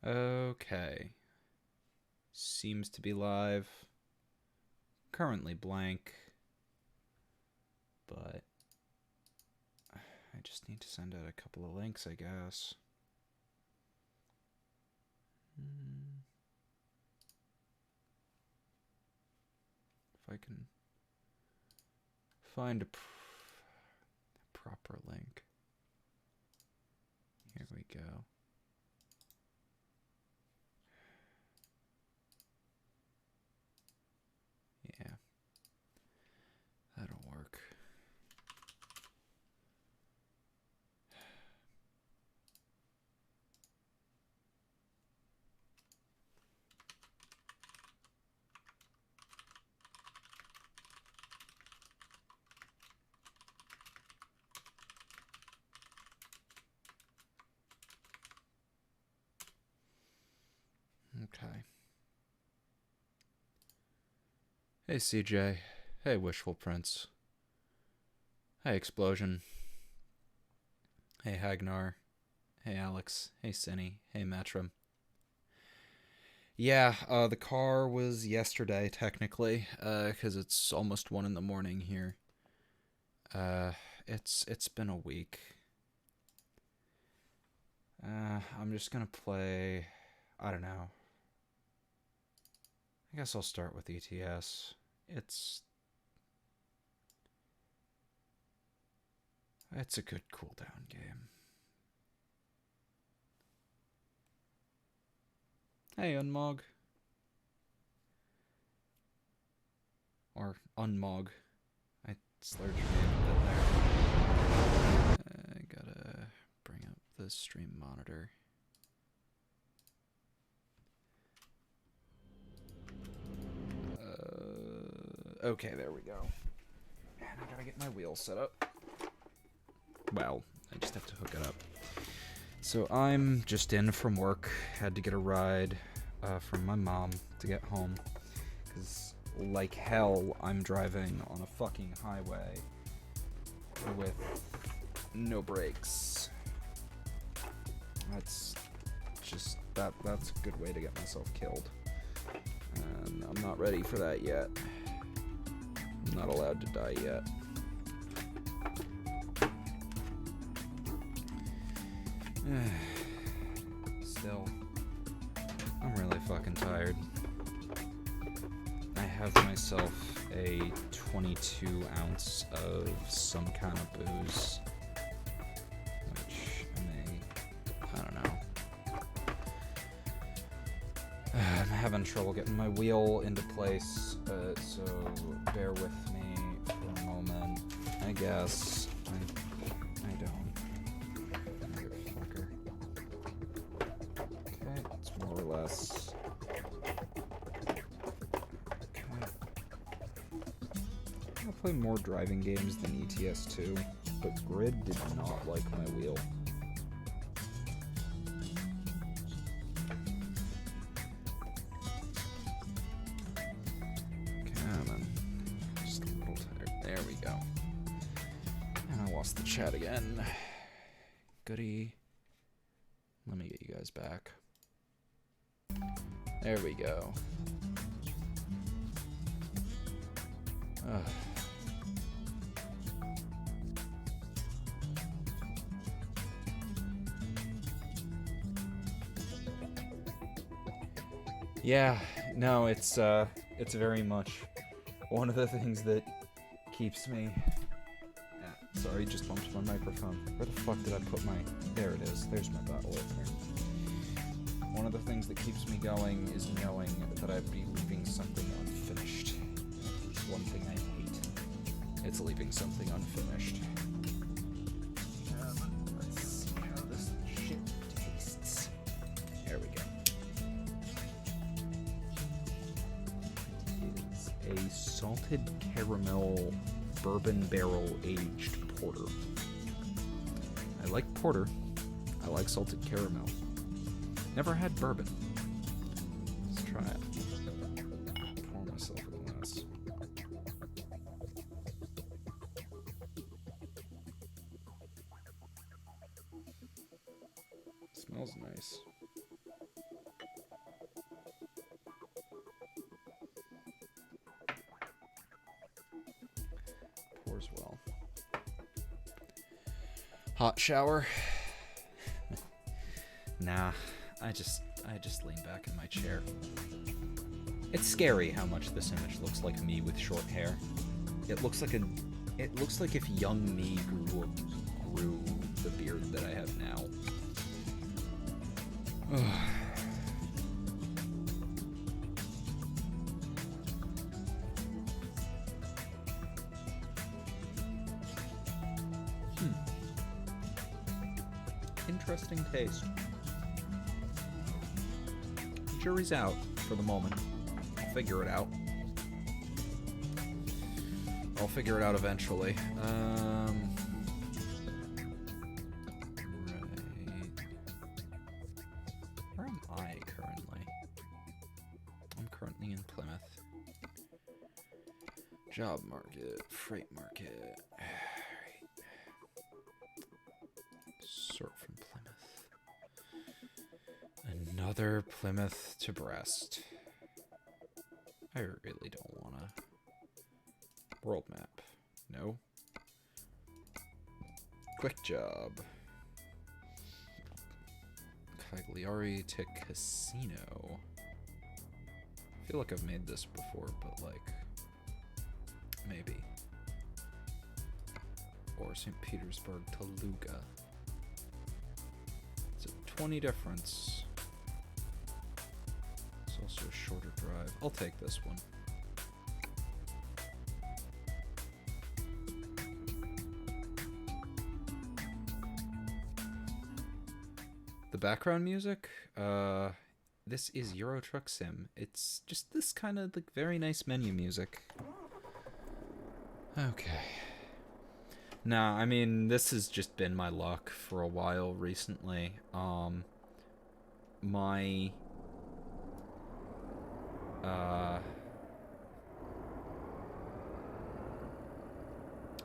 Okay. Seems to be live. Currently blank. But I just need to send out a couple of links, I guess. If I can find a proper link. Here we go. Yeah. That'll work. Okay. Hey, CJ. Hey, Wishful Prince. Hey, Explosion. Hey, Hagnar. Hey, Alex. Hey, Cinny. Hey, Matrim. Yeah, the car was yesterday, technically, because it's almost 1 in the morning here. It's been a week. I'm just gonna play, I don't know. I guess I'll start with ETS. It's a good cooldown game. Hey, Unmog. Or Unmog. I slurred your name a bit there. I gotta bring up the stream monitor. Okay, there we go. And I gotta get my wheel set up. Well, I just have to hook it up. So I'm just in from work. Had to get a ride from my mom to get home. Because, like hell, I'm driving on a fucking highway with no brakes. That's just, that's a good way to get myself killed. And I'm not ready for that yet. I'm not allowed to die yet. Still, I'm really fucking tired. I have myself a 22 ounce of some kind of booze, which I don't know. I'm having trouble getting my wheel into place, so bear with me for a moment. I guess I don't. Motherfucker. Okay, it's more or less. I play more driving games than ETS2, but Grid did not like my wheel. Come on. Just a little tired. There we go. And I lost the chat again. Goody. Let me get you guys back. There we go. Ugh. Yeah, no, it's very much one of the things that keeps me. Yeah, sorry, just bumped my microphone. Where the fuck did I put my? There it is. There's my bottle opener. One of the things that keeps me going is knowing that I'd be leaving something unfinished. It's one thing I hate. It's leaving something unfinished. Let's see how this shit tastes. There we go. A salted caramel bourbon barrel aged porter. I like porter. I like salted caramel. Never had bourbon. Let's try it. Pour myself a glass. Smells nice. Hot shower? Nah, I just lean back in my chair. It's scary how much this image looks like me with short hair. It looks like if young me grew the beard that I have now. Interesting taste. Jury's out for the moment. I'll figure it out. I'll figure it out eventually. Right. Where am I currently? I'm currently in Plymouth. Job market, freight market. Sort from Plymouth. Another Plymouth to Brest. I really don't wanna. World map. No. Quick job. Cagliari to Casino. I feel like I've made this before, but like, maybe. Or St. Petersburg to Luga. It's a 20 difference. It's also a shorter drive. I'll take this one. The background music, this is Euro Truck Sim. It's just this kind of like very nice menu music. Okay. Nah, I mean, this has just been my luck for a while recently.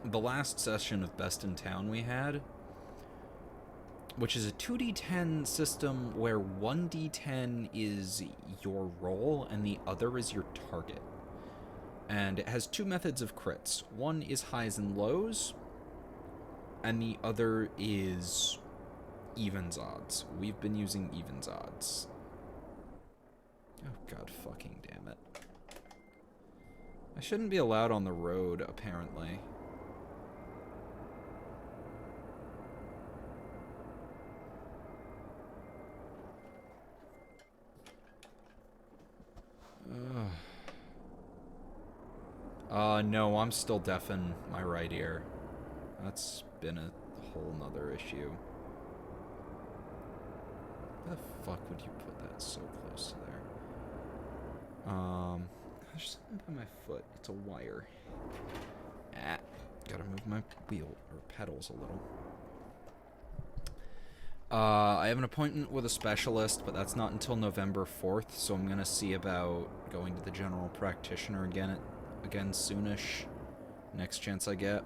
The last session of Best in Town we had, which is a 2d10 system where 1d10 is your roll and the other is your target. And it has two methods of crits. One is highs and lows, and the other is evens odds. We've been using evens odds. Oh god fucking damn it. I shouldn't be allowed on the road, apparently. No, I'm still deaf in my right ear. That's been a whole nother issue. Why the fuck would you put that so close to there? There's something by my foot. It's a wire. Ah, gotta move my wheel, or pedals a little. I have an appointment with a specialist, but that's not until November 4th, so I'm gonna see about going to the general practitioner again soonish. Next chance I get.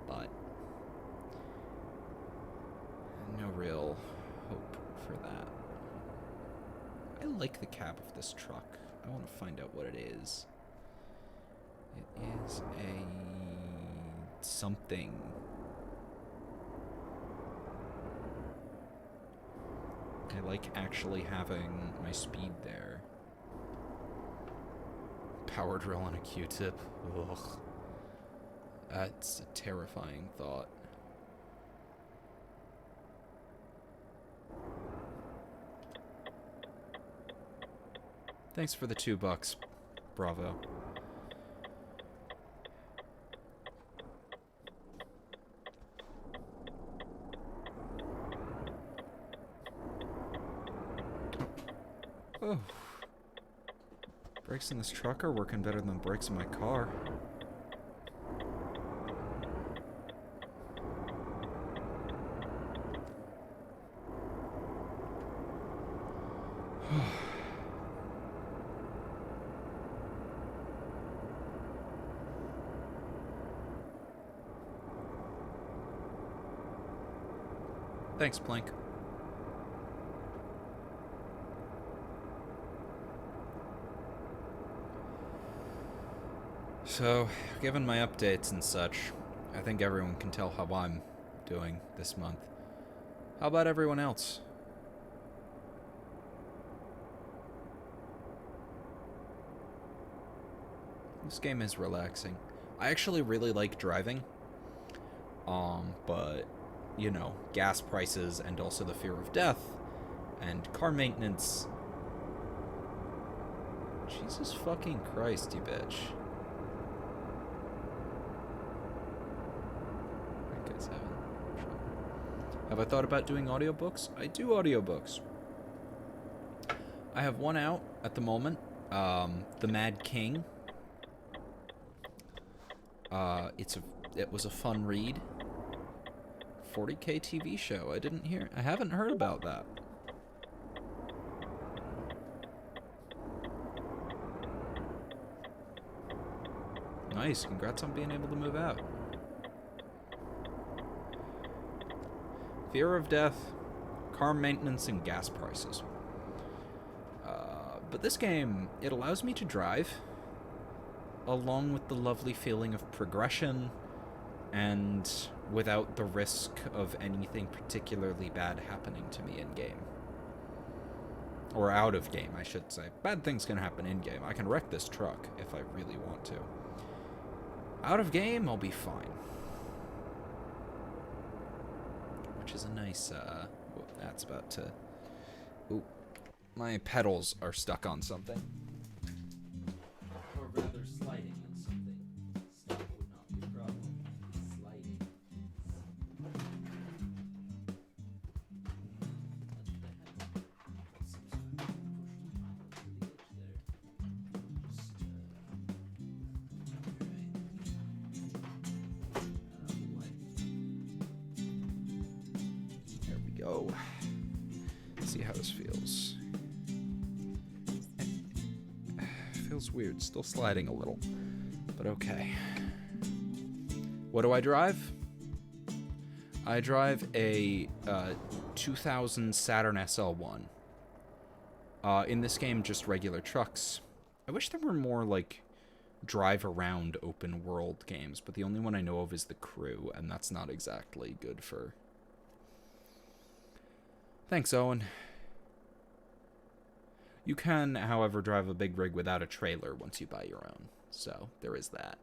But no real hope for that. I like the cab of this truck. I want to find out what it is. It is a something. I like actually having my speed there. Power drill on a Q-tip. Ugh. That's a terrifying thought. Thanks for the $2, Bravo. Oh. Brakes in this truck are working better than the brakes in my car. Thanks, Plank. So, given my updates and such, I think everyone can tell how I'm doing this month. How about everyone else? This game is relaxing. I actually really like driving. But, you know, gas prices and also the fear of death and car maintenance. Jesus fucking Christ, you bitch. Have I thought about doing audiobooks? I do audiobooks. I have one out at the moment. The Mad King. It was a fun read. 40K TV show. I haven't heard about that. Nice. Congrats on being able to move out. Fear of death, car maintenance, and gas prices. But this game, it allows me to drive, along with the lovely feeling of progression, and without the risk of anything particularly bad happening to me in-game. Or out of game, I should say. Bad things can happen in-game. I can wreck this truck if I really want to. Out of game, I'll be fine. Which is a nice, that's about to... Ooh, my pedals are stuck on something. Or rather, sliding on something. Stuck would not be a problem. Sliding. There we go. Let's see how this feels. Feels weird, still sliding a little, but okay. What do I drive? I drive a 2000 Saturn SL1. In this game, just regular trucks. I wish there were more, like, drive-around open-world games, but the only one I know of is The Crew, and that's not exactly good for... Thanks, Owen. You can, however, drive a big rig without a trailer once you buy your own. So, there is that.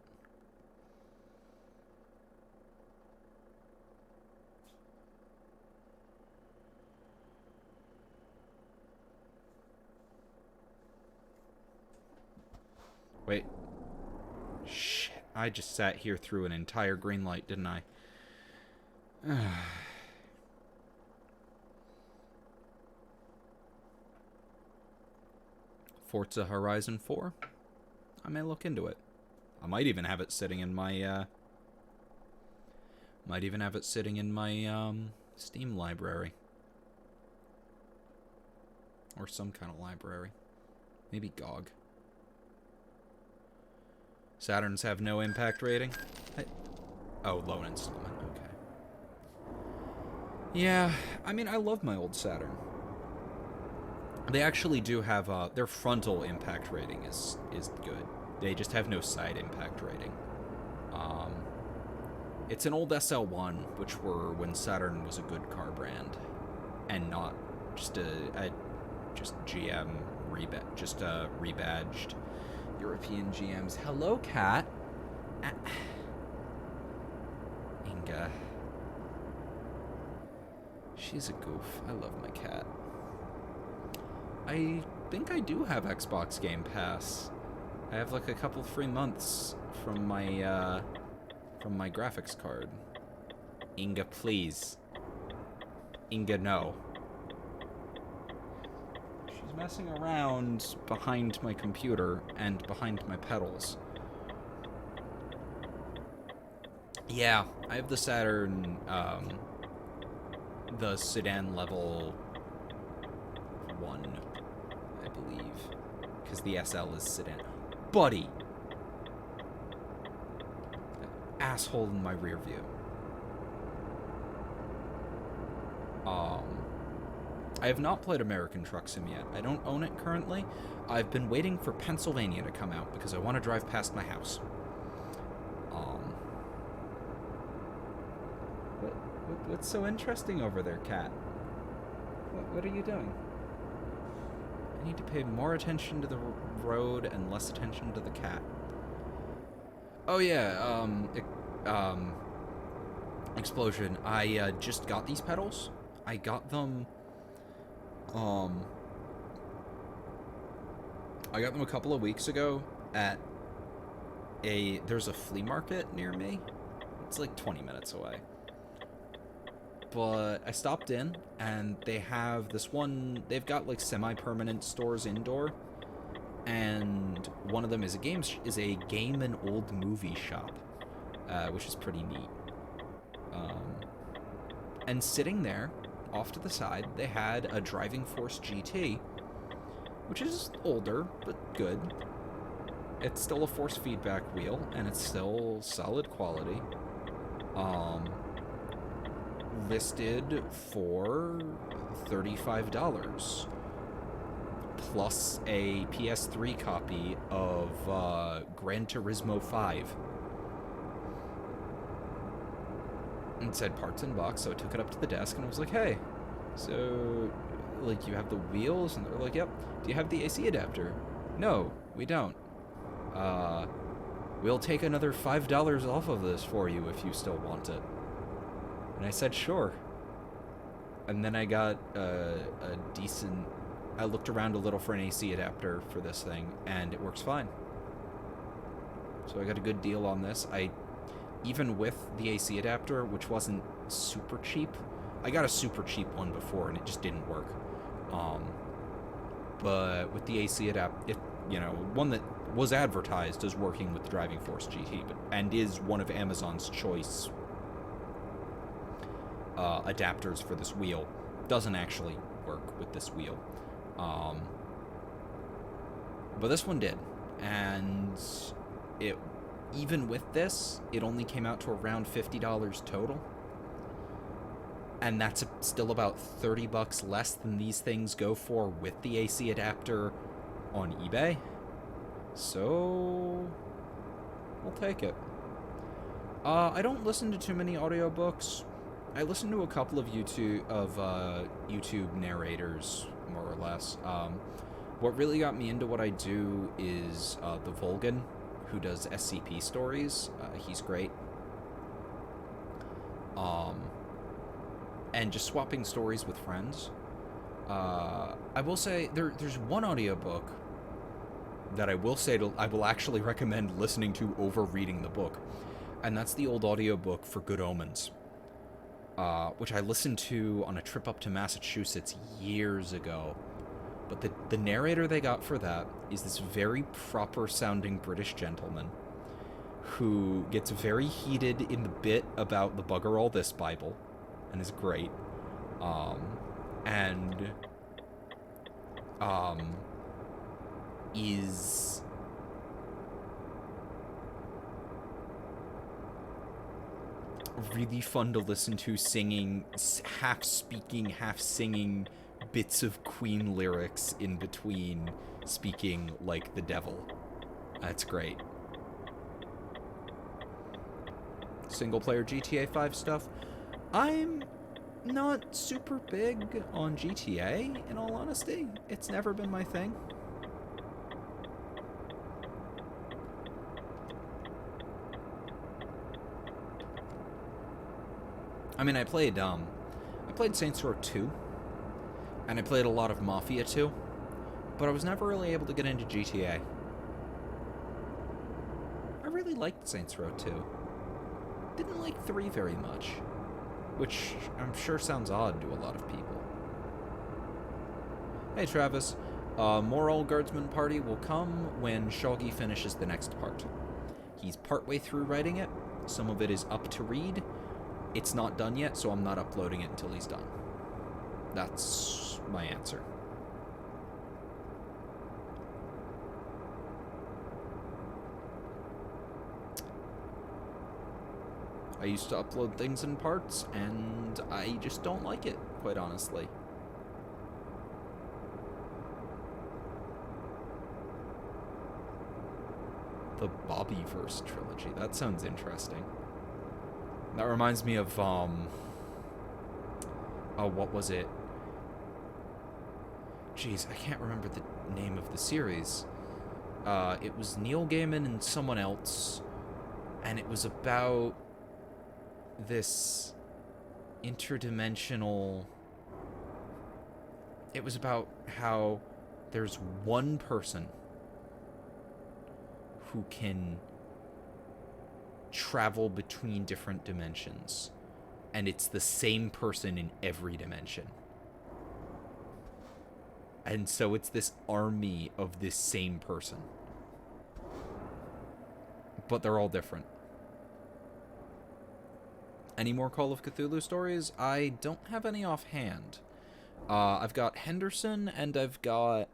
Wait. Shit. I just sat here through an entire green light, didn't I? Forza Horizon 4. I may look into it. I might even have it sitting in my Steam library. Or some kind of library. Maybe GOG. Saturns have no impact rating? Oh, low installment, okay. Yeah, I mean, I love my old Saturn. They actually do have, their frontal impact rating is good. They just have no side impact rating. It's an old SL1, which were when Saturn was a good car brand. And not just just GM rebadged European GMs. Hello, cat. Inga. She's a goof. I love my cat. I think I do have Xbox Game Pass. I have like a couple free months from my graphics card. Inga, please. Inga, no. She's messing around behind my computer and behind my pedals. Yeah, I have the Saturn, the sedan level 1, I believe, because the SL is sedan. Buddy! That asshole in my rear view. I have not played American Truck Sim yet. I don't own it currently. I've been waiting for Pennsylvania to come out because I want to drive past my house. What's so interesting over there, cat? What are you doing? I need to pay more attention to the road and less attention to the cat. Oh yeah, explosion. I just got these pedals. I got them, I got them a couple of weeks ago at there's a flea market near me. It's like 20 minutes away. But I stopped in, and they have this one, they've got like semi-permanent stores indoor, and one of them is a game and old movie shop, which is pretty neat. And sitting there, off to the side, they had a Driving Force GT, which is older, but good. It's still a force feedback wheel, and it's still solid quality. Listed for $35, plus a PS3 copy of Gran Turismo 5. And said parts in box, so I took it up to the desk and I was like, hey, so, like, you have the wheels? And they're like, yep. Do you have the AC adapter? No, we don't. We'll take another $5 off of this for you if you still want it. And I said, sure. And then I got a decent... I looked around a little for an AC adapter for this thing, and it works fine. So I got a good deal on this. Even with the AC adapter, which wasn't super cheap, I got a super cheap one before, and it just didn't work. But with the AC adapter, one that was advertised as working with the Driving Force GT, and is one of Amazon's choice adapters for this wheel, doesn't actually work with this wheel. But this one did, and even with this, it only came out to around $50 total. And that's still about $30 less than these things go for with the AC adapter on eBay. So, we'll take it. I don't listen to too many audiobooks. I listen to a couple of YouTube narrators, more or less. What really got me into what I do is the Volgan, who does SCP stories. He's great. And just swapping stories with friends. I will say there's one audiobook that I will actually recommend listening to over reading the book, and that's the old audiobook for Good Omens, which I listened to on a trip up to Massachusetts years ago. But the narrator they got for that is this very proper sounding British gentleman who gets very heated in the bit about the Bugger All This Bible, and is great. Is really fun to listen to, singing, half speaking, half singing bits of Queen lyrics in between speaking like the devil. That's great. Single player GTA 5 stuff. I'm not super big on GTA, in all honesty. It's never been my thing. I mean, I played Saints Row 2, and I played a lot of Mafia 2, but I was never really able to get into GTA. I really liked Saints Row 2. Didn't like 3 very much, which I'm sure sounds odd to a lot of people. Hey Travis, more Old Guardsman Party will come when Shoggy finishes the next part. He's partway through writing it, some of it is up to read. It's not done yet, so I'm not uploading it until he's done. That's my answer. I used to upload things in parts, and I just don't like it, quite honestly. The Bobbyverse trilogy. That sounds interesting. That reminds me of, oh, what was it? Jeez, I can't remember the name of the series. It was Neil Gaiman and someone else, and it was about this interdimensional... It was about how there's one person who can travel between different dimensions, and it's the same person in every dimension. And so it's this army of this same person. But they're all different. Any more Call of Cthulhu stories? I don't have any offhand. I've got Henderson and I've got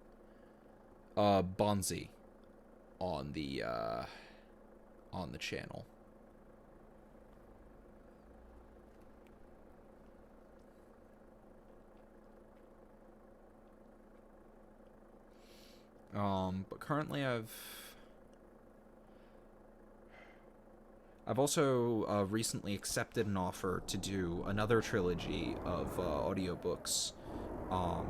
Bonzi on the channel. But currently I've also recently accepted an offer to do another trilogy of audiobooks. I'll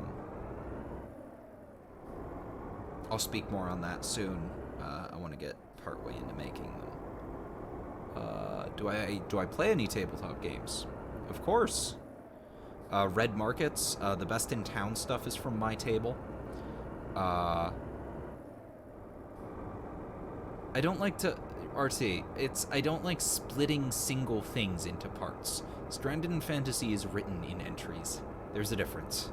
speak more on that soon. I want to get partway into making them. Do I play any tabletop games? Of course. Red Markets, the best in town stuff is from my table. I don't like to... RT, I don't like splitting single things into parts. Stranded in Fantasy is written in entries. There's a difference.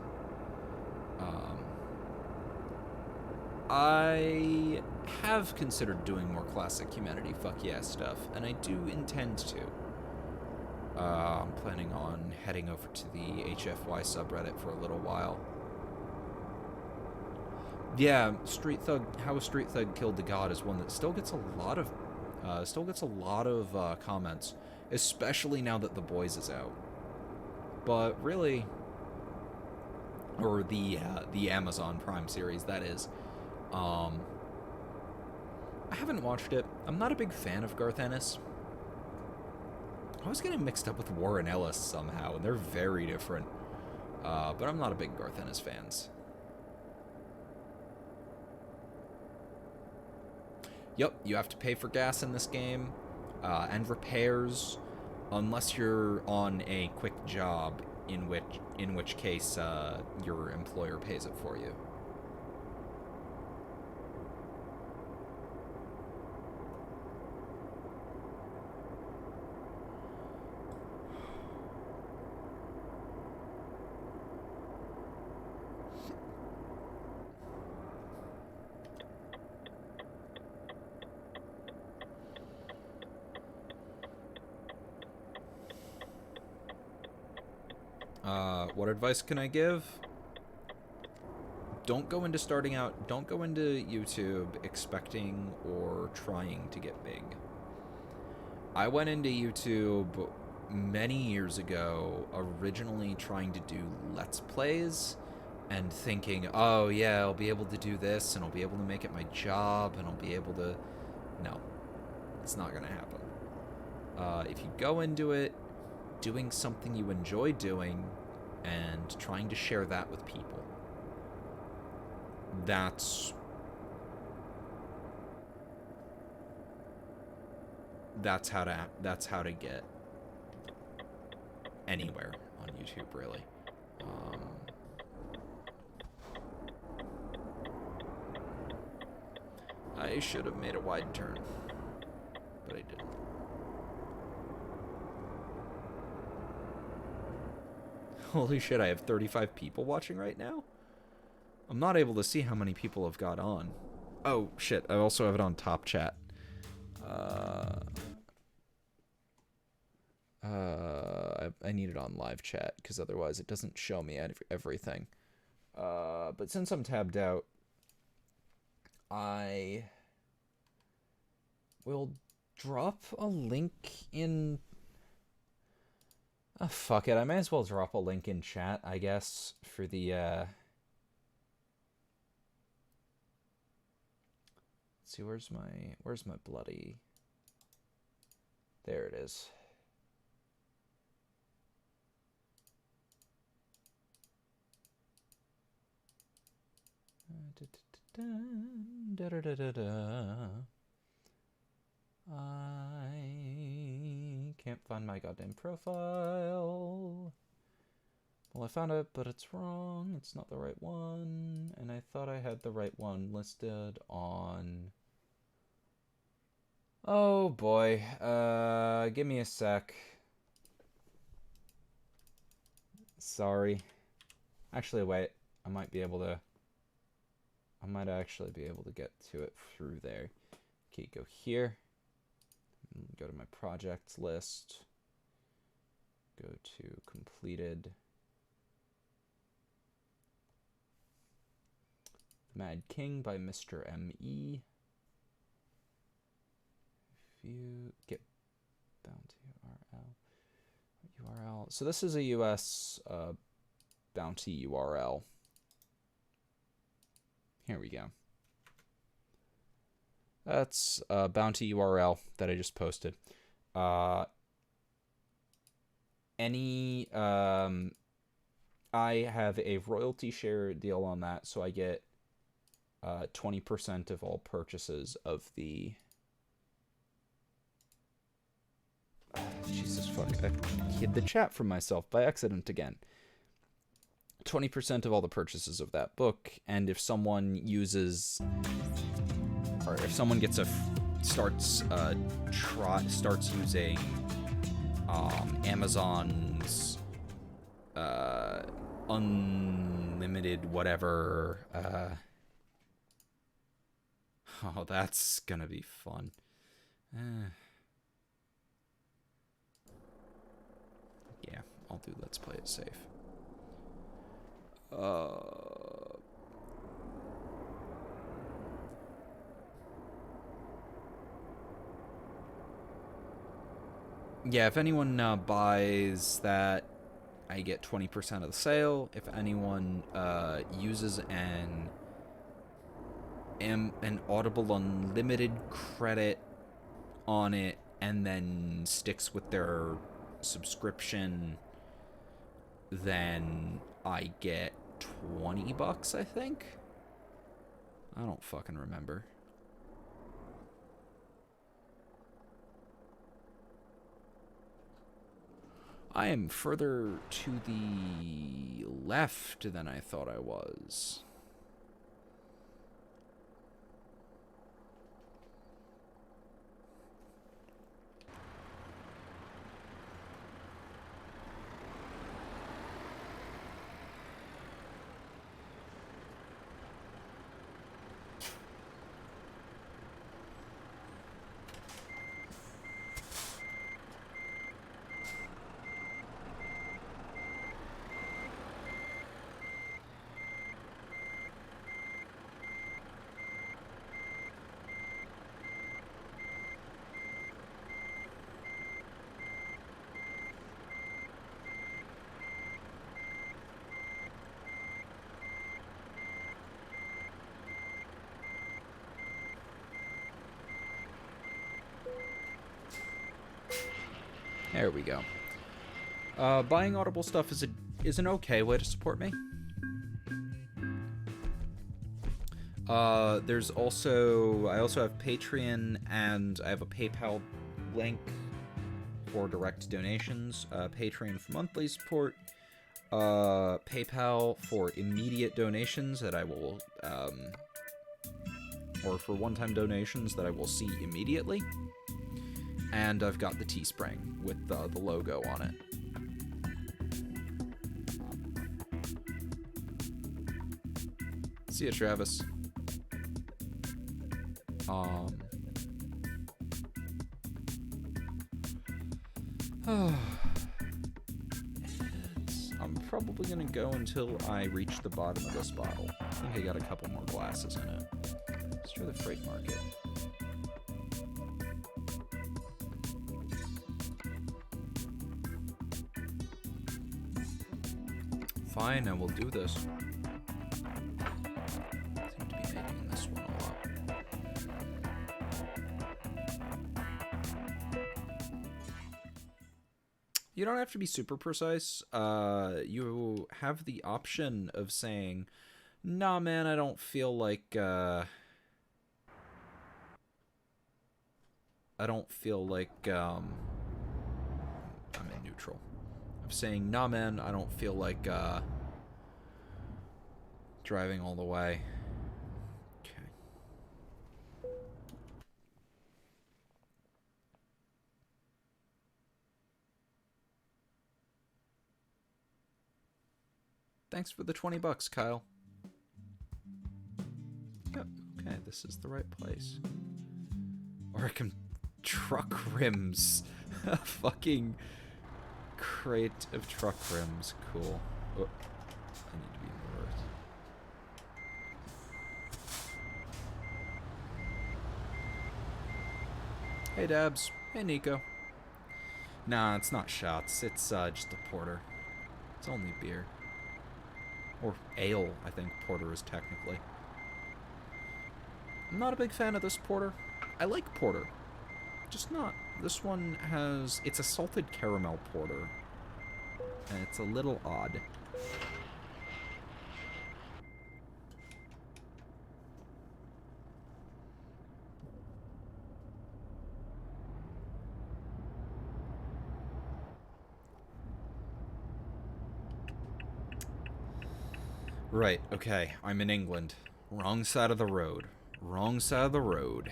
I have considered doing more classic Humanity Fuck Yeah stuff, and I do intend to. I'm planning on heading over to the HFY subreddit for a little while. Yeah, How a Street Thug Killed the God is one that still gets a lot of comments, especially now that The Boys is out. But really, or the Amazon Prime series, that is. I haven't watched it. I'm not a big fan of Garth Ennis. I was getting mixed up with Warren Ellis somehow, and they're very different. But I'm not a big Garth Ennis fan. Yep, you have to pay for gas in this game, and repairs, unless you're on a quick job, in which case your employer pays it for you. What advice can I give? Don't go into YouTube expecting or trying to get big. I went into YouTube many years ago, originally trying to do Let's Plays, and thinking, oh yeah, I'll be able to do this, and I'll be able to make it my job, and I'll be able to... No. It's not gonna happen. If you go into it doing something you enjoy doing, and trying to share that with people, that's how to get anywhere on YouTube, really. I should have made a wide turn, but I didn't. Holy shit, I have 35 people watching right now? I'm not able to see how many people have got on. Oh, shit, I also have it on top chat. I need it on live chat, because otherwise it doesn't show me everything. But since I'm tabbed out, I will drop a link in... Oh, fuck it, I may as well drop a link in chat, I guess, for the, Let's see, where's my bloody... There it is. I can't find my goddamn profile. Well, I found it, but it's wrong. It's not the right one. And I thought I had the right one listed on... Oh, boy. Give me a sec. Sorry. Actually, wait. I might actually be able to get to it through there. Okay, go here. Go to my projects list. Go to completed. Mad King by Mr. M.E. If you get bounty URL. So this is a US bounty URL. Here we go. That's a bounty URL that I just posted. I have a royalty share deal on that, so I get 20% of all purchases of the... Jesus fuck, I hid the chat from myself by accident again. 20% of all the purchases of that book, and if someone uses... or if someone gets starts using Amazon's unlimited whatever, oh, that's gonna be fun. Yeah, I'll do Let's Play It Safe. Yeah, if anyone buys that, I get 20% of the sale. If anyone uses an Audible Unlimited credit on it and then sticks with their subscription, then I get $20, I think? I don't fucking remember. I am further to the left than I thought I was. There we go. Buying Audible stuff is an okay way to support me. There's also... I also have Patreon, and I have a PayPal link for direct donations. Patreon for monthly support. PayPal for immediate donations that I will... or for one-time donations that I will see immediately. And I've got the Teespring with the logo on it. See ya, Travis. I'm probably gonna go until I reach the bottom of this bottle. I think I got a couple more glasses in it. Let's try the freight market. Fine, I will do this. Seem to be making this one a lot. You don't have to be super precise. You have the option of saying, Nah, man, I don't feel like, I don't feel like, I'm in neutral. I'm saying, nah, man, I don't feel like, driving all the way. Okay. Thanks for the $20, Kyle. Yep, okay, this is the right place. Or I can truck rims. A fucking crate of truck rims. Cool. Oh, I need to be in reverse. Hey, Dabs. Hey, Nico. Nah, it's not shots. It's just a porter. It's only beer. Or ale, I think porter is technically. I'm not a big fan of this porter. I like porter. Just not. This one has... It's a salted caramel porter. And it's a little odd. Right, okay. I'm in England. Wrong side of the road. Wrong side of the road.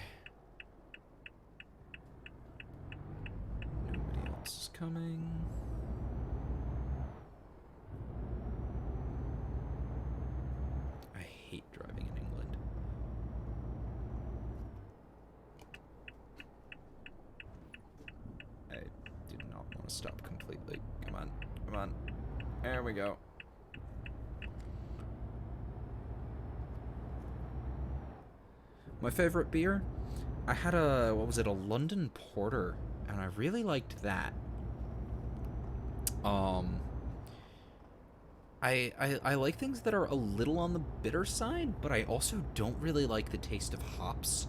Nobody else is coming. I hate driving in England. I did not want to stop completely. Come on. Come on. There we go. My favorite beer? I had a, what was it, a London Porter, and I really liked that. I like things that are a little on the bitter side, but I also don't really like the taste of hops.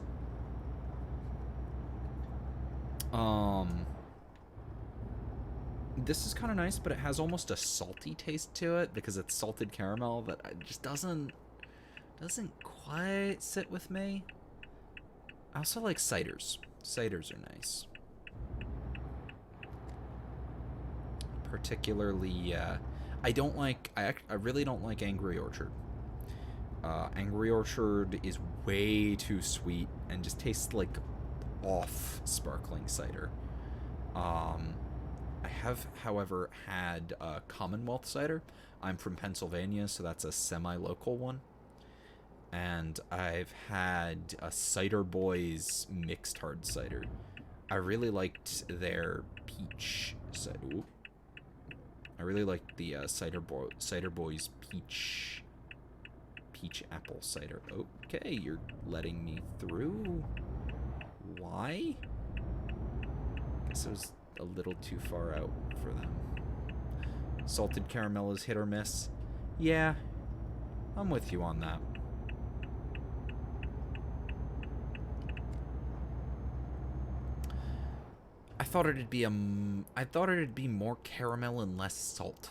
This is kind of nice, but it has almost a salty taste to it because it's salted caramel that just doesn't quite sit with me. I also like ciders. Ciders are nice. Particularly, I don't like, I really don't like Angry Orchard. Angry Orchard is way too sweet and just tastes like off sparkling cider. I have, however, had Commonwealth cider. I'm from Pennsylvania, so that's a semi-local one. And I've had a Cider Boys mixed hard cider. I really liked their peach cider. Ooh. I really liked the Cider Boys peach apple cider. Okay, you're letting me through. Why? Guess it was a little too far out for them. Salted caramel is hit or miss. Yeah, I'm with you on that. I thought it'd be more caramel and less salt,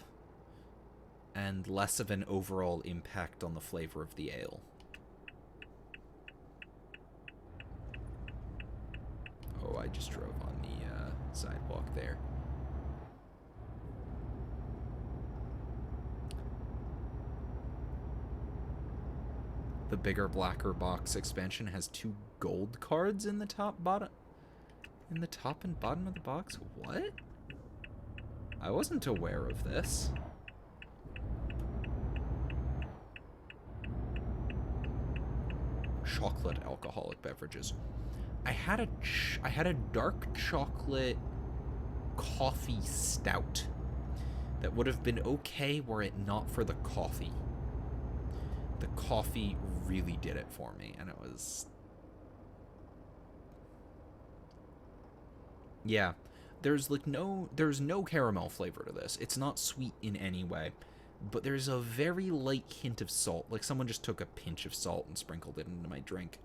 and less of an overall impact on the flavor of the ale. Oh, I just drove on the sidewalk there. The bigger, blacker box expansion has 2 gold cards in the top and bottom of the box? What? I wasn't aware of this. Chocolate alcoholic beverages. I had a dark chocolate coffee stout that would have been okay were it not for the coffee. The coffee really did it for me, and it was... Yeah, there's no caramel flavor to this. It's not sweet in any way, but there's a very light hint of salt. Like someone just took a pinch of salt and sprinkled it into my drink,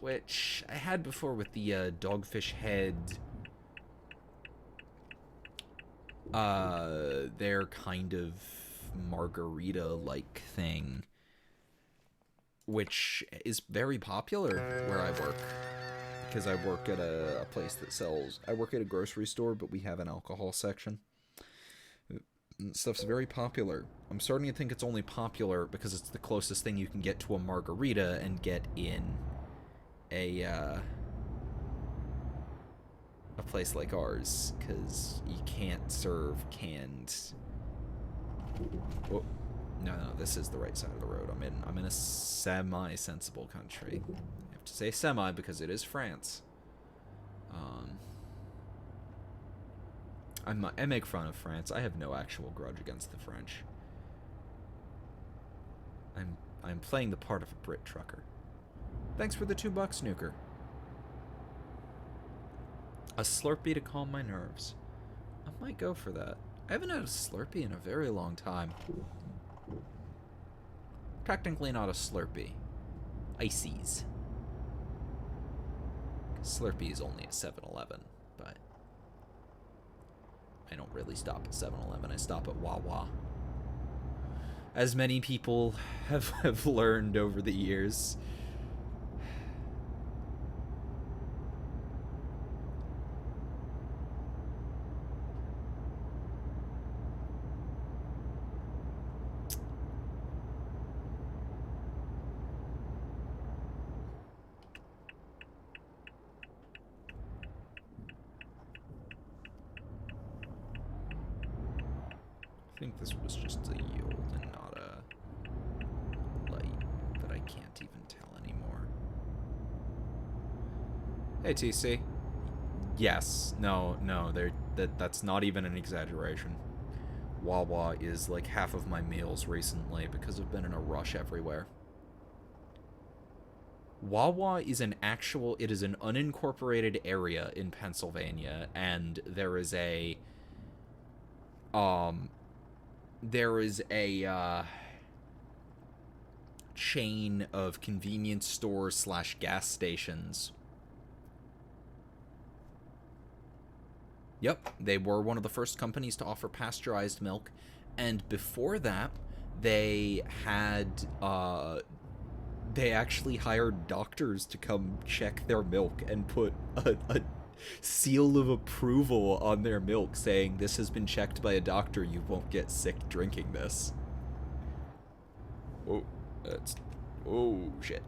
which I had before with the Dogfish Head. Their kind of margarita-like thing. which is very popular where I work. Because I work at a place that sells... I work at a grocery store, but we have an alcohol section. Stuff's very popular. I'm starting to think it's only popular because it's the closest thing you can get to a margarita and get in a place like ours, because you can't serve canned... Oh, no, this is the right side of the road. I'm in a semi-sensible country. I have to say semi because it is France. I make fun of France. I have no actual grudge against the French. I'm playing the part of a Brit trucker. Thanks for the $2, Snooker. A Slurpee to calm my nerves. I might go for that. I haven't had a Slurpee in a very long time. Technically not a Slurpee. Ices. Slurpee is only at 7-Eleven, but I don't really stop at 7-Eleven. I stop at Wawa. As many people have learned over the years. I think this was just a yield and not a light, but I can't even tell anymore. Hey, TC. Yes. No, that's not even an exaggeration. Wawa is like half of my meals recently because I've been in a rush everywhere. Wawa is an unincorporated area in Pennsylvania, and there is a chain of convenience stores / gas stations. Yep, they were one of the first companies to offer pasteurized milk, and before that, they actually hired doctors to come check their milk and put a seal of approval on their milk saying, "This has been checked by a doctor, you won't get sick drinking this." Oh, shit.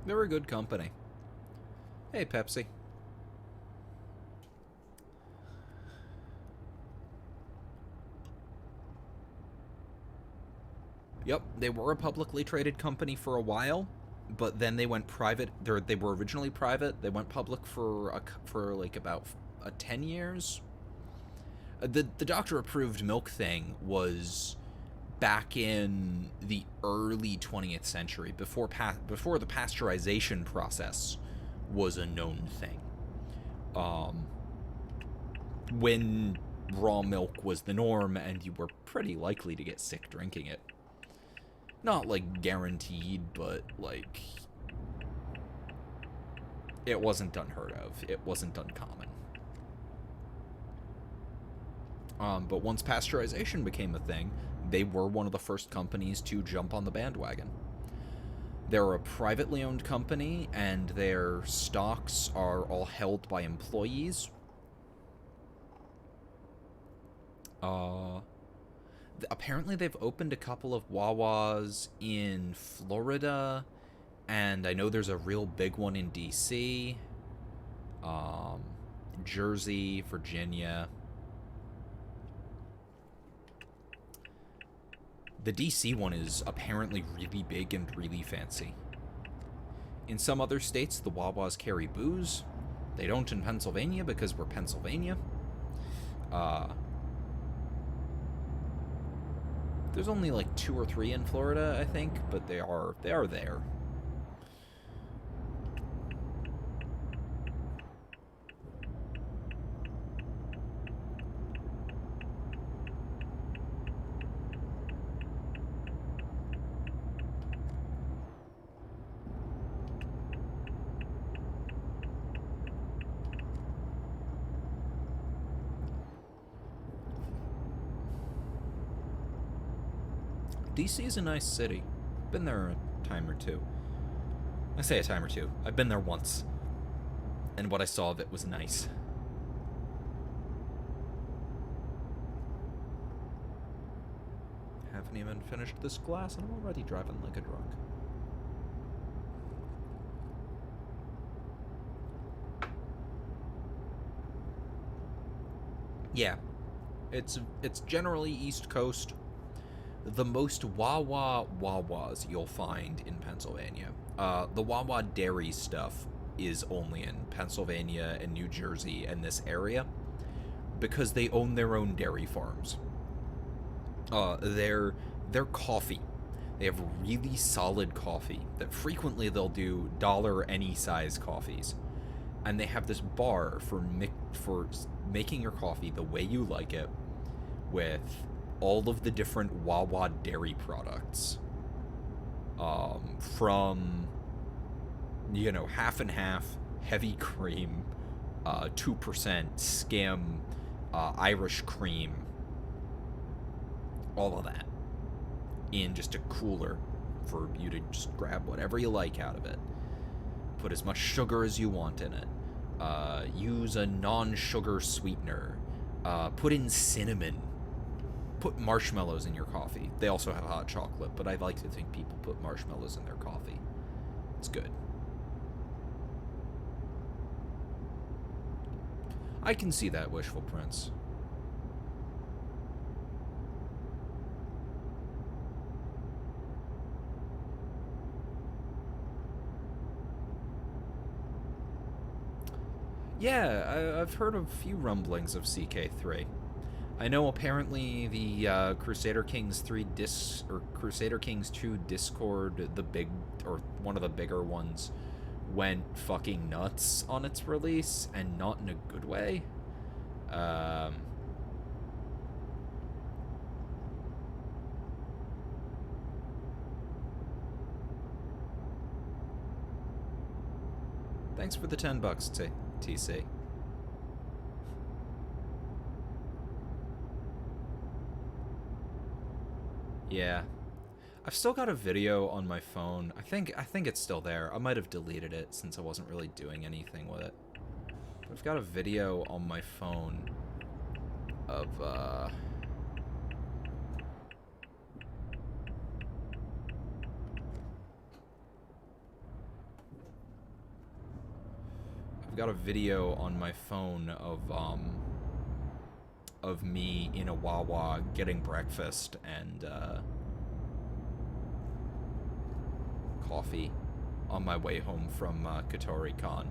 They're a good company. Hey, Pepsi. Yep, they were a publicly traded company for a while, but then they went private. They were originally private. They went public for like about 10 years. The doctor-approved milk thing was back in the early 20th century, before the pasteurization process was a known thing. When raw milk was the norm, and you were pretty likely to get sick drinking it. Not, like, guaranteed, but, like, it wasn't unheard of. It wasn't uncommon. But once pasteurization became a thing, they were one of the first companies to jump on the bandwagon. They're a privately owned company, and their stocks are all held by employees. Apparently they've opened a couple of Wawas in Florida, and I know there's a real big one in DC, Jersey, Virginia. The DC one is apparently really big and really fancy. In some other states, the Wawas carry booze. They don't in Pennsylvania because we're Pennsylvania. There's only like 2 or 3 in Florida, I think, but they are there. DC is a nice city. Been there a time or two. I say a time or two. I've been there once. And what I saw of it was nice. Haven't even finished this glass and I'm already driving like a drunk. Yeah. It's generally East Coast. The most Wawas you'll find in Pennsylvania. The Wawa dairy stuff is only in Pennsylvania and New Jersey and this area because they own their own dairy farms. Their coffee. They have really solid coffee that frequently they'll do dollar any size coffees. And they have this bar for making your coffee the way you like it with all of the different Wawa dairy products. From, you know, half and half, heavy cream, 2% skim, Irish cream, all of that in just a cooler for you to just grab whatever you like out of it. Put as much sugar as you want in it. Use a non-sugar sweetener. Put in cinnamon. Put marshmallows in your coffee. They also have hot chocolate, but I like to think people put marshmallows in their coffee. It's good. I can see that, Wishful Prince. Yeah, I've heard a few rumblings of CK3. I know apparently the Crusader Kings 3 Crusader Kings 2 Discord, the big, or one of the bigger ones, went fucking nuts on its release, and not in a good way. Thanks for the $10, TC. Yeah. I've still got a video on my phone. I think it's still there. I might have deleted it since I wasn't really doing anything with it. But I've got a video on my phone of I've got a video on my phone of me in a Wawa getting breakfast and coffee on my way home from Katori Con,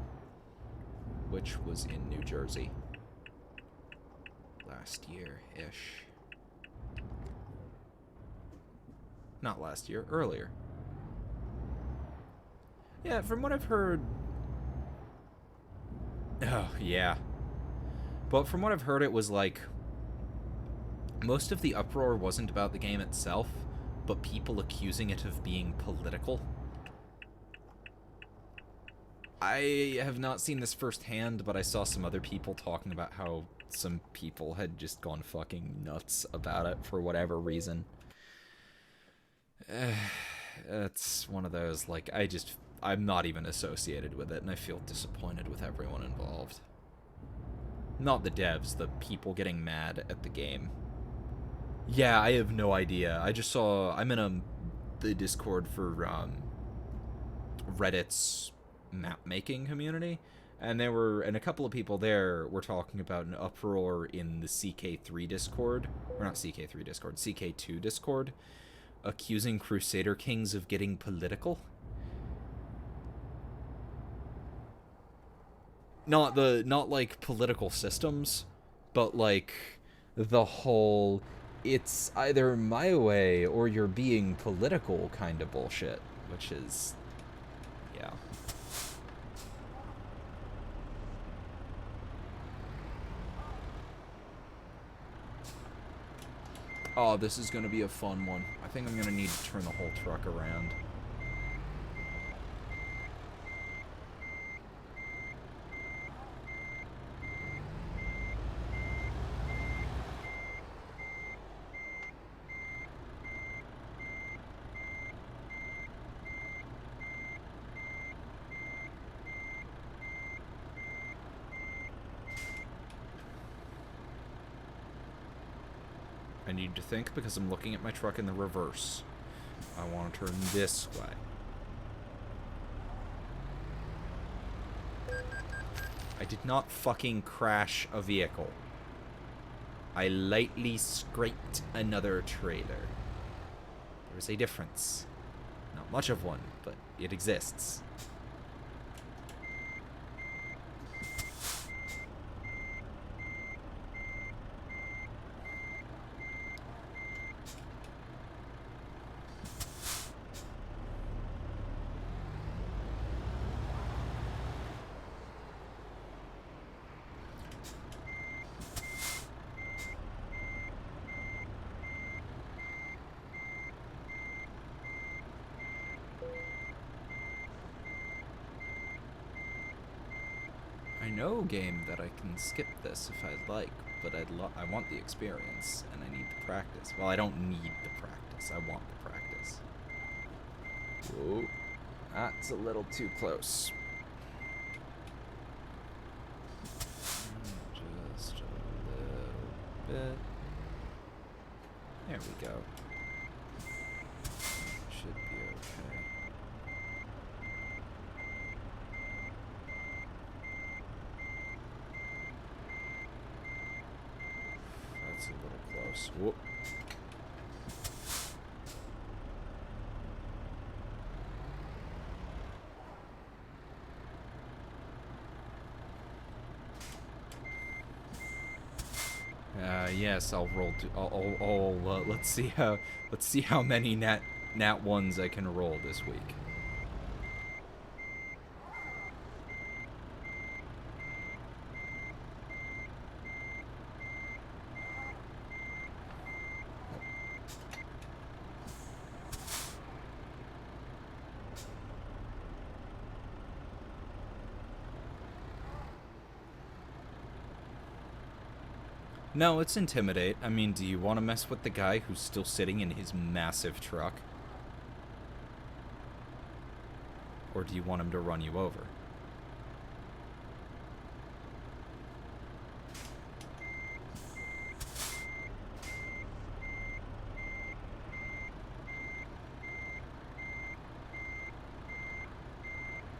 which was in New Jersey last year-ish. Not last year, earlier. Yeah, from what I've heard... Oh, yeah. But from what I've heard, it was like... most of the uproar wasn't about the game itself, but people accusing it of being political. I have not seen this firsthand, but I saw some other people talking about how some people had just gone fucking nuts about it for whatever reason. It's one of those, like, I'm not even associated with it, and I feel disappointed with everyone involved. Not the devs, the people getting mad at the game. Yeah, I have no idea. I just saw... I'm in the Discord for Reddit's map-making community, and a couple of people there were talking about an uproar in the CK3 Discord, or not CK3 Discord, CK2 Discord, accusing Crusader Kings of getting political. Not like political systems, but like the whole it's either my way or you're being political kind of bullshit, which is, yeah. Oh, this is gonna be a fun one. I think I'm gonna need to turn the whole truck around. I need to think because I'm looking at my truck in the reverse. I want to turn this way. I did not fucking crash a vehicle. I lightly scraped another trailer. There is a difference. Not much of one, but it exists. I know, game, that I can skip this if I'd like, but I want the experience, and I need the practice. Well, I don't need the practice. I want the practice. Whoa. That's a little too close. Just a little bit. There we go. Should be okay. That's a little close. Whoop. Yes, I'll roll. Let's see how many nat ones I can roll this week. No, it's intimidate. I mean, do you want to mess with the guy who's still sitting in his massive truck? Or do you want him to run you over?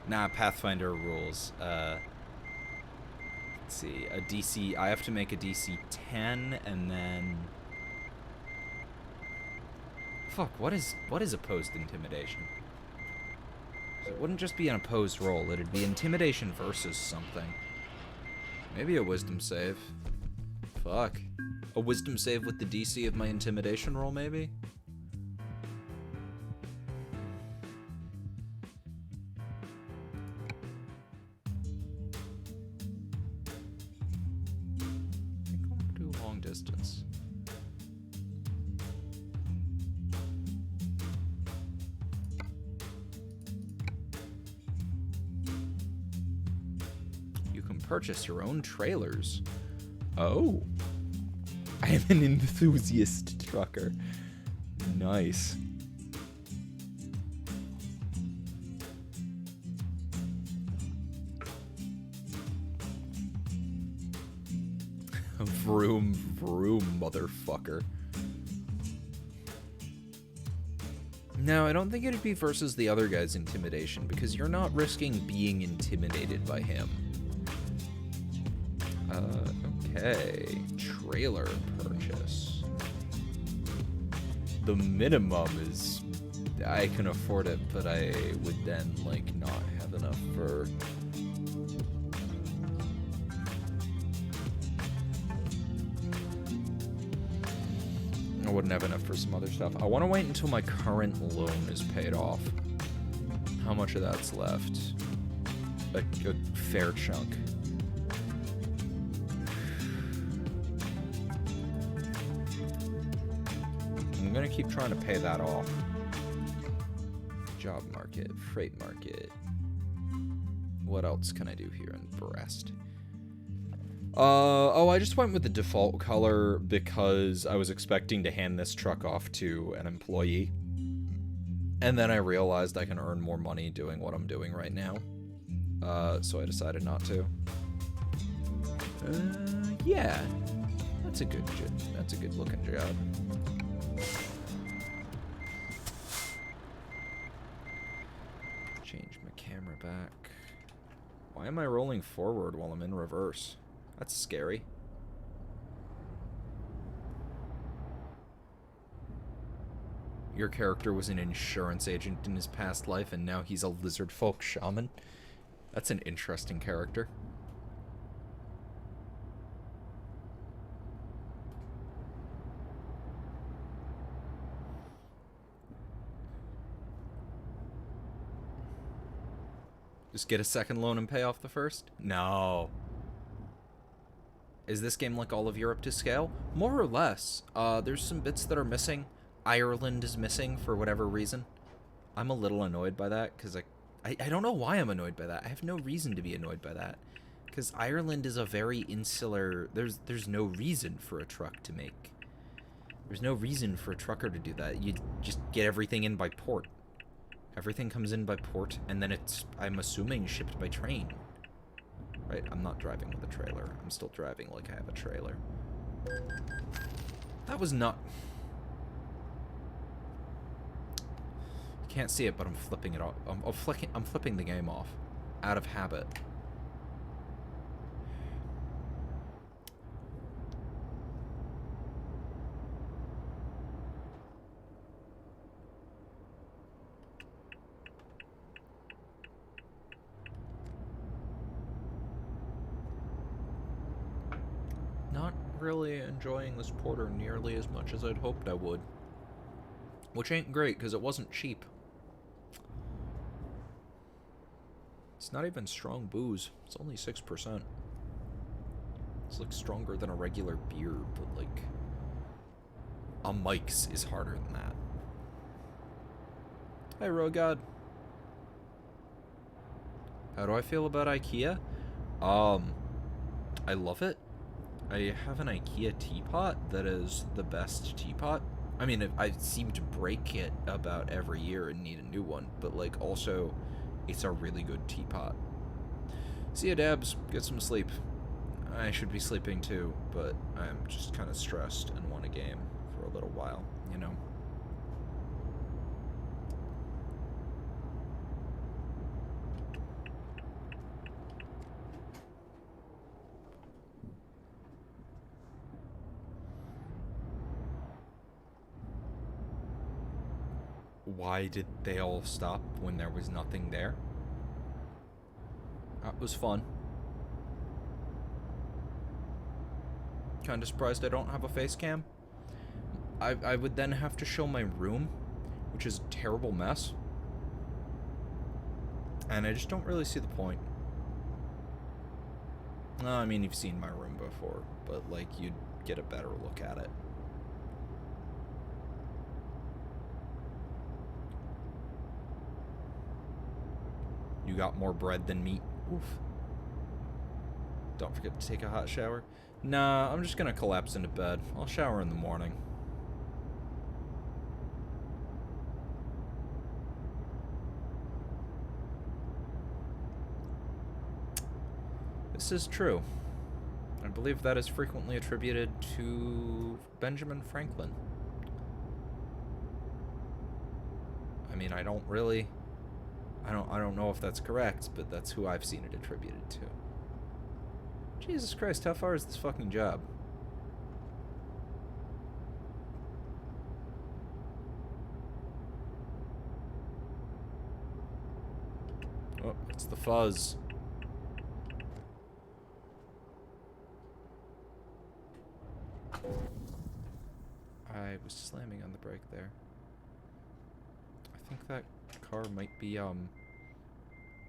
Nah, Pathfinder rules. Let's see, a DC, I have to make a DC 10, and then... Fuck, what is opposed intimidation? It wouldn't just be an opposed roll, it'd be intimidation versus something. Maybe a wisdom save. Fuck. A wisdom save with the DC of my intimidation roll, maybe? Distance. You can purchase your own trailers. Oh. I am an enthusiast trucker. Nice. Vroom, vroom, motherfucker. No, I don't think it'd be versus the other guy's intimidation, because you're not risking being intimidated by him. Okay. Trailer purchase. The minimum is... I can afford it, but I would then, like, not have enough for... I wouldn't have enough for some other stuff. I want to wait until my current loan is paid off. How much of that's left? A fair chunk. I'm gonna keep trying to pay that off. Job market, freight market. What else can I do here in Brest? Oh, I just went with the default color because I was expecting to hand this truck off to an employee. And then I realized I can earn more money doing what I'm doing right now. So I decided not to. Yeah. That's a good looking job. Change my camera back. Why am I rolling forward while I'm in reverse? That's scary. Your character was an insurance agent in his past life, and now he's a lizard folk shaman. That's an interesting character. Just get a second loan and pay off the first? No. Is this game like all of Europe to scale? More or less. There's some bits that are missing. Ireland is missing for whatever reason. I'm a little annoyed by that, because I don't know why I'm annoyed by that. I have no reason to be annoyed by that. Because Ireland is a very insular... There's no reason for a truck to make. There's no reason for a trucker to do that. You just get everything in by port. Everything comes in by port, and then it's, I'm assuming, shipped by train. Right, I'm not driving with a trailer. I'm still driving like I have a trailer. That was not... You can't see it, but I'm flipping it off. I'm flipping the game off. Out of habit. Not really enjoying this porter nearly as much as I'd hoped I would. Which ain't great, because it wasn't cheap. It's not even strong booze. It's only 6%. It's like stronger than a regular beer, but like... A Mike's is harder than that. Hey, Rogod. How do I feel about IKEA? I love it. I have an IKEA teapot that is the best teapot. I mean, I seem to break it about every year and need a new one, but like also, it's a really good teapot. See ya, Dabs. Get some sleep. I should be sleeping too, but I'm just kind of stressed and want a game for a little while, you know? Why did they all stop when there was nothing there? That was fun. Kinda surprised I don't have a face cam. I would then have to show my room, which is a terrible mess. And I just don't really see the point. No, I mean, you've seen my room before, but like, you'd get a better look at it. You got more bread than meat. Oof. Don't forget to take a hot shower. Nah, I'm just gonna collapse into bed. I'll shower in the morning. This is true. I believe that is frequently attributed to Benjamin Franklin. I mean, I don't know if that's correct, but that's who I've seen it attributed to. Jesus Christ, how far is this fucking job? Oh, it's the fuzz. I was slamming on the brake there. I think that car might be,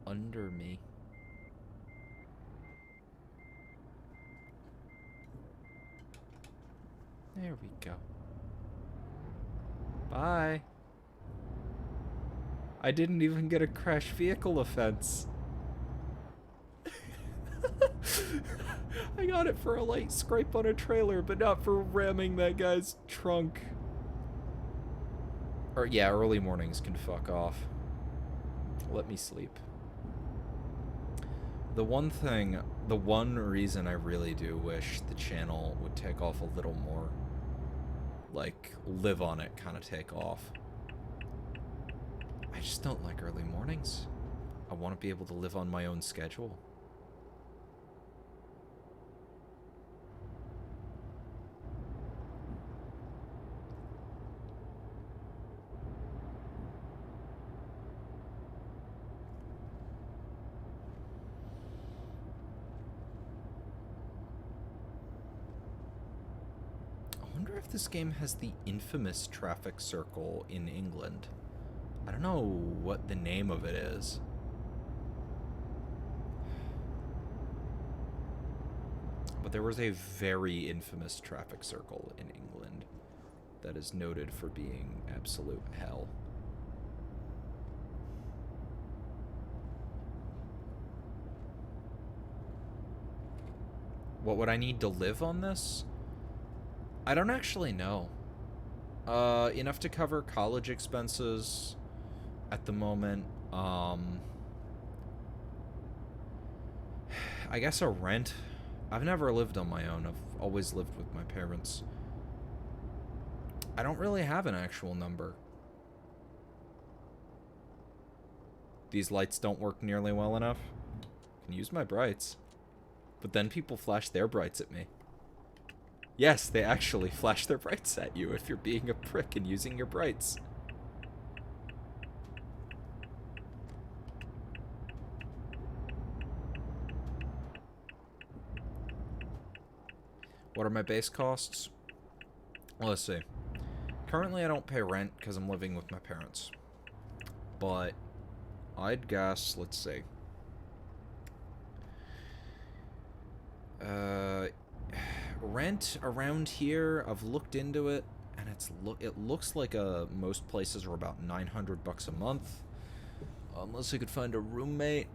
under me. There we go. Bye. I didn't even get a crash vehicle offense. I got it for a light scrape on a trailer, but not for ramming that guy's trunk. Or yeah, early mornings can fuck off. Let me sleep. The one reason I really do wish the channel would take off a little more, like, live on it kind of take off. I just don't like early mornings. I want to be able to live on my own schedule. I wonder if this game has the infamous traffic circle in England. I don't know what the name of it is. But there was a very infamous traffic circle in England that is noted for being absolute hell. What would I need to live on this? I don't actually know. Enough to cover college expenses at the moment. I guess a rent. I've never lived on my own. I've always lived with my parents. I don't really have an actual number. These lights don't work nearly well enough. I can use my brights. But then people flash their brights at me. Yes, they actually flash their brights at you if you're being a prick and using your brights. What are my base costs? Well, let's see. Currently, I don't pay rent because I'm living with my parents. But I'd guess, let's see. Rent around here, I've looked into it, and it looks like most places are about $900 a month, unless I could find a roommate,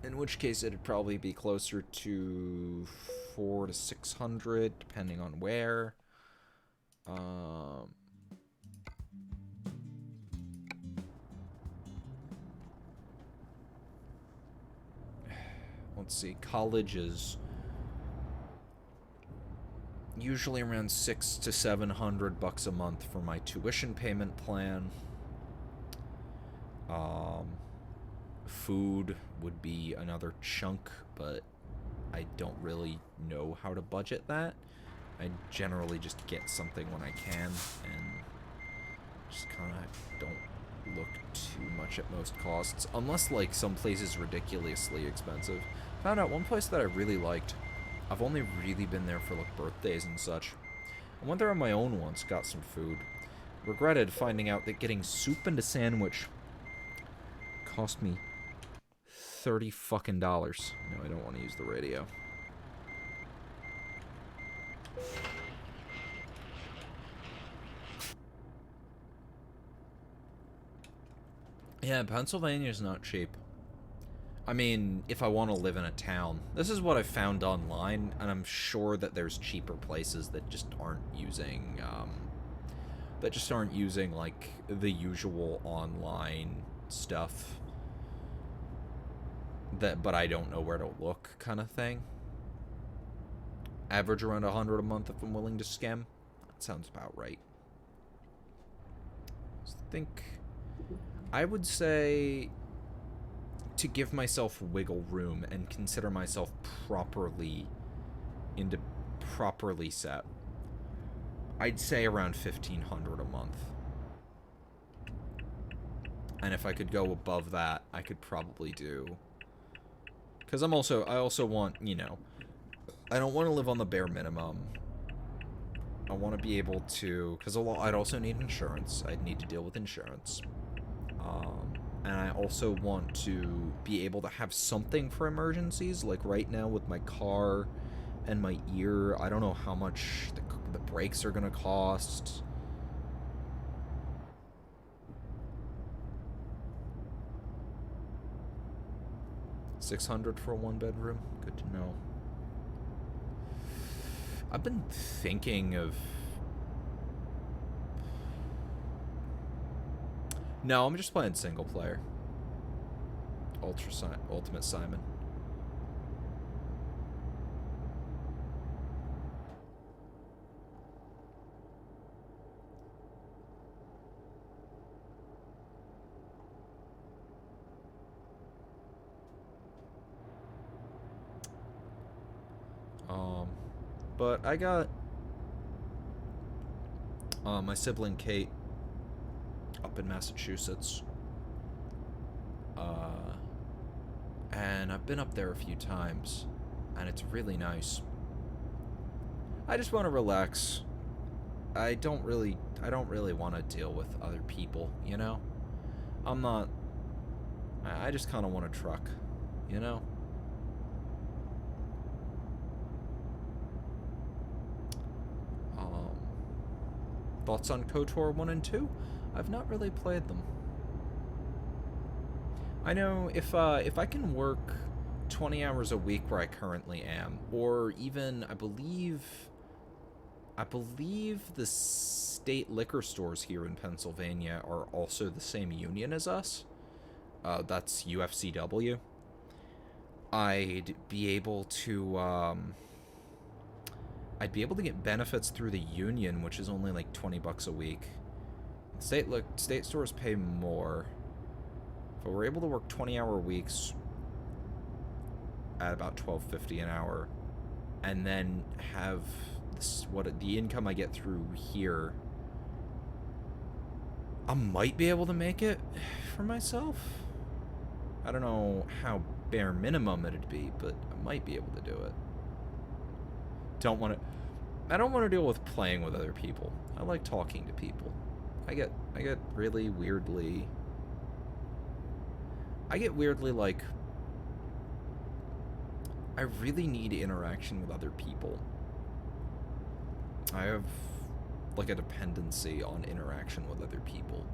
in which case it'd probably be closer to $400 to $600, depending on where. Let's see, college is usually around $600 to $700 a month for my tuition payment plan. Food would be another chunk, but I don't really know how to budget that. I generally just get something when I can, and just kind of don't look too much at most costs, unless like some place is ridiculously expensive. Found out one place that I really liked. I've only really been there for like birthdays and such. I went there on my own once, got some food. Regretted finding out that getting soup and a sandwich cost me $30 fucking. No, I don't want to use the radio. Yeah, Pennsylvania's not cheap. I mean, if I want to live in a town. This is what I found online, and I'm sure that there's cheaper places that just aren't using, like, the usual online stuff. But I don't know where to look, kind of thing. Average around $100 a month if I'm willing to skim. That sounds about right. I would say to give myself wiggle room and consider myself properly set, I'd say around $1,500 a month. And if I could go above that, I could probably do, because I also want, you know, I don't want to live on the bare minimum. I want to be able to, because I'd also need insurance. I'd need to deal with insurance. And I also want to be able to have something for emergencies. Like right now with my car and my ear, I don't know how much the brakes are going to cost. $600 for a one-bedroom? Good to know. I've been thinking of... No, I'm just playing single player. Ultimate Simon. But I got my sibling Kate up in Massachusetts. And I've been up there a few times, and it's really nice. I just want to relax. I don't really want to deal with other people, you know? I just kind of want to truck, you know? Thoughts on KOTOR 1 and 2? I've not really played them. I know if I can work 20 hours a week where I currently am, or even I believe the state liquor stores here in Pennsylvania are also the same union as us. That's UFCW. I'd be able to get benefits through the union, which is only like $20 a week. State stores pay more. But we're able to work 20-hour weeks at about $12.50 an hour, and then have the income I get through here. I might be able to make it for myself. I don't know how bare minimum it'd be, but I might be able to do it. I don't want to deal with playing with other people. I like talking to people. I get really weirdly like, I really need interaction with other people. I have like a dependency on interaction with other people.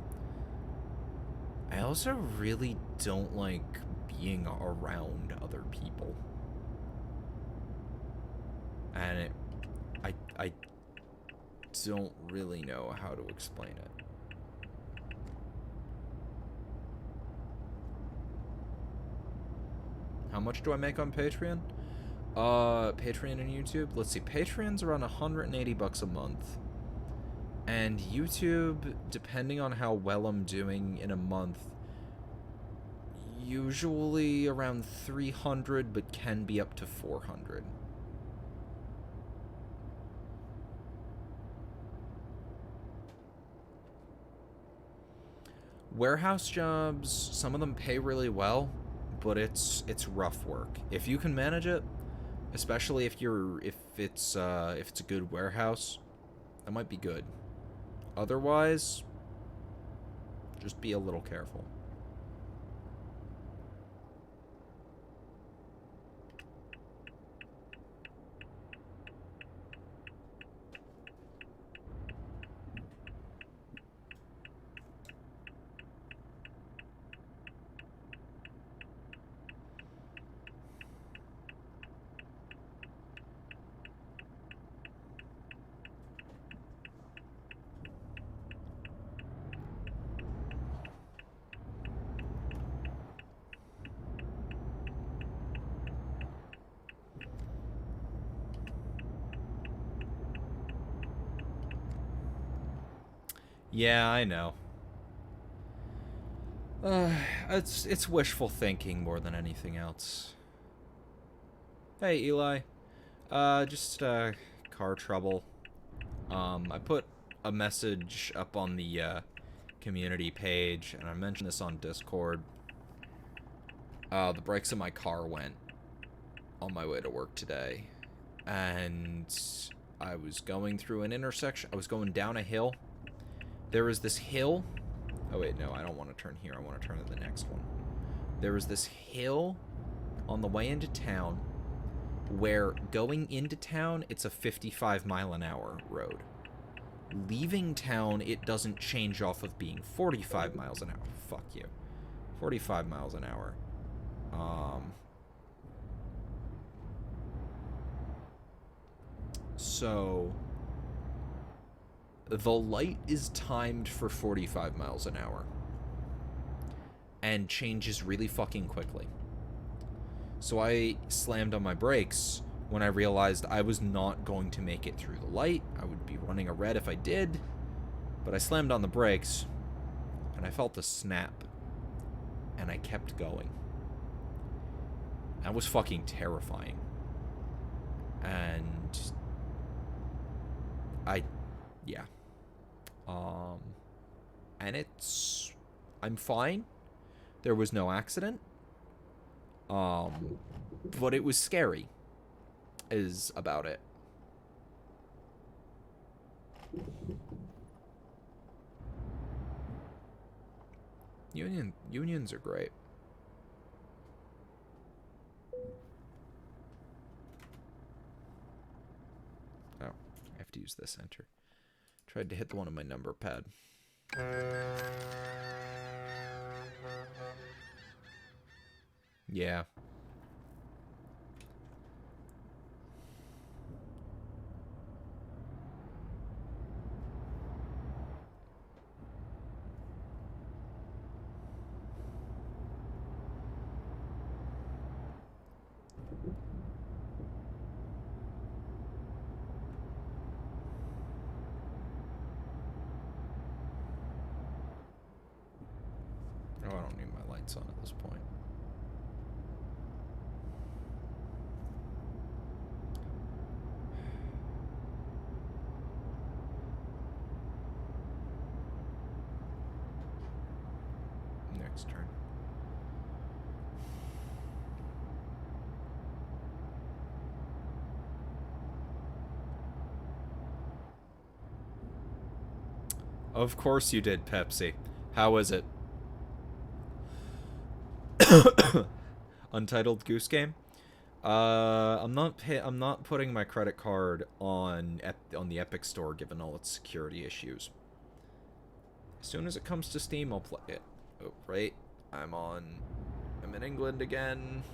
I also really don't like being around other people. And I don't really know how to explain it. How much do I make on Patreon? Patreon and YouTube? Let's see, Patreon's around $180 a month. And YouTube, depending on how well I'm doing in a month, usually around 300, but can be up to 400. Warehouse jobs, some of them pay really well, but it's rough work. If you can manage it, especially if it's a good warehouse, that might be good. Otherwise, just be a little careful. Yeah, I know. It's wishful thinking more than anything else. Hey, Eli. Just car trouble. I put a message up on the community page, and I mentioned this on Discord. The brakes of my car went on my way to work today, and I was going through an intersection. I was going down a hill. There was this hill. Oh wait, no, I don't want to turn here. I want to turn to the next one. There was this hill on the way into town where going into town, it's a 55-mile-an-hour road. Leaving town, it doesn't change off of being 45 miles an hour. Fuck you. 45 miles an hour. So the light is timed for 45 miles an hour and changes really fucking quickly. So I slammed on my brakes when I realized I was not going to make it through the light. I would be running a red if I did, but I slammed on the brakes and I felt a snap and I kept going. That was fucking terrifying. And Yeah. And I'm fine. There was no accident. But it was scary, is about it. Unions are great. Oh, I have to use this enter. Tried to hit the one on my number pad. Yeah. Oh, I don't need my lights on at this point. Next turn. Of course you did, Pepsi. How is it? Untitled Goose Game. I'm not putting my credit card on the Epic Store given all its security issues. As soon as it comes to Steam, I'll play it. Oh, right. I'm in England again.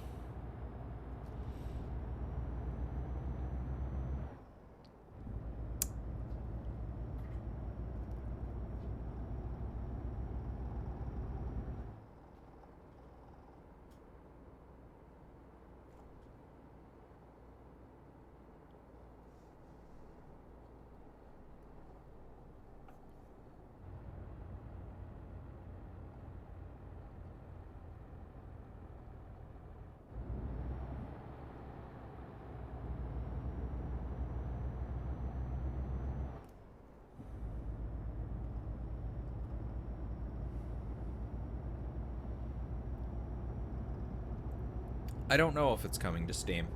I don't know if it's coming to Steam.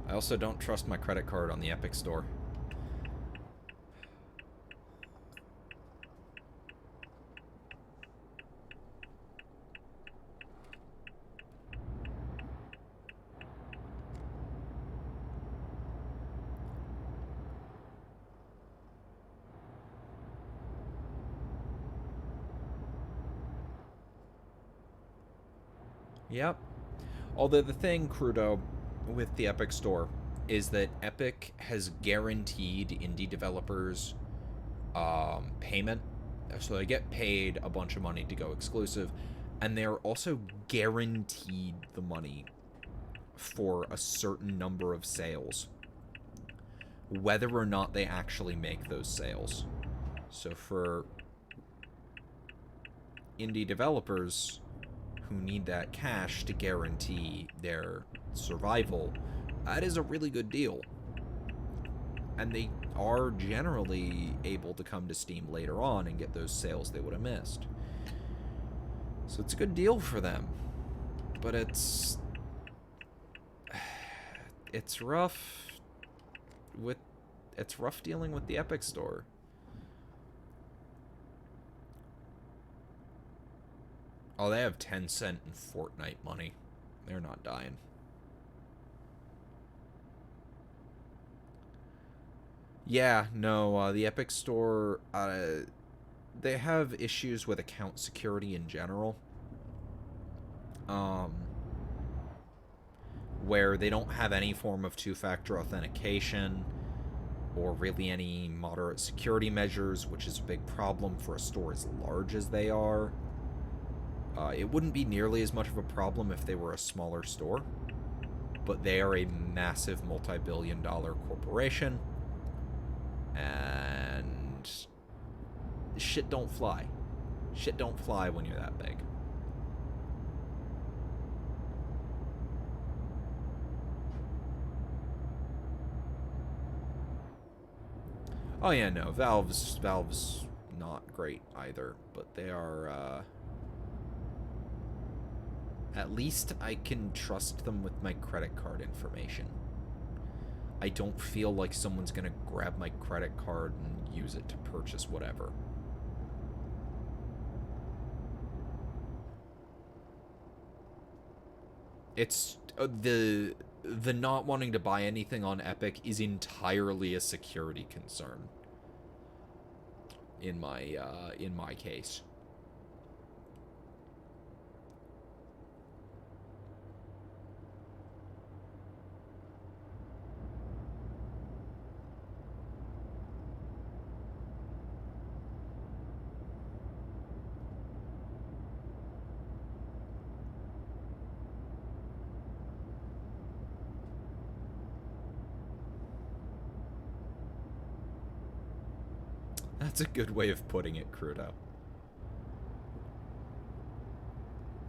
I also don't trust my credit card on the Epic Store. Yep. Although the thing, Crudo, with the Epic Store is that Epic has guaranteed indie developers payment. So they get paid a bunch of money to go exclusive, and they're also guaranteed the money for a certain number of sales, whether or not they actually make those sales. So for indie developers who need that cash to guarantee their survival, that is a really good deal. And they are generally able to come to Steam later on and get those sales they would have missed. So it's a good deal for them. But it's rough dealing with the Epic Store. Oh, they have Tencent and Fortnite money. They're not dying. Yeah, no, the Epic Store, they have issues with account security in general. Where they don't have any form of two-factor authentication or really any moderate security measures, which is a big problem for a store as large as they are. It wouldn't be nearly as much of a problem if they were a smaller store, but they are a massive multi-billion-dollar corporation, and shit don't fly. Shit don't fly when you're that big. Oh yeah, no, Valve's not great either, but they are, at least I can trust them with my credit card information. I don't feel like someone's gonna grab my credit card and use it to purchase whatever. It's, the not wanting to buy anything on Epic is entirely a security concern. In my case. That's a good way of putting it, Crudo.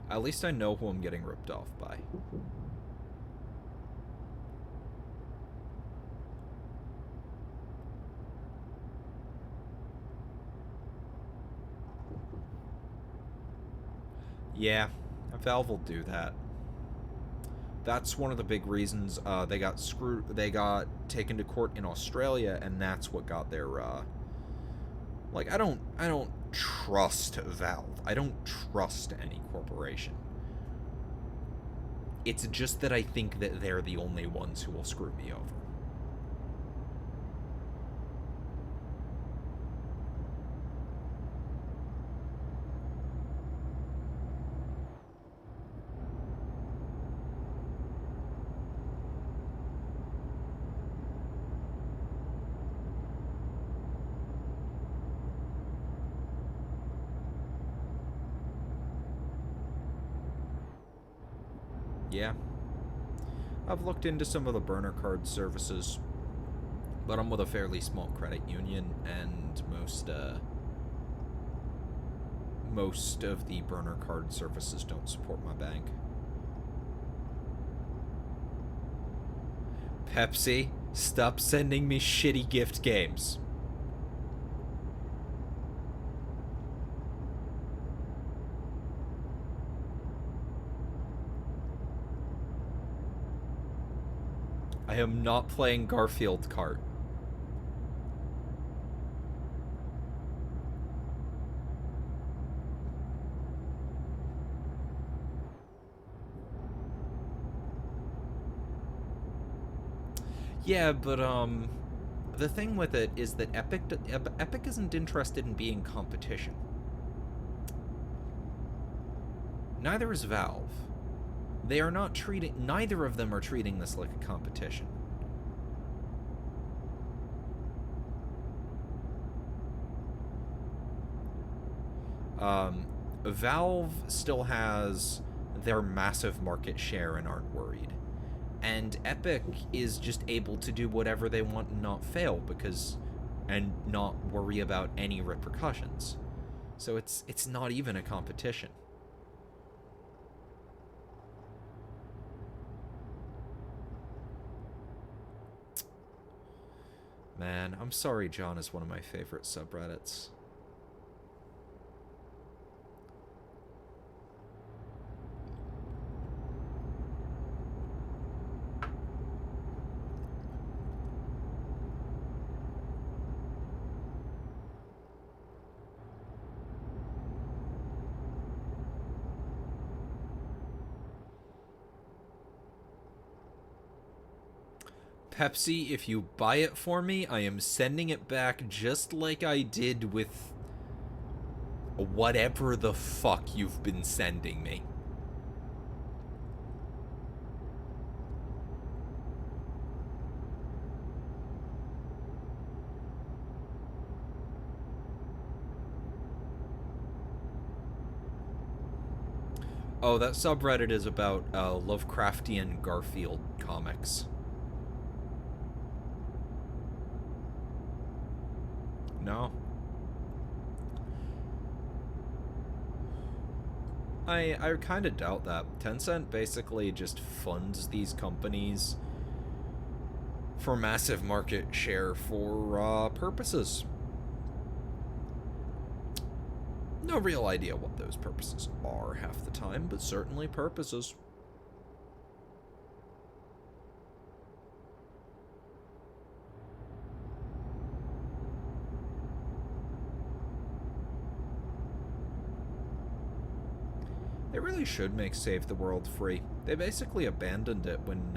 At least I know who I'm getting ripped off by. Yeah, Valve will do that. That's one of the big reasons they got taken to court in Australia, and that's what got their like, I don't trust Valve. I don't trust any corporation. It's just that I think that they're the only ones who will screw me over. Yeah. I've looked into some of the burner card services, but I'm with a fairly small credit union, and most of the burner card services don't support my bank. Pepsi, stop sending me shitty gift games. I am not playing Garfield Kart. Yeah, but the thing with it is that Epic isn't interested in being competition. Neither is Valve. They are not treating... Neither of them are treating this like a competition. Valve still has their massive market share and aren't worried. And Epic is just able to do whatever they want and not fail because... and not worry about any repercussions. So it's not even a competition. Man, I'm sorry John is one of my favorite subreddits. Pepsi, if you buy it for me, I am sending it back just like I did with whatever the fuck you've been sending me. Oh, that subreddit is about Lovecraftian Garfield comics. No. I kind of doubt that. Tencent basically just funds these companies for massive market share for purposes. No real idea what those purposes are half the time, but certainly purposes. They really should make Save the World free. They basically abandoned it when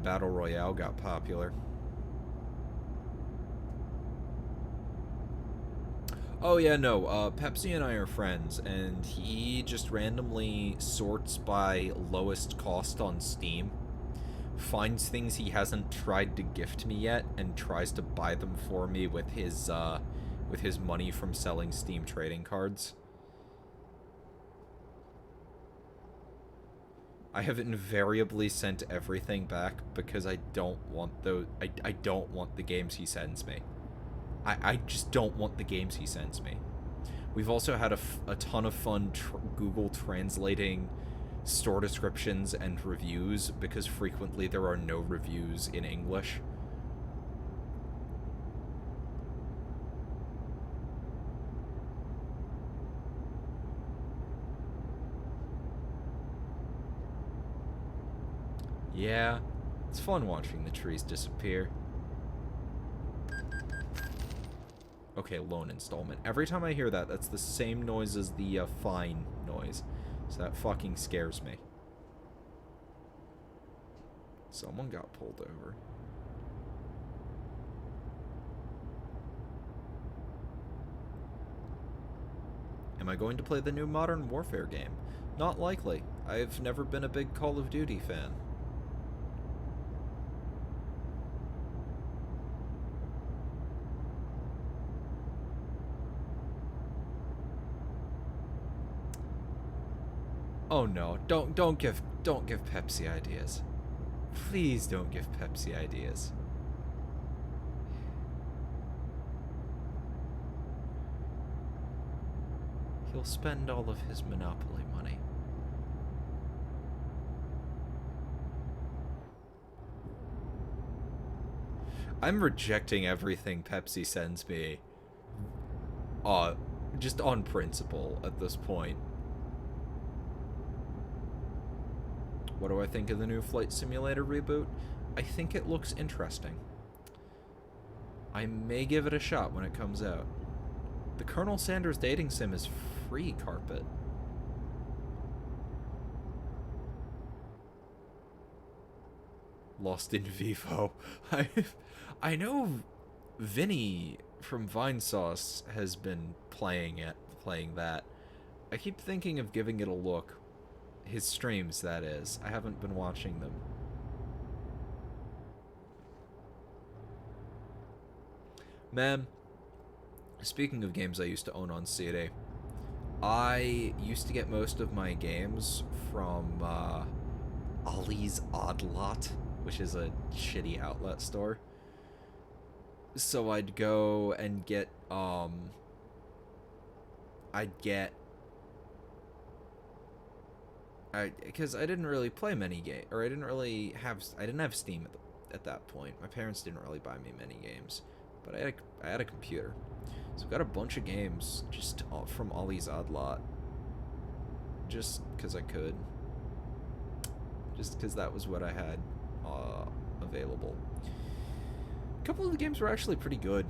Battle Royale got popular. Oh yeah, no, Pepsi and I are friends, and he just randomly sorts by lowest cost on Steam, finds things he hasn't tried to gift me yet, and tries to buy them for me with his money from selling Steam trading cards. I have invariably sent everything back because I don't want I don't want the games he sends me. I just don't want the games he sends me. We've also had a ton of fun Google translating store descriptions and reviews because frequently there are no reviews in English. Yeah, it's fun watching the trees disappear. Okay, loan installment. Every time I hear that, that's the same noise as the fine noise. So that fucking scares me. Someone got pulled over. Am I going to play the new Modern Warfare game? Not likely. I've never been a big Call of Duty fan. Oh no, don't give Pepsi ideas. Please don't give Pepsi ideas. He'll spend all of his Monopoly money. I'm rejecting everything Pepsi sends me. Just on principle at this point. What do I think of the new Flight Simulator reboot? I think it looks interesting. I may give it a shot when it comes out. The Colonel Sanders dating sim is free, Carpet. Lost in Vivo. I know Vinny from Vinesauce has been playing that. I keep thinking of giving it a look. His streams, that is. I haven't been watching them. Man, speaking of games I used to own on CD, I used to get most of my games from Ollie's Odd Lot, which is a shitty outlet store. So I'd go and get, because I didn't really play many games, or I didn't have Steam at that point. My parents didn't really buy me many games, but I had a computer, so I got a bunch of games just from Ollie's Odd Lot, just because I could, just because that was what I had available. A couple of the games were actually pretty good.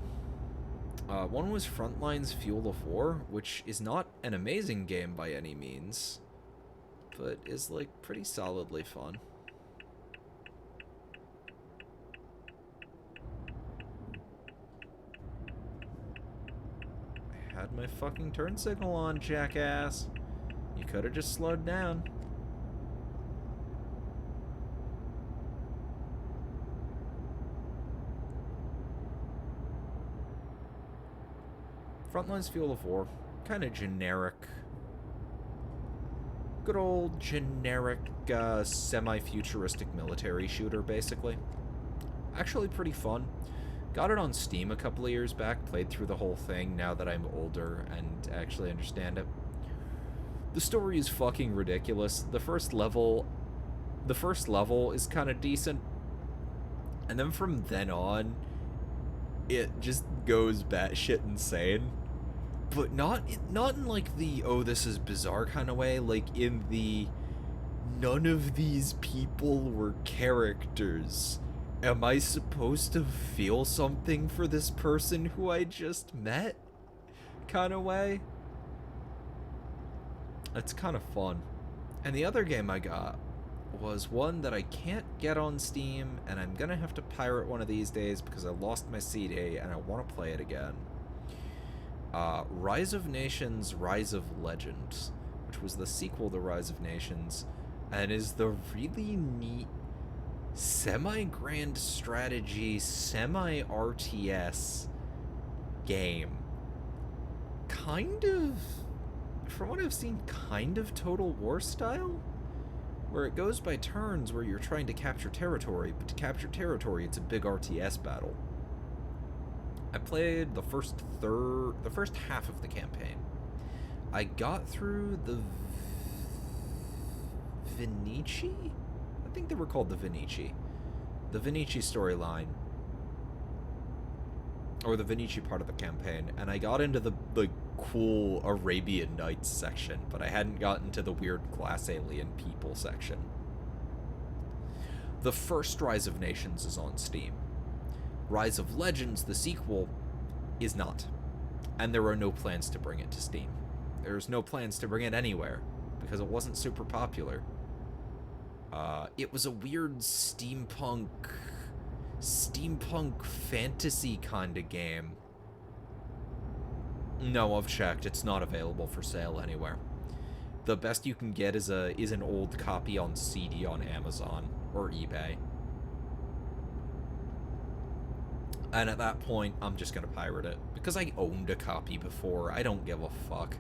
One was Frontline's Fuel of War, which is not an amazing game by any means, but is like pretty solidly fun. I had my fucking turn signal on, jackass. You could have just slowed down. Frontline's Fuel of War, kind of generic. Good old generic semi-futuristic military shooter, basically. Actually pretty fun. Got it on Steam a couple of years back, played through the whole thing now that I'm older and actually understand it. The story is fucking ridiculous. The first level is kind of decent, And then from then on, it just goes batshit insane. But not in like the, oh, this is bizarre kind of way, like in the, none of these people were characters. Am I supposed to feel something for this person who I just met? Kind of way. It's kind of fun. And the other game I got was one that I can't get on Steam, and I'm gonna have to pirate one of these days because I lost my CD and I want to play it again. Rise of Nations, Rise of Legends, which was the sequel to Rise of Nations, and is the really neat semi-grand strategy, semi-RTS game. Kind of, from what I've seen, kind of Total War style, where it goes by turns where you're trying to capture territory, but to capture territory, it's a big RTS battle. I played the first half of the campaign. I got through the Vinici? I think they were called the Vinici. The Vinici storyline. Or the Vinici part of the campaign. And I got into the cool Arabian Nights section, but I hadn't gotten to the weird glass alien people section. The first Rise of Nations is on Steam. Rise of Legends, the sequel, is not. And there are no plans to bring it to Steam. There's no plans to bring it anywhere, because it wasn't super popular. It was a weird steampunk fantasy kind of game. No, I've checked. It's not available for sale anywhere. The best you can get is an old copy on CD on Amazon or eBay. And at that point, I'm just gonna pirate it. Because I owned a copy before, I don't give a fuck.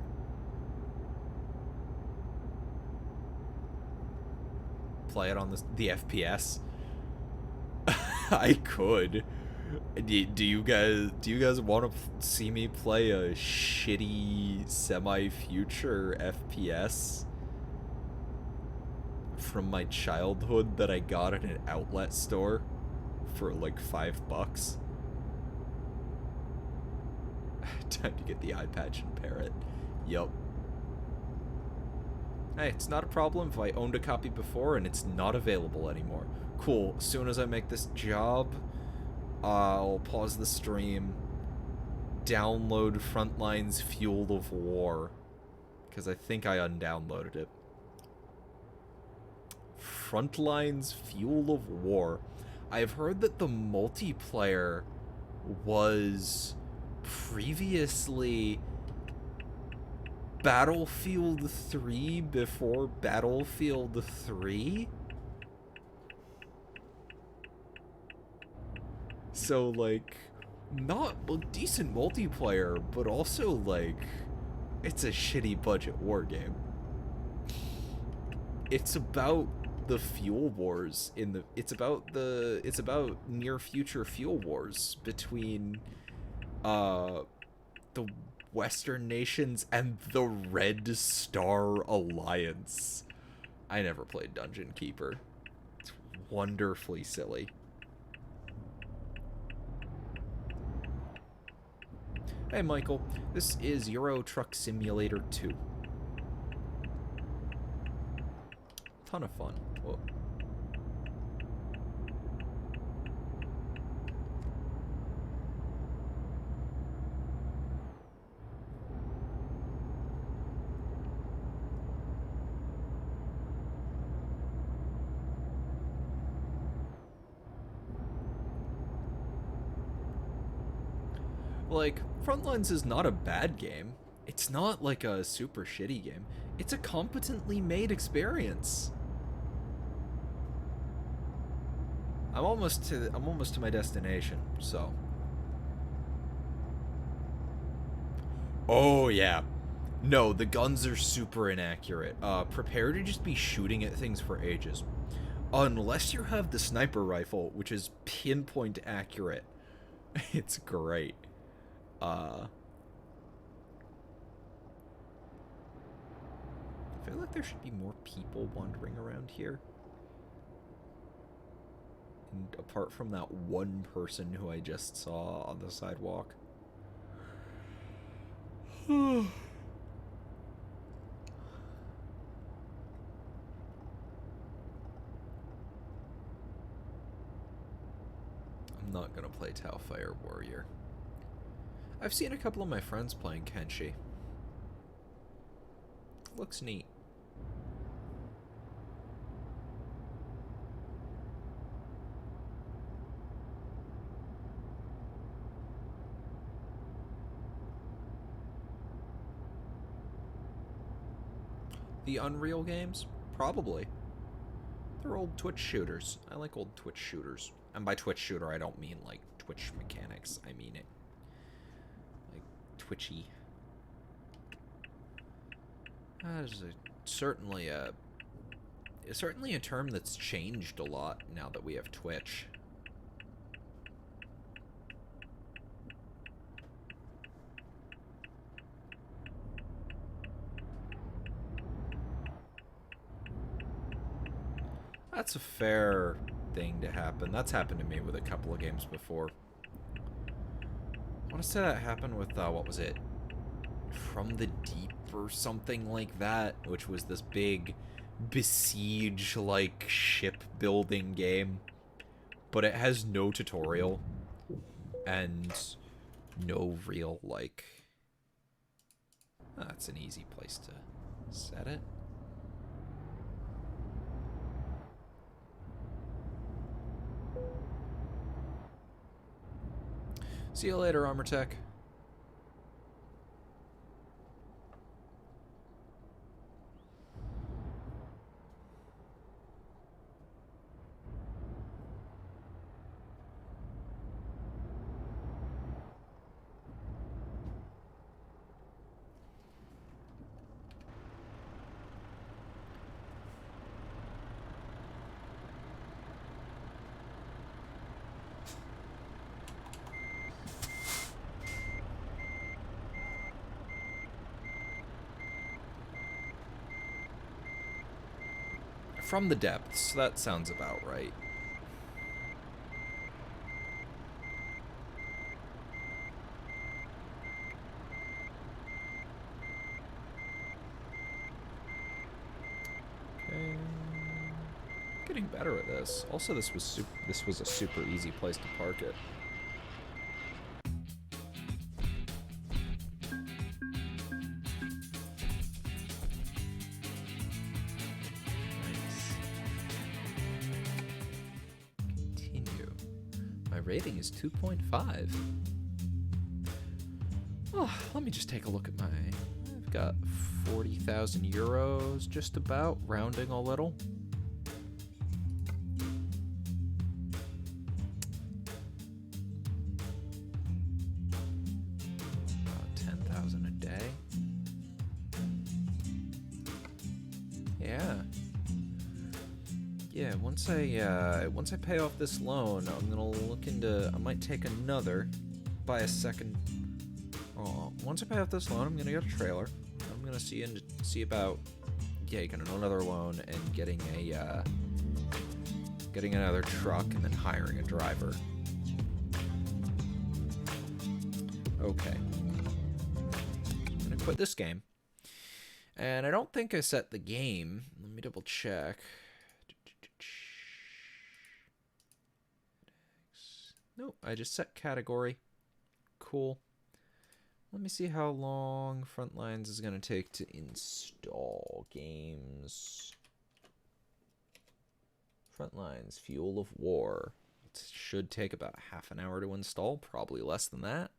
Play it on the FPS? I could. Do you guys want to see me play a shitty semi-future FPS from my childhood that I got at an outlet store for like $5? Time to get the eye patch and pair it. Yup. Hey, it's not a problem if I owned a copy before and it's not available anymore. Cool. As soon as I make this job, I'll pause the stream, download Frontline's Fuel of War, because I think I undownloaded it. Frontline's Fuel of War. I've heard that the multiplayer was previously Battlefield 3 before Battlefield 3? So, like, not decent multiplayer, but also, like, it's a shitty budget war game. It's about the fuel wars it's about near future fuel wars between the Western nations and the Red Star Alliance. I never played Dungeon Keeper. It's wonderfully silly. Hey Michael, this is Euro Truck Simulator 2. Ton of fun. Whoa. Like, Frontlines is not a bad game. It's not like a super shitty game. It's a competently made experience. I'm almost to my destination, so. Oh yeah. No, the guns are super inaccurate. Prepare to just be shooting at things for ages. Unless you have the sniper rifle, which is pinpoint accurate. It's great. I feel like there should be more people wandering around here. apart from that one person who I just saw on the sidewalk. I'm not gonna play Tau Fire Warrior. I've seen a couple of my friends playing Kenshi. Looks neat. The Unreal games? Probably. They're old Twitch shooters. I like old Twitch shooters. And by Twitch shooter, I don't mean like Twitch mechanics. I mean it like twitchy. That is certainly a term that's changed a lot now that we have Twitch. That's a fair thing to happen. That's happened to me with a couple of games before. I want to say that happened with, what was it? From the Deep or something like that, which was this big Besiege-like shipbuilding game. But it has no tutorial. And no real, like... That's an easy place to set it. See you later, Armor Tech. From the depths, that sounds about right. Okay. Getting better at this. Also, this was a super easy place to park it. Rating is 2.5. Oh, let me just take a look at my... I've got 40,000 euros, just about, rounding a little. About 10,000 a day. Yeah. Yeah, once I pay off this loan, I'm gonna look into. I might take another, buy a second. Oh, once I pay off this loan, I'm gonna get a trailer. I'm gonna see about getting another loan and getting another truck and then hiring a driver. Okay, I'm gonna quit this game, and I don't think I set the game. Let me double check. Nope, I just set category. Cool. Let me see how long Frontlines is going to take to install games. Frontlines, Fuel of War. It should take about half an hour to install, probably less than that.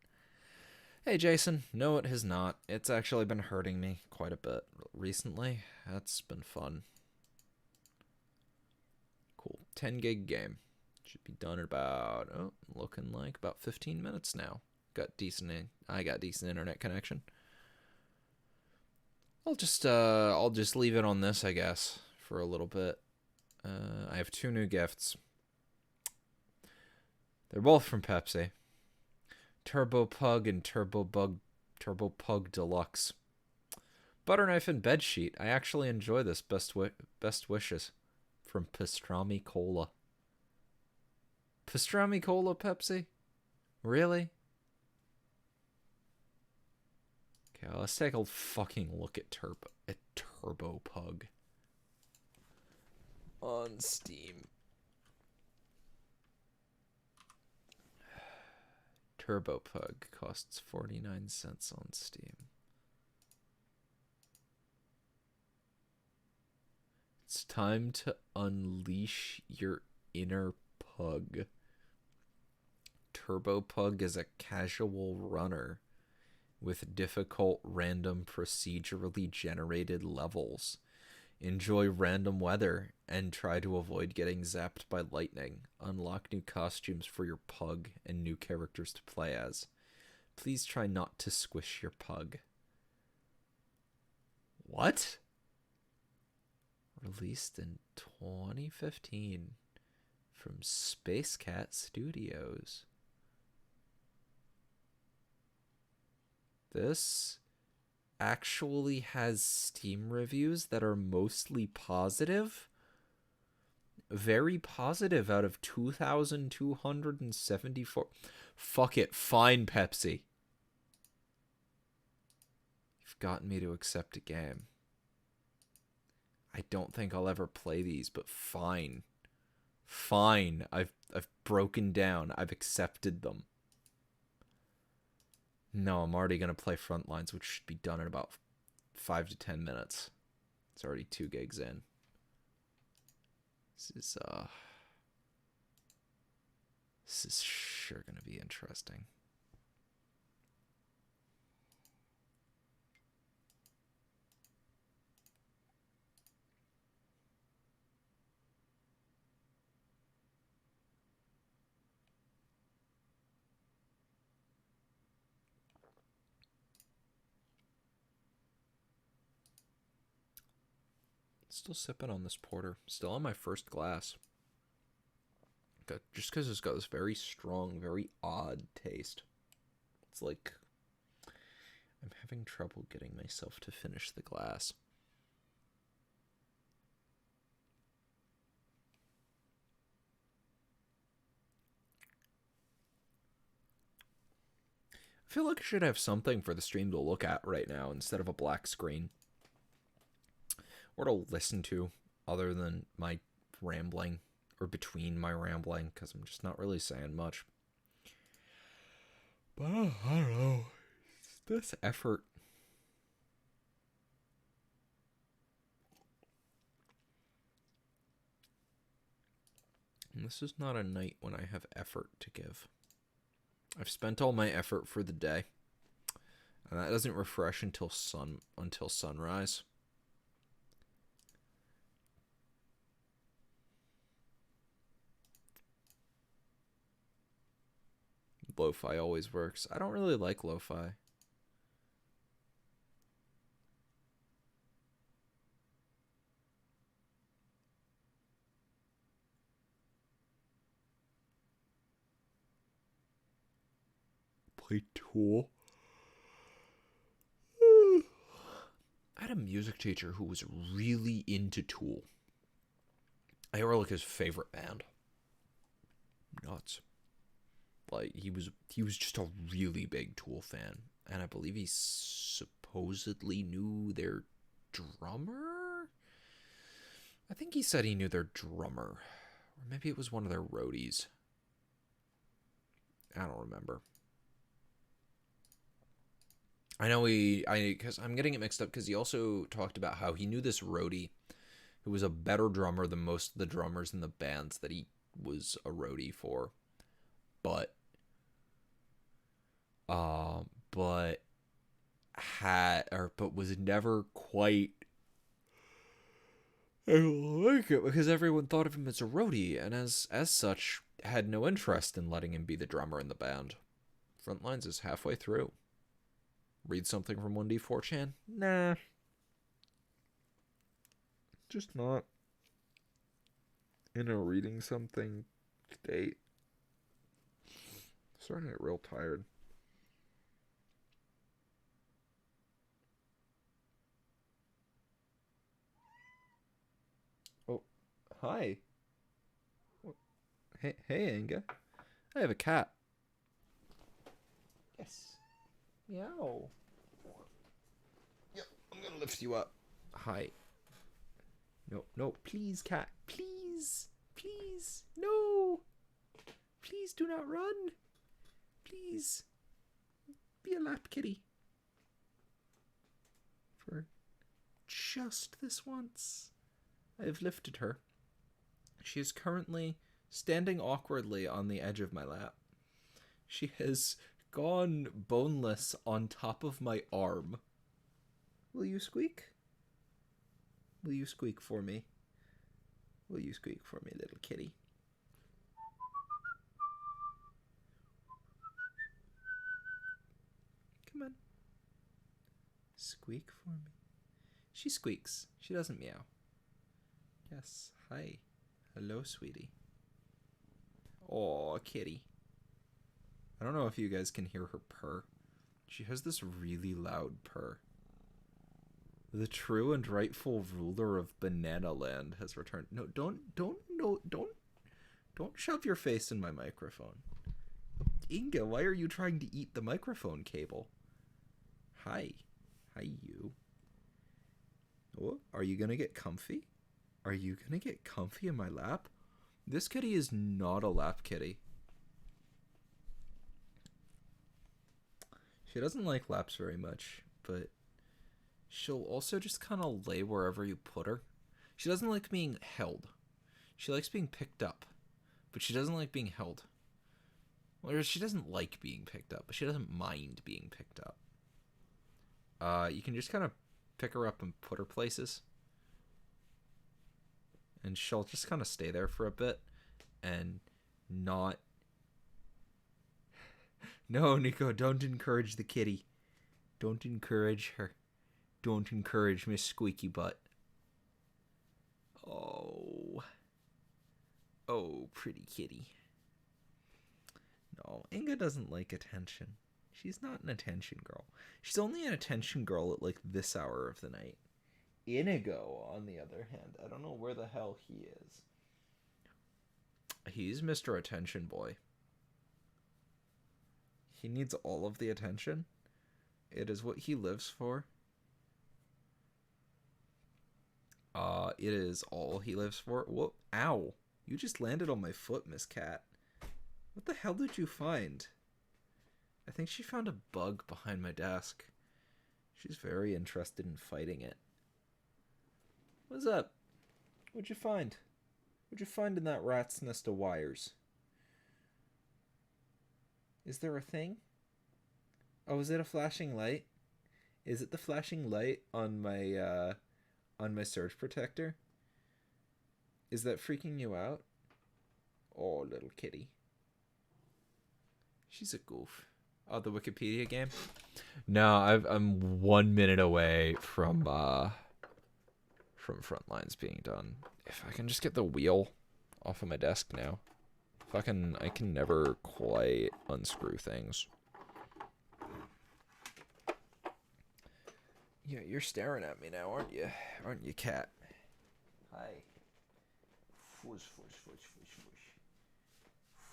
Hey, Jason. No, it has not. It's actually been hurting me quite a bit recently. That's been fun. Cool. 10 gig game. Should be done in about, looking like about 15 minutes now. I got decent internet connection. I'll just leave it on this, I guess, for a little bit. I have 2 new gifts. They're both from Pepsi. Turbo Pug and Turbo Pug Deluxe. Butter knife and bedsheet. I actually enjoy this. Best wishes from Pastrami Cola. Pastrami Cola Pepsi? Really? Okay, let's take a fucking look at Turbo Pug on Steam. Turbo Pug costs 49 cents on Steam. It's time to unleash your inner pug. Turbo Pug is a casual runner with difficult, random, procedurally generated levels. Enjoy random weather and try to avoid getting zapped by lightning. Unlock new costumes for your pug and new characters to play as. Please try not to squish your pug. What? Released in 2015 from Space Cat Studios. This actually has Steam reviews that are mostly positive. Very positive out of 2,274. Fuck it. Fine, Pepsi. You've gotten me to accept a game. I don't think I'll ever play these, but fine. Fine. I've broken down. I've accepted them. No, I'm already going to play Frontlines, which should be done in about 5 to 10 minutes. It's already 2 gigs in. This is sure going to be interesting. Still sipping on this porter. Still on my first glass. Just because it's got this very strong, very odd taste. It's like I'm having trouble getting myself to finish the glass. I feel like I should have something for the stream to look at right now instead of a black screen. Or to listen to other than my rambling. Or between my rambling, because I'm just not really saying much. But I don't know. It's this effort. And this is not a night when I have effort to give. I've spent all my effort for the day. And that doesn't refresh until sunrise. Lo-fi always works. I don't really like lo-fi. Play Tool. I had a music teacher who was really into Tool. They were like his favorite band. Nuts. Like he was just a really big Tool fan, and I believe he supposedly knew their drummer. I think he said he knew their drummer, or maybe it was one of their roadies. I don't remember. I know because I'm getting it mixed up because he also talked about how he knew this roadie who was a better drummer than most of the drummers in the bands that he was a roadie for, but was never quite like it because everyone thought of him as a roadie, and as such had no interest in letting him be the drummer in the band. Frontlines is halfway through. Read something from 1D4chan? Nah. Just not in a reading something state. Starting to get real tired. Oh, hi. What? Hey, Inga. I have a cat. Yes. Meow. Yep, I'm gonna lift you up. Hi. No, please, cat. Please. Please. No. Please do not run. Please. Be a lap kitty. For just this once. I have lifted her. She is currently standing awkwardly on the edge of my lap. She has gone boneless on top of my arm. Will you squeak? Will you squeak for me? Will you squeak for me, little kitty? Come on. Squeak for me. She squeaks. She doesn't meow. Yes. Hi. Hello, sweetie. Aw, kitty. I don't know if you guys can hear her purr. She has this really loud purr. The true and rightful ruler of Banana Land has returned. No, don't shove your face in my microphone. Inga, why are you trying to eat the microphone cable? Hi. Hi, you. Oh, are you gonna get comfy? Are you gonna get comfy in my lap? This kitty is not a lap kitty. She doesn't like laps very much, but she'll also just kind of lay wherever you put her. She doesn't like being held. She likes being picked up, but she doesn't like being held. Or she doesn't like being picked up, but she doesn't mind being picked up. You can just kind of pick her up and put her places. And she'll just kind of stay there for a bit and not... No, Nico, don't encourage the kitty. Don't encourage her. Don't encourage Miss Squeaky Butt. Oh. Oh, pretty kitty. No, Inga doesn't like attention. She's not an attention girl. She's only an attention girl at like this hour of the night. Inigo, on the other hand, I don't know where the hell he is. He's Mr. Attention Boy. He needs all of the attention. It is what he lives for. It is all he lives for. Whoa, ow. You just landed on my foot, Miss Cat. What the hell did you find? I think she found a bug behind my desk. She's very interested in fighting it. What's up? What'd you find? What'd you find in that rat's nest of wires? Is there a thing? Oh, is it a flashing light? Is it the flashing light on my surge protector? Is that freaking you out? Oh, little kitty. She's a goof. Oh, the Wikipedia game? No, I'm 1 minute away from Frontlines being done. If I can just get the wheel off of my desk now. I can never quite unscrew things. Yeah, you're staring at me now, aren't you? Aren't you, cat? Hi. Fush, fush, fush, fush, fush.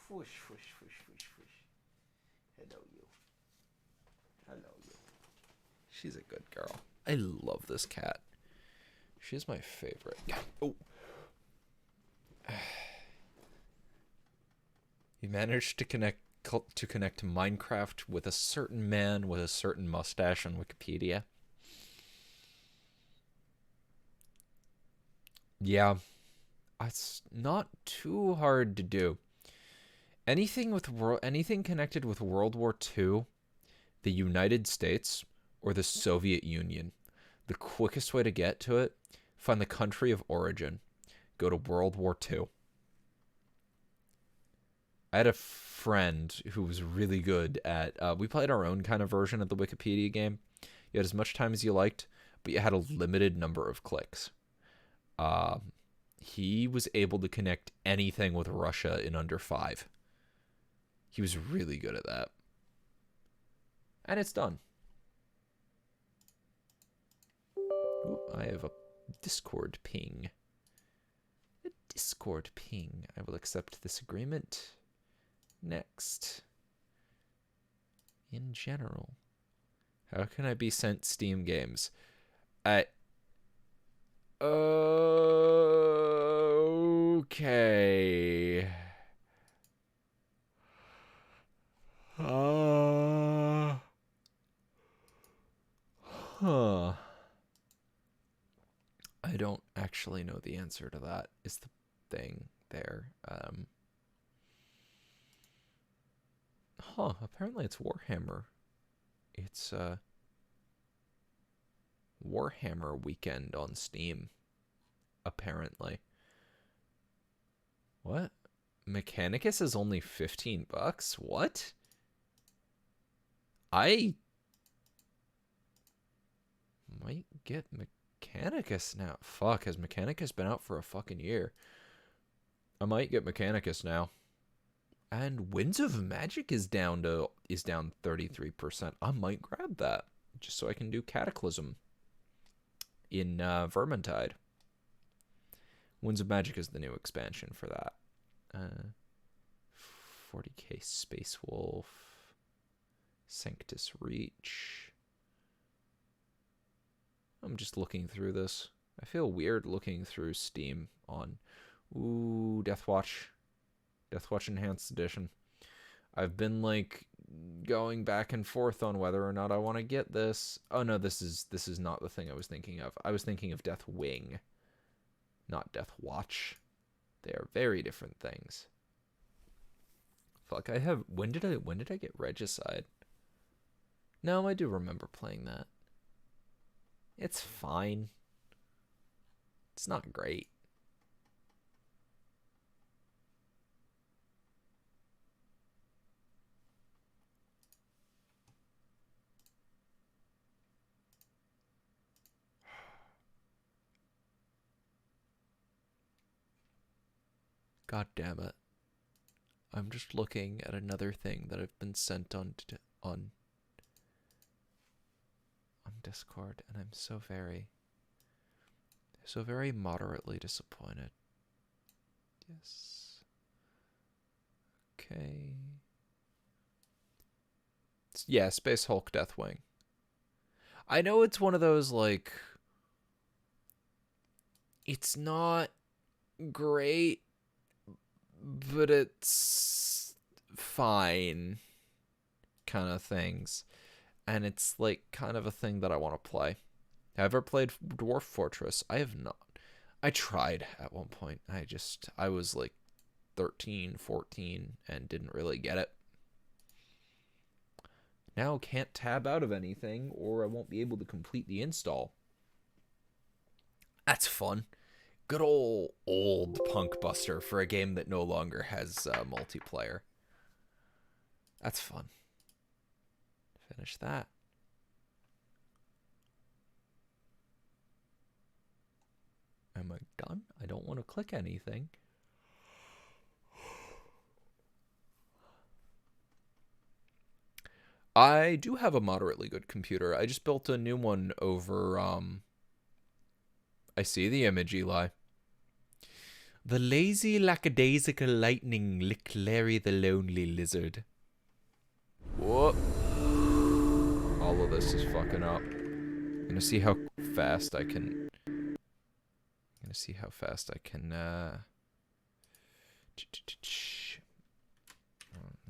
Fush, fush, fush, fush, fush. Hello, you. Hello, you. She's a good girl. I love this cat. She's my favorite. Oh. You managed to connect Minecraft with a certain man with a certain mustache on Wikipedia. Yeah, it's not too hard to do. Anything connected with World War II, the United States, or the Soviet Union. The quickest way to get to it, find the country of origin. Go to World War II. I had a friend who was really good at... we played our own kind of version of the Wikipedia game. You had as much time as you liked, but you had a limited number of clicks. He was able to connect anything with Russia in under 5. He was really good at that. And it's done. Ooh, I have a Discord ping. A Discord ping. I will accept this agreement. Next. In general. How can I be sent Steam games? Okay. Huh. I don't actually know the answer to that, is the thing there. Apparently it's Warhammer. It's Warhammer weekend on Steam. Apparently. What? Mechanicus is only $15? What? I might get Mechanicus now. Fuck, has Mechanicus been out for a fucking year? I might get Mechanicus now. And Winds of Magic is down 33%. I might grab that just so I can do Cataclysm in Vermintide. Winds of Magic is the new expansion for that. 40k Space Wolf, Sanctus Reach. I'm just looking through this. I feel weird looking through Steam on... Ooh, Deathwatch. Deathwatch Enhanced Edition. I've been, like, going back and forth on whether or not I want to get this. Oh, no, this is not the thing I was thinking of. I was thinking of Deathwing, not Deathwatch. They are very different things. Fuck, I have... When did I get Regicide? No, I do remember playing that. It's fine. It's not great. God damn it. I'm just looking at another thing that I've been sent on Discord, and I'm so very moderately disappointed. Yes. Okay. Yeah, Space Hulk Deathwing. I know it's one of those, like, it's not great, but it's fine kind of things. And it's, like, kind of a thing that I want to play. Have I ever played Dwarf Fortress? I have not. I tried at one point. I was, like, 13, 14, and didn't really get it. Now can't tab out of anything, or I won't be able to complete the install. That's fun. Good old Punk Buster for a game that no longer has multiplayer. That's fun. Finish that. Am I done? I don't want to click anything. I do have a moderately good computer. I just built a new one over, I see the image, Eli. The lazy, lackadaisical lightning lick Larry the lonely lizard. Whoop. All of this is fucking up. I'm gonna see how fast I can...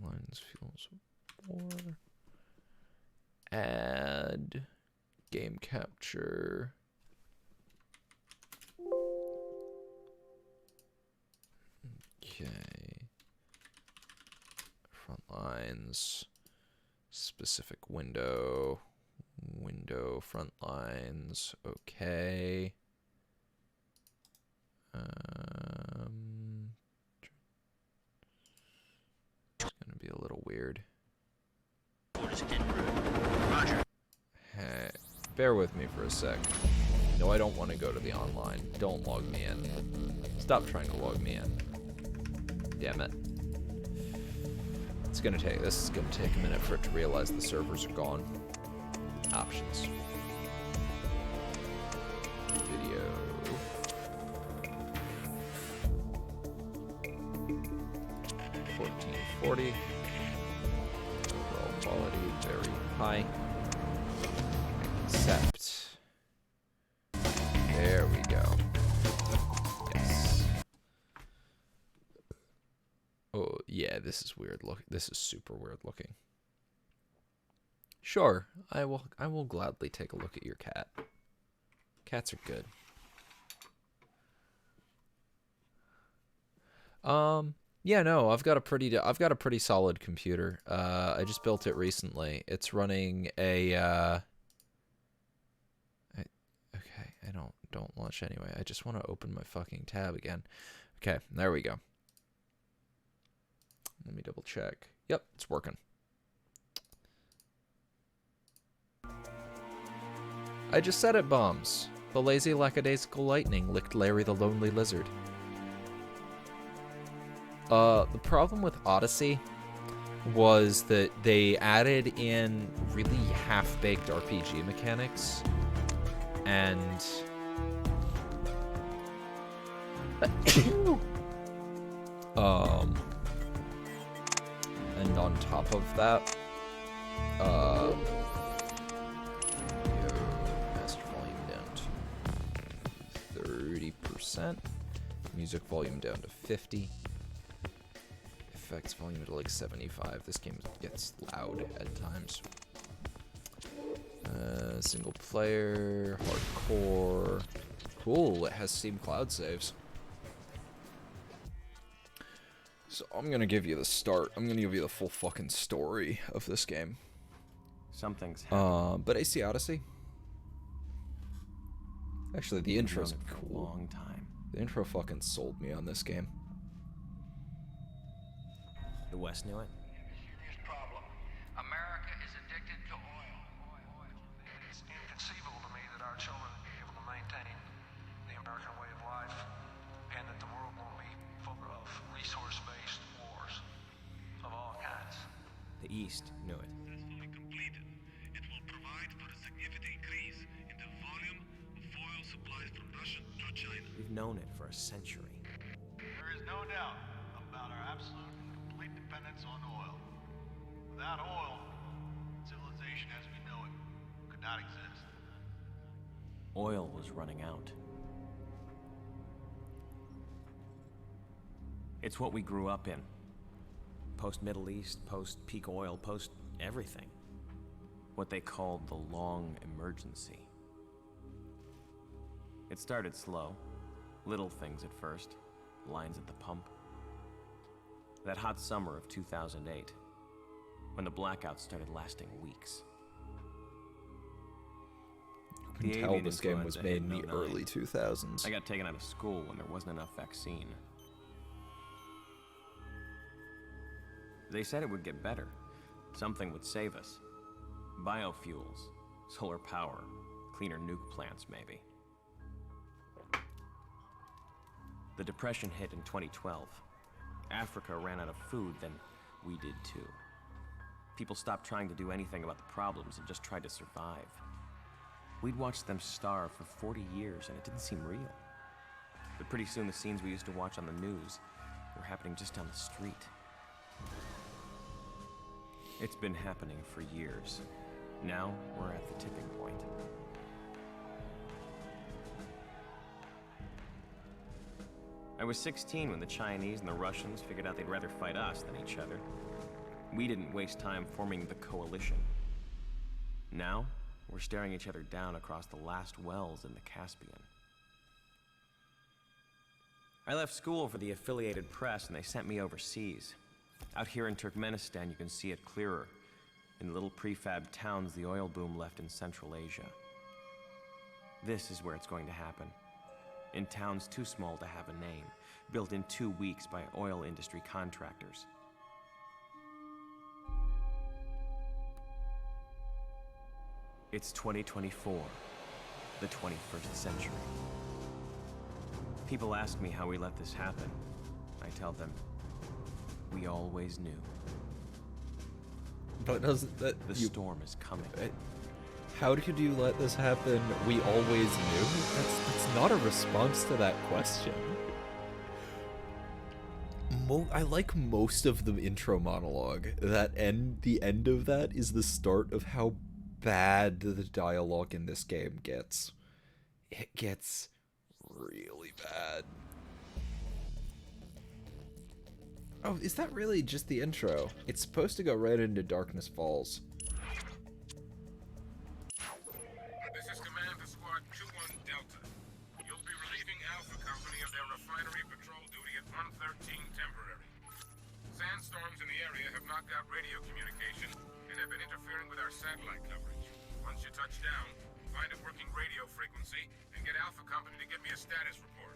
Lines, fuels, war. Add. Game capture. Okay. Front lines. Specific window. Window, front lines. Okay. It's gonna be a little weird. Hey, bear with me for a sec. No, I don't want to go to the online. Don't log me in. Stop trying to log me in. Damn it. This is gonna take a minute for it to realize the servers are gone. Options. Video. 40. Overall quality very high. Accept. There we go. Yes. Oh yeah, this is weird look. This is super weird looking. Sure, I will gladly take a look at your cat. Cats are good. Yeah, no, I've got a pretty solid computer. I just built it recently. It's running a okay, I don't launch anyway. I just want to open my fucking tab again. Okay, there we go. Let me double check. Yep, it's working. I just set it bombs. The lazy lackadaisical lightning licked Larry the lonely lizard. The problem with Odyssey was that they added in really half-baked RPG mechanics, and and on top of that, master volume down to 30%, music volume down to 50. Effects volume to like 75. This game gets loud at times. Single player, hardcore. Cool, it has Steam Cloud saves. So I'm gonna give you the start. I'm gonna give you the full fucking story of this game. Something's happened. But AC Odyssey. Actually, the intro's for cool. a long time. The intro fucking sold me on this game. The West knew it. Serious problem. America is addicted to oil. It's inconceivable to me that our children will be able to maintain the American way of life and that the world will be full of resource-based wars of all kinds. The East knew it. Successfully completed, it will provide for a significant increase in the volume of oil supplies from Russia to China. We've known it for a century. There is no doubt about our absolute and complete dependence on oil. Without oil, civilization as we know it could not exist. Oil was running out. It's what we grew up in. Post-Middle East, post-peak oil, post-everything. What they called the long emergency. It started slow. Little things at first. Lines at the pump. That hot summer of 2008, when the blackouts started lasting weeks. You can The tell avian this game was influenza made hit in in the 09. early 2000s. I got taken out of school when there wasn't enough vaccine. They said it would get better. Something would save us. Biofuels, solar power, cleaner nuke plants, maybe. The Depression hit in 2012. Africa ran out of food, then we did too. People stopped trying to do anything about the problems and just tried to survive. We'd watched them starve for 40 years and it didn't seem real. But pretty soon the scenes we used to watch on the news were happening just down the street. It's been happening for years. Now we're at the tipping point. I was 16 when the Chinese and the Russians figured out they'd rather fight us than each other. We didn't waste time forming the coalition. Now, we're staring each other down across the last wells in the Caspian. I left school for the affiliated press and they sent me overseas. Out here in Turkmenistan, you can see it clearer. In the little prefab towns the oil boom left in Central Asia. This is where it's going to happen. In towns too small to have a name, built in 2 weeks by oil industry contractors. It's 2024, the 21st century. People ask me how we let this happen. I tell them, we always knew. But doesn't that The storm is coming. How could you let this happen? We always knew? That's not a response to that question. I like most of the intro monologue. The end of that is the start of how bad the dialogue in this game gets. It gets really bad. Oh, is that really just the intro? It's supposed to go right into Darkness Falls. This is Command to Squad 2-1 Delta. You'll be relieving Alpha Company of their refinery patrol duty at 113 temporary. Sandstorms in the area have knocked out radio communication and have been interfering with our satellite coverage. Once you touch down, find a working radio frequency and get Alpha Company to give me a status report.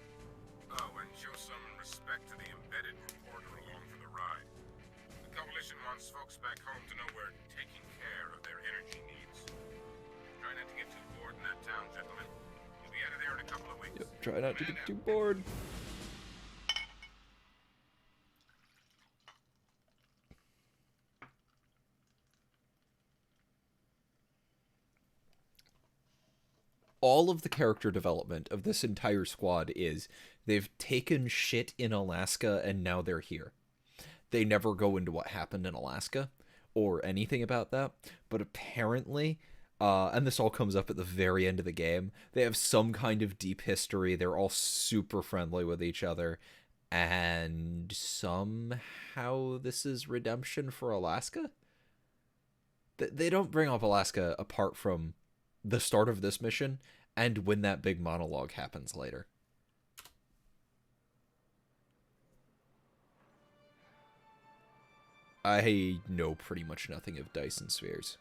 Oh, and show some respect to the embedded reporter along for the ride. The Coalition wants folks back home to know we're taking care of their energy needs. Try not to get too bored in that town, gentlemen. We'll be out of there in a couple of weeks. Yep, try not to get too bored. All of the character development of this entire squad is they've taken shit in Alaska and now they're here. They never go into what happened in Alaska or anything about that, but apparently, and this all comes up at the very end of the game, they have some kind of deep history. They're all super friendly with each other, and somehow this is redemption for Alaska? They don't bring up Alaska apart from the start of this mission and when that big monologue happens later. I know pretty much nothing of Dyson spheres.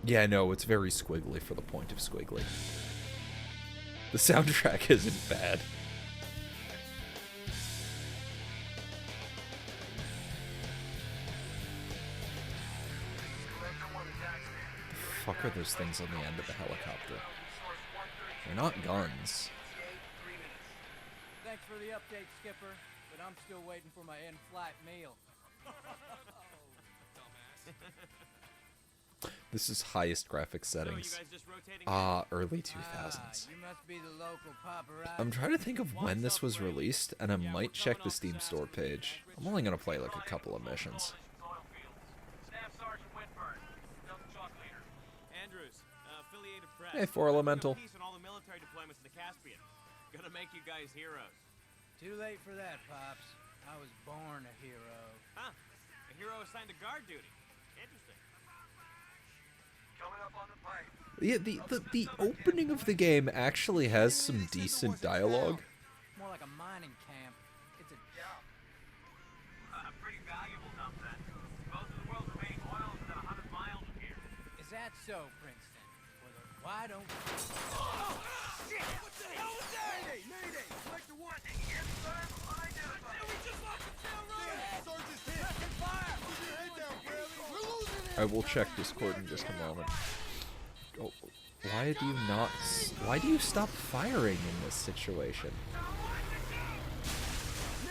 Yeah, no, it's very squiggly for the point of squiggly. The soundtrack isn't bad. The fuck are those things on the end of the helicopter? They're not guns. Thanks for the update, Skipper, but I'm still waiting for my in-flight meal. This is highest graphics settings. Early 2000s. You must be the local paparazzi. I'm trying to think of when this was released, and I might check the Steam store page. I'm only gonna play like a couple of missions. Hey, 4 Elemental. Gonna make you guys heroes. Too late for that, Pops. I was born a hero. Huh? A hero assigned to guard duty. Interesting. Coming up on the pipe. Yeah, the opening of the game actually has some decent dialogue. More like a mining camp. It's a job. Pretty valuable dump then. Most of the world's remaining oil is about 100 miles from here. Is that so, Princeton? Well, then why don't Oh, shit! What the hell was that? Mayday! Mayday! Collector 1! Inside unidentified! We just lost the tail road! Sergeant's hit! Second fire! Keep your head down, Bradley! We're losing it! I will check Discord in just a moment. Oh, why do you not... Why do you stop firing in this situation?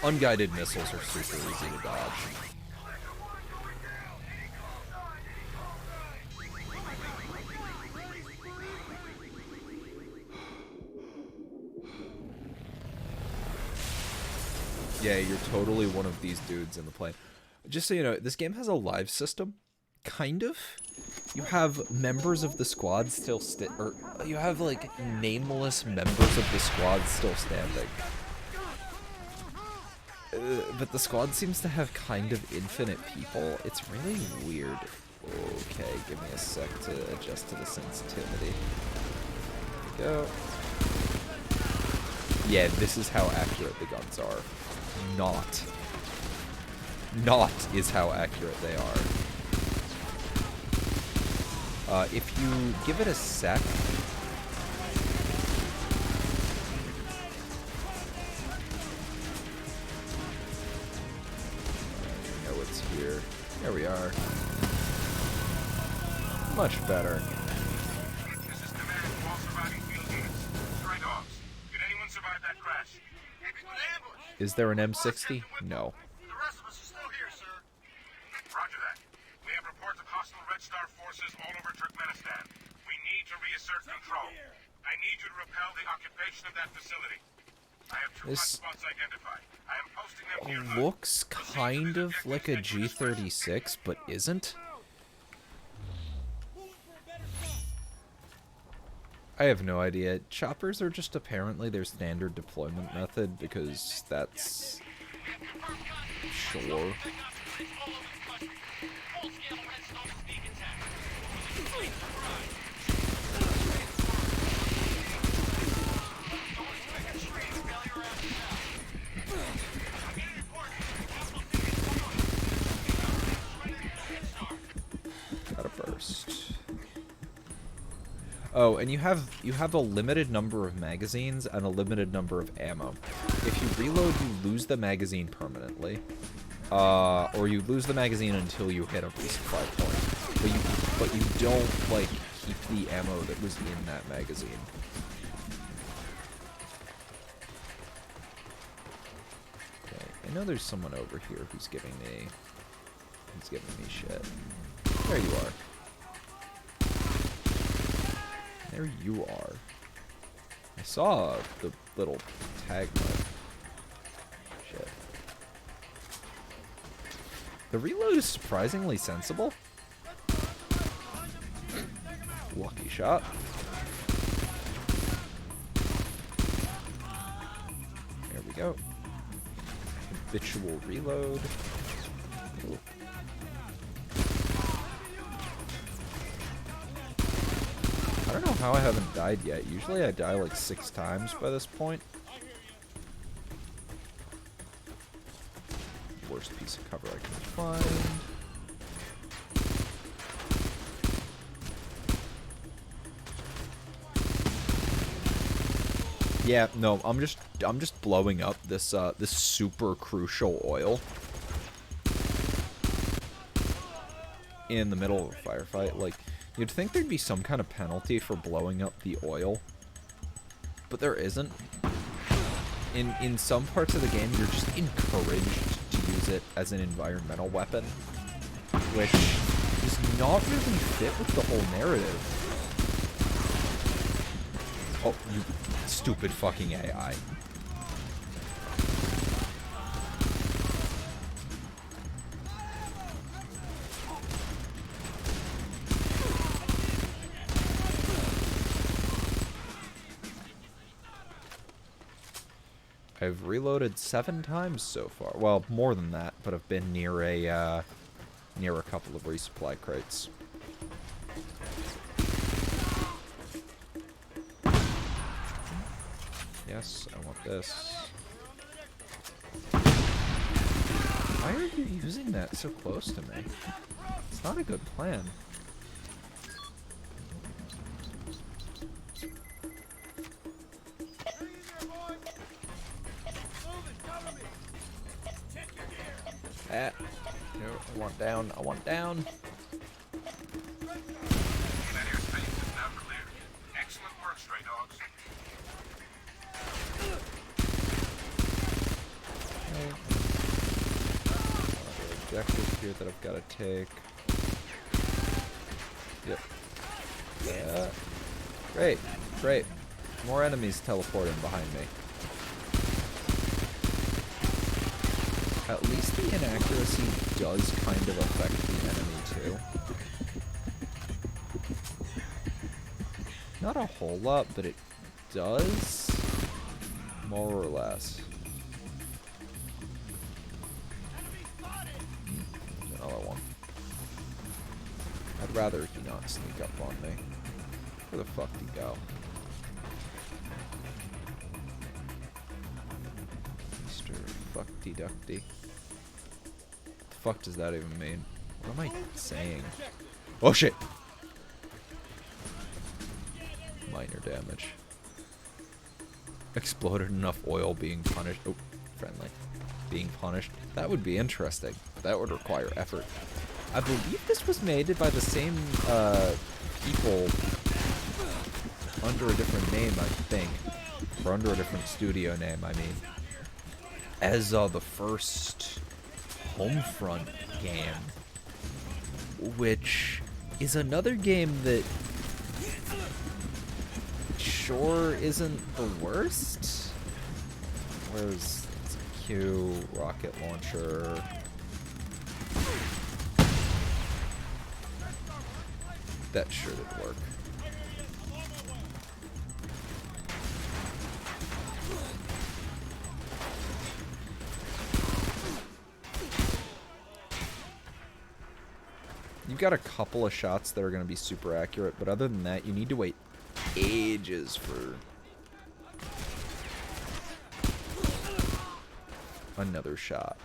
Unguided missiles are super easy to dodge. Yeah, you're totally one of these dudes in the plane. Just so you know, this game has a live system. Kind of. You have members of the squad still or you have like nameless members of the squad still standing. But the squad seems to have kind of infinite people. It's really weird. Okay, give me a sec to adjust to the sensitivity. There we go. Yeah, this is how accurate the guns are. Not is how accurate they are. If you give it a sec... I know it's here. There we are. Much better. This is command to all surviving field units. Stray dogs. Did anyone survive that crash? Ambush! Is there an M60? No. The rest of us are still here, sir. Roger that. We have reports of hostile Red Star forces all over Turkmenistan. We need to reassert control. need you to repel the occupation of that facility. I have 2 This hotspots identified. I am posting them nearby. looks kind of like a G36, but isn't. I have no idea. Choppers are just apparently their standard deployment method because that's... Sure. Got a burst. Oh, and you have a limited number of magazines and a limited number of ammo. If you reload, you lose the magazine permanently, or you lose the magazine until you hit a resupply point. But you don't like keep the ammo that was in that magazine. Okay, I know there's someone over here who's giving me shit. There you are. There you are. I saw the little tag mark. Shit. The reload is surprisingly sensible. Lucky shot. There we go. Habitual reload. Ooh. I don't know how I haven't died yet. Usually I die like 6 times by this point. Worst piece of cover I can find. Yeah, no, I'm just blowing up this this super crucial oil in the middle of a firefight. Like, you'd think there'd be some kind of penalty for blowing up the oil, but there isn't. In some parts of the game, you're just encouraged to use it as an environmental weapon, which does not really fit with the whole narrative. Oh, you stupid fucking AI. I've reloaded 7 times so far. Well, more than that, but I've been near a couple of resupply crates. Yes, I want this. Why are you using that so close to me? It's not a good plan. No, I want down, I want down. That airspace is now clear. Excellent work, stray dogs. Okay. Objectives here that I've got to take. Yep. Yeah. Great, great. More enemies teleporting behind me. At least the inaccuracy does kind of affect the enemy too. Not a whole lot, but it does. More or less. Another one. I'd rather he not sneak up on me. Where the fuck did he go? Mr. Fuckty Duckty. What the fuck does that even mean? What am I saying? Oh shit! Minor damage. Exploded enough oil being punished. Oh, friendly. Being punished. That would be interesting. That would require effort. I believe this was made by the same people under a different name, I think. Or under a different studio name, I mean. As the first Homefront game. Which is another game that sure isn't the worst. Where's Q, rocket launcher? That should work. You've got a couple of shots that are going to be super accurate, but other than that, you need to wait ages for another shot.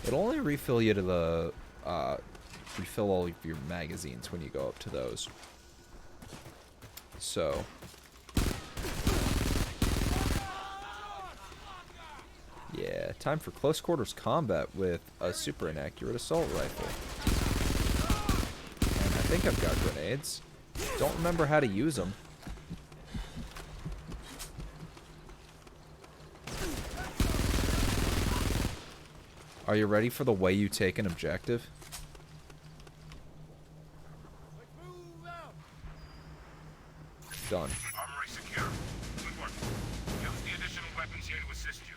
It'll only refill you to the, refill all of your magazines when you go up to those. So... yeah, time for close quarters combat with a super inaccurate assault rifle. And I think I've got grenades. Don't remember how to use them. Are you ready for the way you take an objective? Done. Armory secure. Good work. Use the additional weapons here to assist you.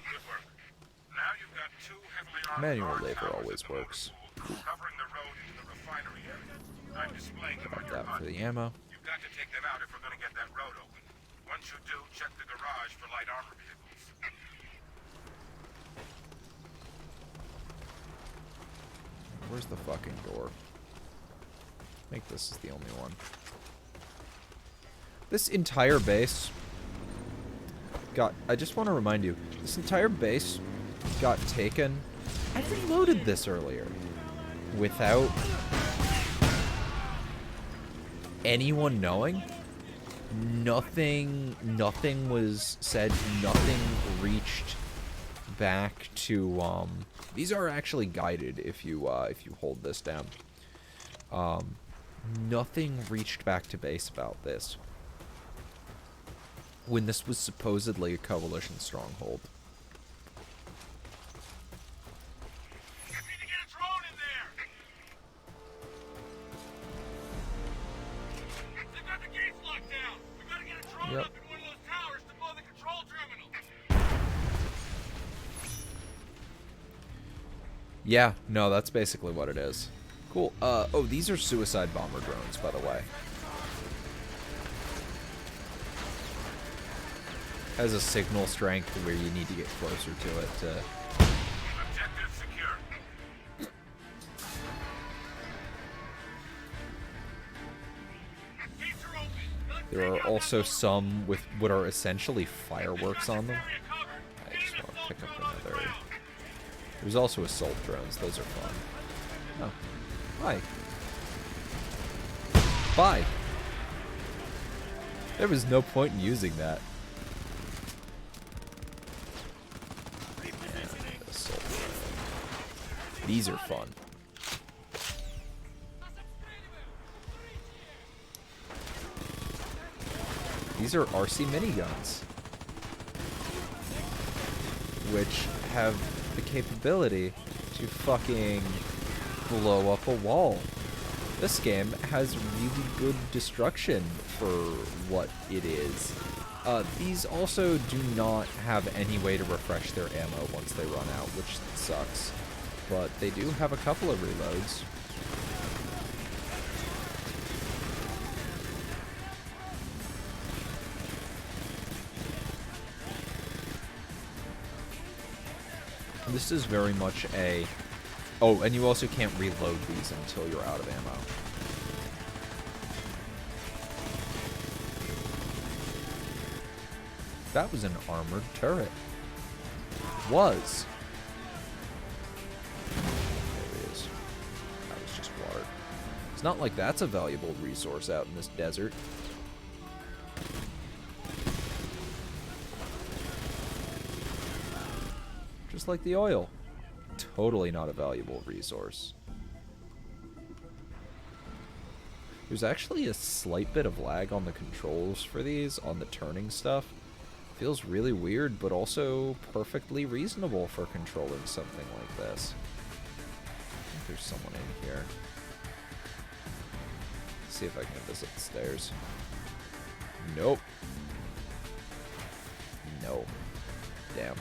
Good work. Now you've got 2 heavily armored Manual guard labor towers always at the motor works. pool, covering the road into the refinery area. I'm displaying them on Grab your that for HUD. the ammo. You've got to take them out if we're going to get that road open. Once you do, check the garage for light armor vehicles. Where's the fucking door? I think this is the only one. This entire base got... I just want to remind you, this entire base got taken... I reloaded this earlier. Without anyone knowing. Nothing was said. Nothing reached back to... these are actually guided if you hold this down. Nothing reached back to base about this. When this was supposedly a coalition stronghold. We need to get a drone in there! They've got the gates locked down! We gotta get a drone Yep. up in one of those towers to blow the control terminal! Yeah, no, that's basically what it is. Cool. Oh, these are suicide bomber drones, by the way. Has a signal strength where you need to get closer to it to... Objective secure. Gates are open. Let's There take are out also that some with what are essentially fireworks on them. area covered. I Get just an want to assault pick up drone on the another... ground. There's also assault drones. Those are fun. Oh. Hi. Bye. There was no point in using that. Yeah, assault drone. These are fun. These are RC miniguns, which have the capability to fucking blow up a wall. This game has really good destruction for what it is. These also do not have any way to refresh their ammo once they run out, which sucks. But they do have a couple of reloads. This is very much a... Oh, and you also can't reload these until you're out of ammo. That was an armored turret. Was. There it is. That was just water. It's not like that's a valuable resource out in this desert. Just like the oil. Totally not a valuable resource. There's actually a slight bit of lag on the controls for these, on the turning stuff. Feels really weird, but also perfectly reasonable for controlling something like this. I think there's someone in here. see if I can get this up the stairs. Nope. No. Damn.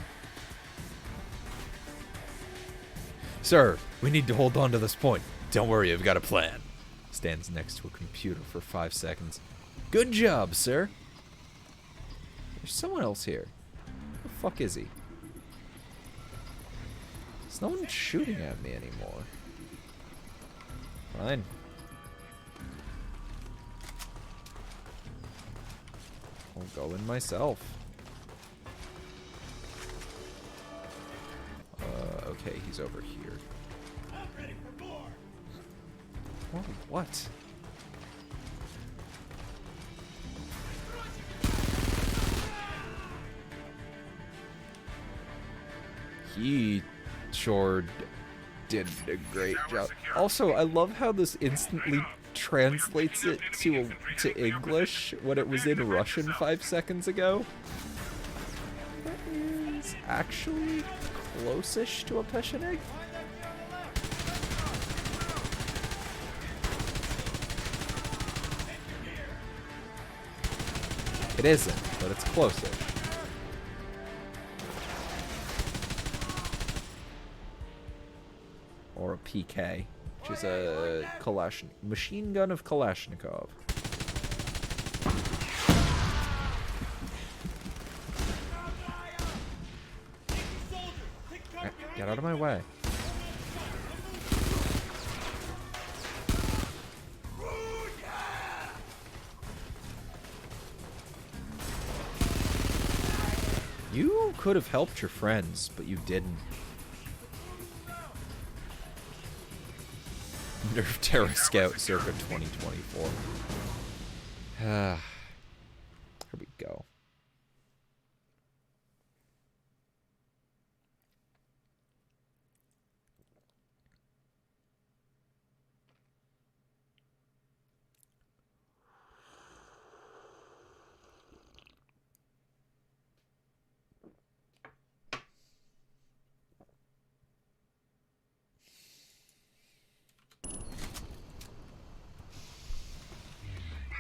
Sir, we need to hold on to this point. Don't worry, I've got a plan. Stands next to a computer for 5 seconds. Good job, sir. There's someone else here. Who the fuck is he? There's no one shooting at me anymore. Fine. I'll go in myself. Okay, he's over here. I'm ready for more. Oh, what? He sure did a great job. Also, I love how this instantly translates it to English when it was in Russian 5 seconds ago. That is actually close-ish to a Peshenig. It isn't, but it's close-ish. Or a PK, which is a machine gun of Kalashnikov. Get out of my way. You could have helped your friends, but you didn't. Nerf Terra Scout circa 2024. Here we go.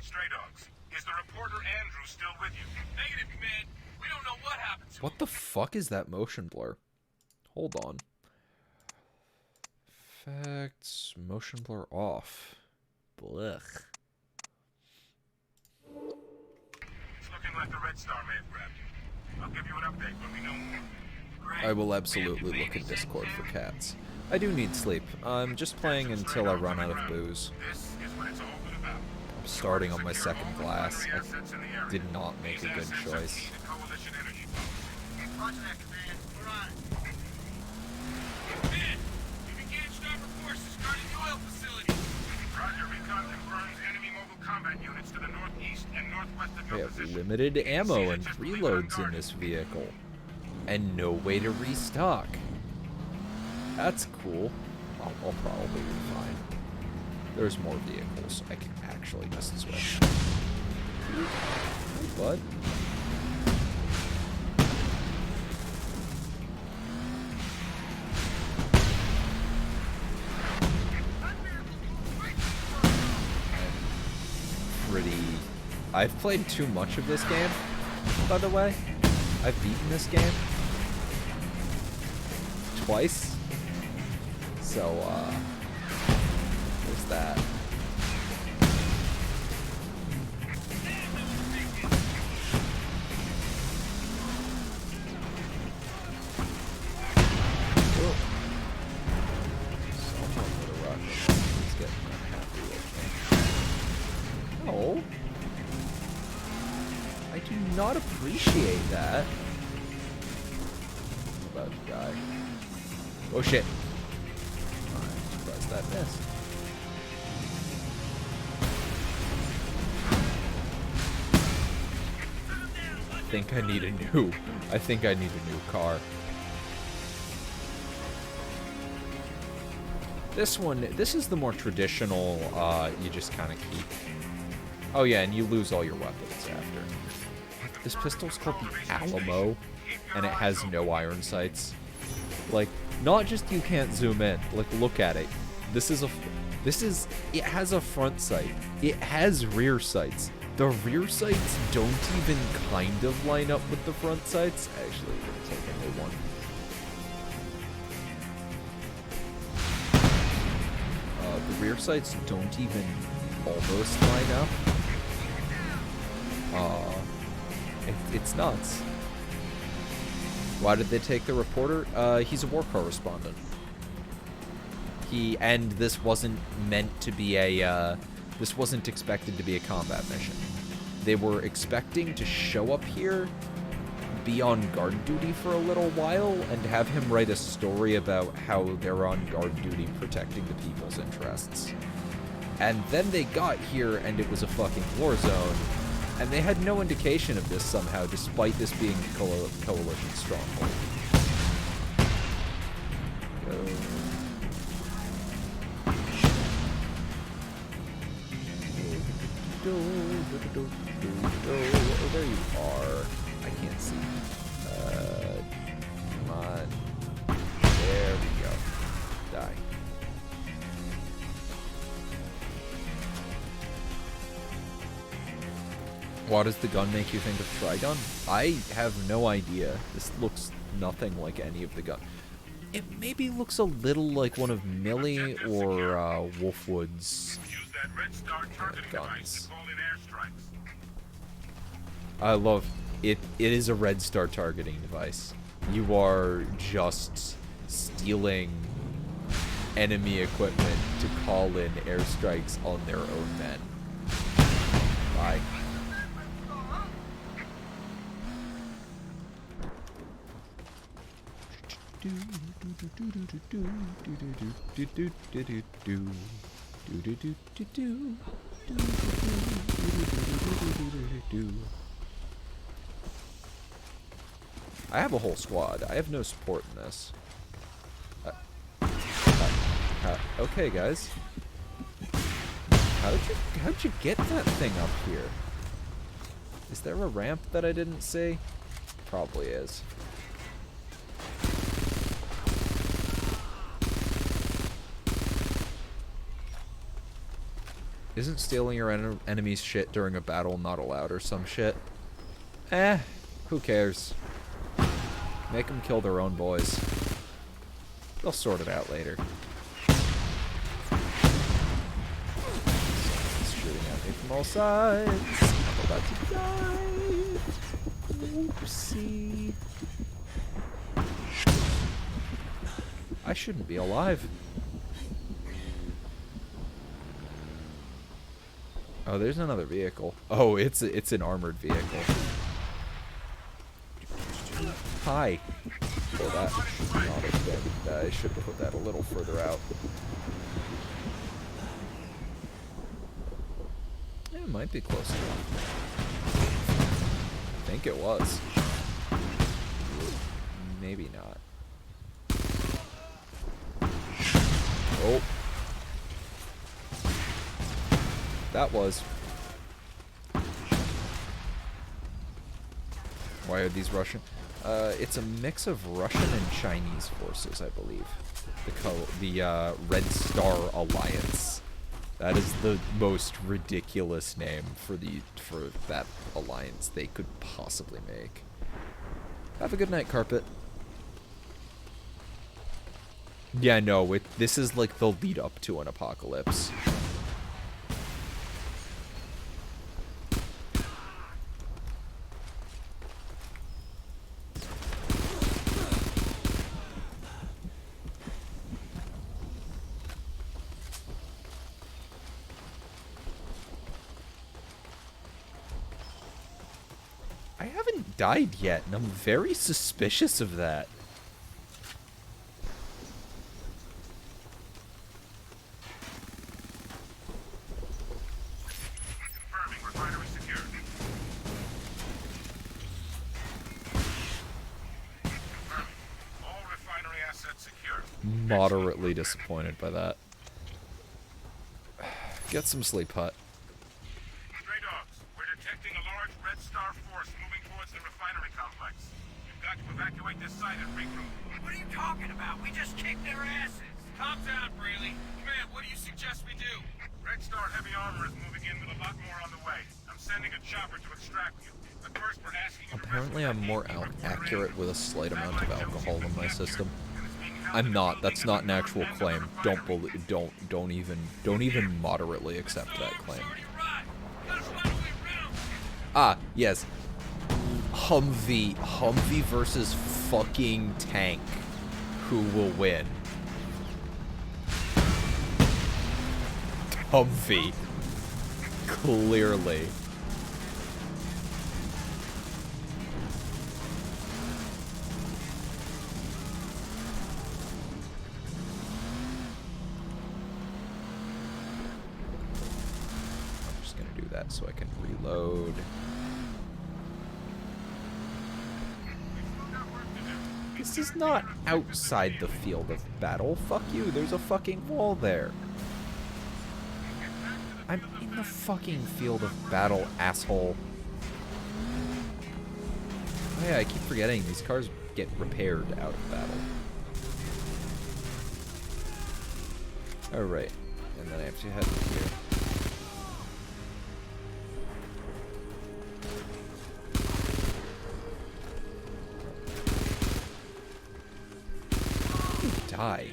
Stray Dogs, is the reporter Andrew still with you? Negative, Command. We don't know what happened to him. What the fuck is that motion blur? Hold on. Effects, motion blur off. Blech. It's looking like the Red Star may have grabbed you. I'll give you an update when we know more. Great. I will absolutely look in Discord for cats. I do need sleep. I'm just playing until I run out of booze. This is what it's all been about. I'm starting on my second glass. I did not make a good choice. Coalition energy. Roger that, Command. We're on it. Command, you've engaged armored forces guarding the oil facility. Roger, recon confirms enemy mobile combat units to the northeast and northwest of I your have position. limited ammo and reloads in this vehicle. And no way to restock. That's cool. I'll probably be fine. There's more vehicles I can actually just switch. Hey, bud. I've played too much of this game, by the way. I've beaten this game twice. So, there's that. Whoa. Someone with a rocket. He's getting unhappy with me. No. I do not appreciate that. I'm about to die. Oh shit. I'm surprised that missed. I think I need a new car. This is the more traditional, you just kind of keep. Oh yeah, and you lose all your weapons after. This pistol's called the Alamo, and it has no iron sights. Like, not just you can't zoom in. Like, look at it. This is a It has a front sight. It has rear sights. The rear sights don't even kind of line up with the front sights. Actually, we're gonna take a new one. The rear sights don't even almost line up. It's nuts. Why did they take the reporter? He's a war correspondent. And this wasn't meant to be this wasn't expected to be a combat mission. They were expecting to show up here, be on guard duty for a little while, and have him write a story about how they're on guard duty protecting the people's interests. And then they got here and it was a fucking war zone, and they had no indication of this somehow, despite this being a coalition stronghold. Oh, there you are. I can't see. Come on. There we go. Die. Why does the gun make you think of Trigun? I have no idea. This looks nothing like any of the gun. It maybe looks a little like one of Millie or Wolfwood's guns. I love it. It is a Red Star targeting device. You are just stealing enemy equipment to call in airstrikes on their own men. Bye. I have a whole squad. I have no support in this. Okay, guys. How'd you get that thing up here? Is there a ramp that I didn't see? Probably is. Isn't stealing your enemy's shit during a battle not allowed or some shit? Who cares? Make them kill their own boys. They'll sort it out later. Someone's shooting at me from all sides. I'm about to die. Oopsie. I shouldn't be alive. Oh, there's another vehicle. Oh, it's an armored vehicle. Hi. Oh, that should not have been. I should have put that a little further out. Yeah, it might be close enough. I think it was. Maybe not. Oh. That was. Why are these Russian? It's a mix of Russian and Chinese forces, I believe. The Red Star Alliance. That is the most ridiculous name for that alliance they could possibly make. Have a good night, Carpet. Yeah, no, this is like the lead up to an apocalypse. Died yet, and I'm very suspicious of that. Confirming refinery secured. Confirming. All refinery assets secure. Moderately disappointed by that. Get some sleep, Hut. Stray dogs, we're detecting a large Red Star force moving towards the refinery complex. You've got to evacuate this site and regroup. What are you talking about? We just kicked their asses. Calm down, Braley. Command, what do you suggest we do? Red Star Heavy Armor is moving in with a lot more on the way. I'm sending a chopper to extract you. But first, we're asking you to Apparently I'm more accurate with a slight amount of alcohol in my system. I'm not. That's not an actual claim. Don't even moderately accept that claim. Ah, yes. Humvee versus fucking tank. Who will win? Humvee. Clearly. I'm just gonna do that so I can reload. This is not outside the field of battle. Fuck you, there's a fucking wall there. I'm in the fucking field of battle, asshole. Oh yeah, I keep forgetting these cars get repaired out of battle. Alright, and then I have to head here. Die.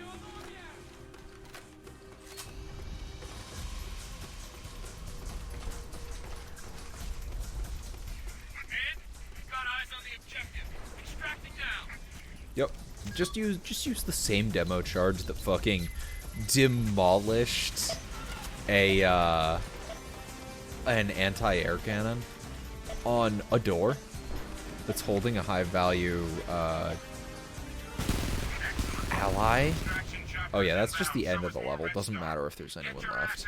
Yep. Just use the same demo charge that fucking demolished an anti-air cannon on a door that's holding a high value ally. Oh yeah, that's just the end of the level. Doesn't matter if there's anyone left.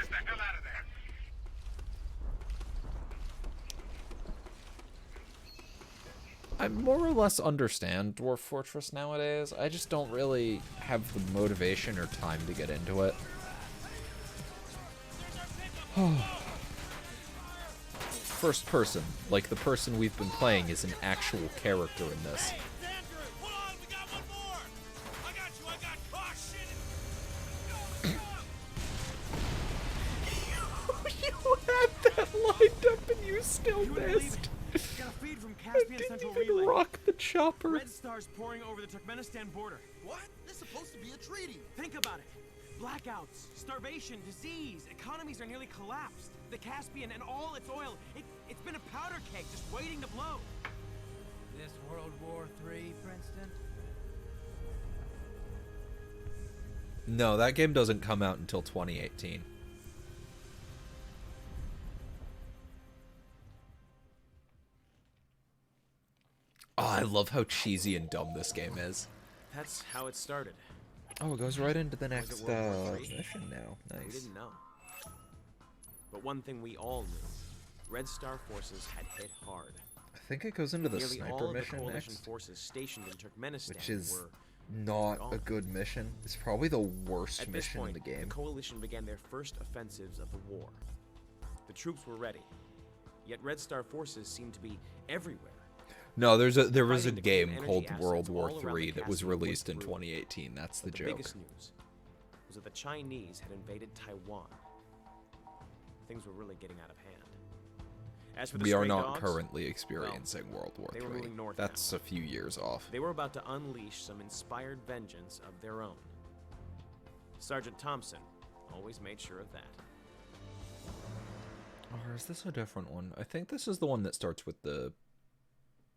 I more or less understand Dwarf Fortress nowadays. I just don't really have the motivation or time to get into it. First person, like the person we've been playing, is an actual character in this. You had that lined up and you still missed. Got a feed from Caspian Central Relay. Rock the chopper. Red Star's pouring over the Turkmenistan border. What? This is supposed to be a treaty. Think about it. Blackouts, starvation, disease, economies are nearly collapsed. The Caspian and all its oil, it's been a powder keg just waiting to blow. This World War III, Princeton? No, that game doesn't come out until 2018. Oh, I love how cheesy and dumb this game is. That's how it started. Oh, it goes right into the next World War III? mission now. We Nice. didn't know. But one thing we all knew, Red Star forces had hit hard. I think it goes into the Nearly sniper all of the mission coalition next, forces stationed in Turkmenistan which is were not gone. a good mission. It's probably the worst At this mission point, in the game. the coalition began their first offensives of the war. The troops were ready, yet Red Star forces seemed to be everywhere. No, there was a Fighting to game claim called energy World assets War all around the III that was Caspian was released in through. 2018. That's the But joke. biggest news was that the Chinese had invaded Taiwan. Things were really getting out of hand. As for the We are stray not dogs, currently experiencing World War they were III. moving north That's now. a few years off. They were about to unleash some inspired vengeance of their own. Sergeant Thompson always made sure of that. Or is this a different one? I think this is the one that starts with the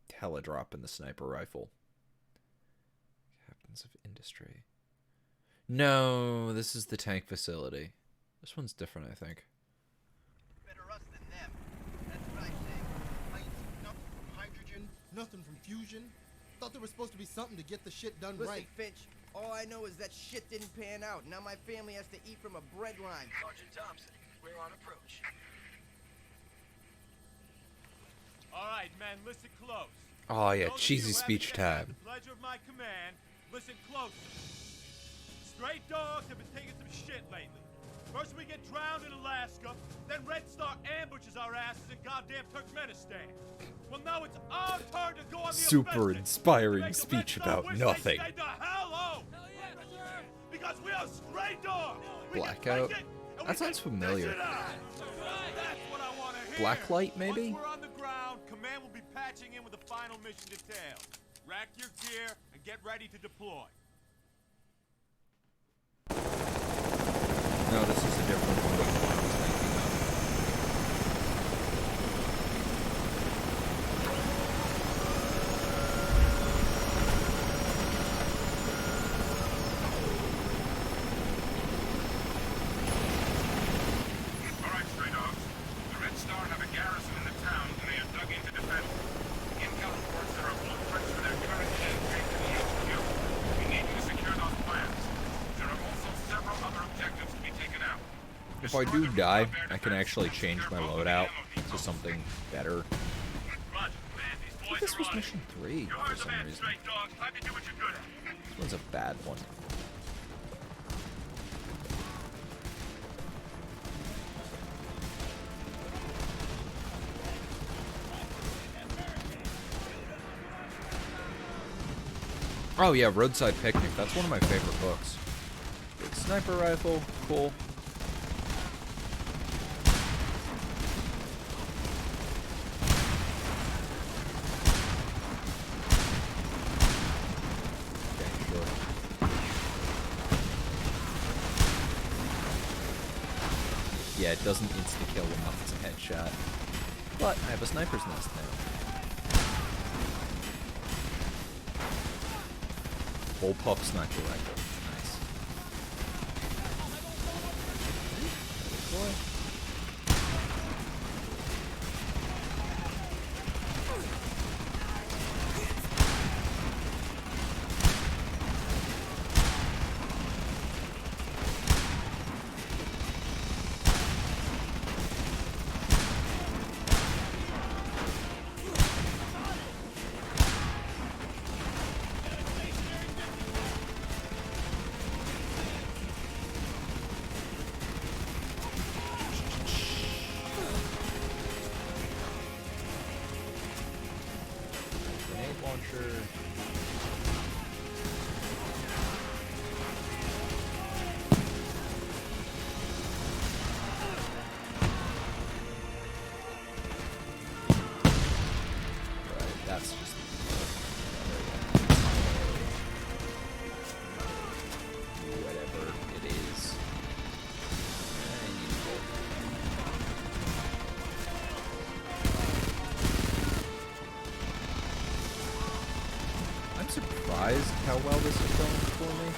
teledrop and the sniper rifle. Captains of Industry. No, this is the tank facility. This one's different, I think. Better us than them. That's what I say. I ain't seen nothing from hydrogen, nothing from fusion. Thought there was supposed to be something to get the shit done Listen, right. Finch, all I know is that shit didn't pan out. Now my family has to eat from a bread line. Sergeant Thompson, we're on approach. All right, men, listen close. Oh yeah, Those of cheesy you who speech haven't yet had time. the pleasure of my command, listen close. Stray dogs have been taking some shit lately. First we get drowned in Alaska, then Red Star ambushes our asses in goddamn Turkmenistan. Well, now it's our turn to go on the Super offensive. inspiring Make the speech Red Star about wish nothing. They stayed the hell home. Hell yeah, sir. Because Because we are stray dogs. We can Blackout? take it, and That we sounds can familiar. dish it out. That's what I want to hear. Blacklight, maybe? Once we're on the ground, command will be patching in with the final mission details. Rack your gear and get ready to deploy. No, this is a different one than the one I was thinking of. All right, stray dogs. The Red Star have a garrison in the town, and they have dug in to defend it. Intel reports there are blueprints for their current campaign to the HQ. We need you to secure those plans. There are also several other objectives to be taken out. If I do die, I can actually change my loadout to something better. I think this was mission 3 for some reason. This one's a bad one. Oh yeah, Roadside Picnic. That's one of my favorite books. Big sniper rifle, cool. Okay, sure. Yeah, it doesn't insta-kill enough as a headshot. But I have a sniper's nest now. Bullpup sniper rifle. Nice. Boy. Grenade launcher. Right, that's just whatever it is. I need to I'm surprised how well this is going for me.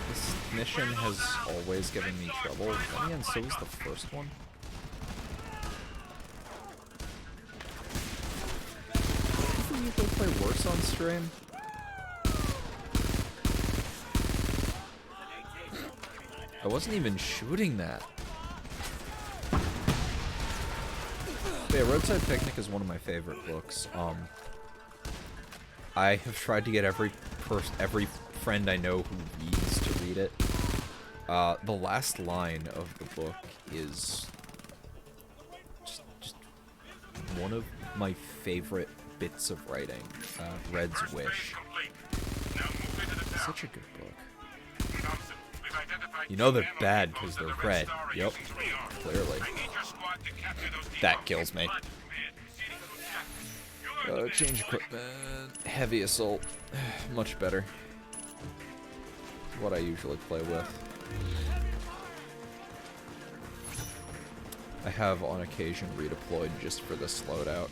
This mission has always given me trouble. Then again, so was the first one. Do you usually play worse on stream? I wasn't even shooting that. But yeah, Roadside Picnic is one of my favorite books. I have tried to get every friend I know who reads to read it. The last line of the book is just one of my favorite bits of writing. Red's Wish. Such a good book. You know they're bad because they're red. Yep, clearly. That kills me. Change equipment. Heavy assault. Much better. What I usually play with. I have on occasion redeployed just for this loadout.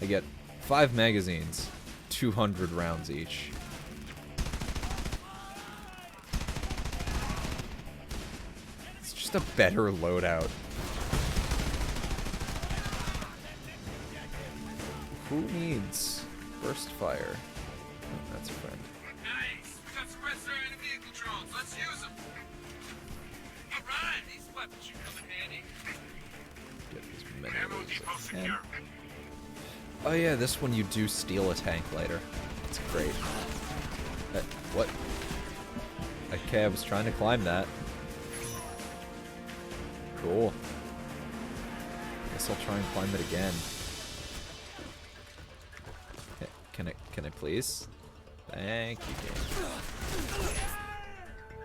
I get 5 magazines, 200 rounds each. It's just a better loadout. Who needs burst fire? Oh, that's a friend. Nice! We got some red star enemy vehicle drones. Let's use them. Alright, these weapons should come in handy. Get as many of those as I can. Oh yeah, this one you do steal a tank later. It's great. What? Okay, I was trying to climb that. Cool. Guess I'll try and climb it again. Can I please? Thank you, game.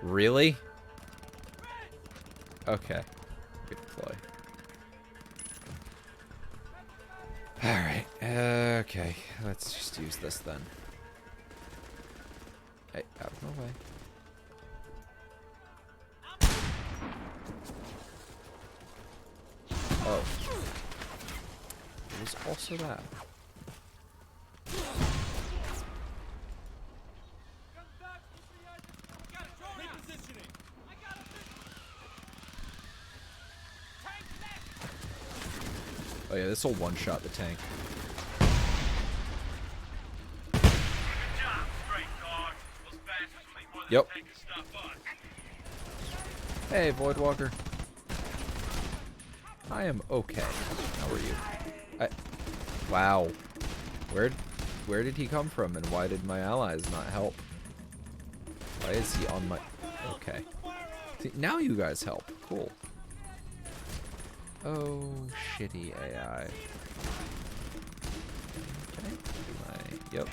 Really? Okay. Good play. Alright. Okay. Let's just use this then. Hey, out of my way. Oh. There's also that. Oh yeah, this will one-shot the tank. Yep. Hey, Voidwalker. I am okay. How are you? Wow. Where did he come from, and why did my allies not help? Why is he on my... Okay. See, now you guys help. Cool. Oh, shitty AI. Okay. Yep.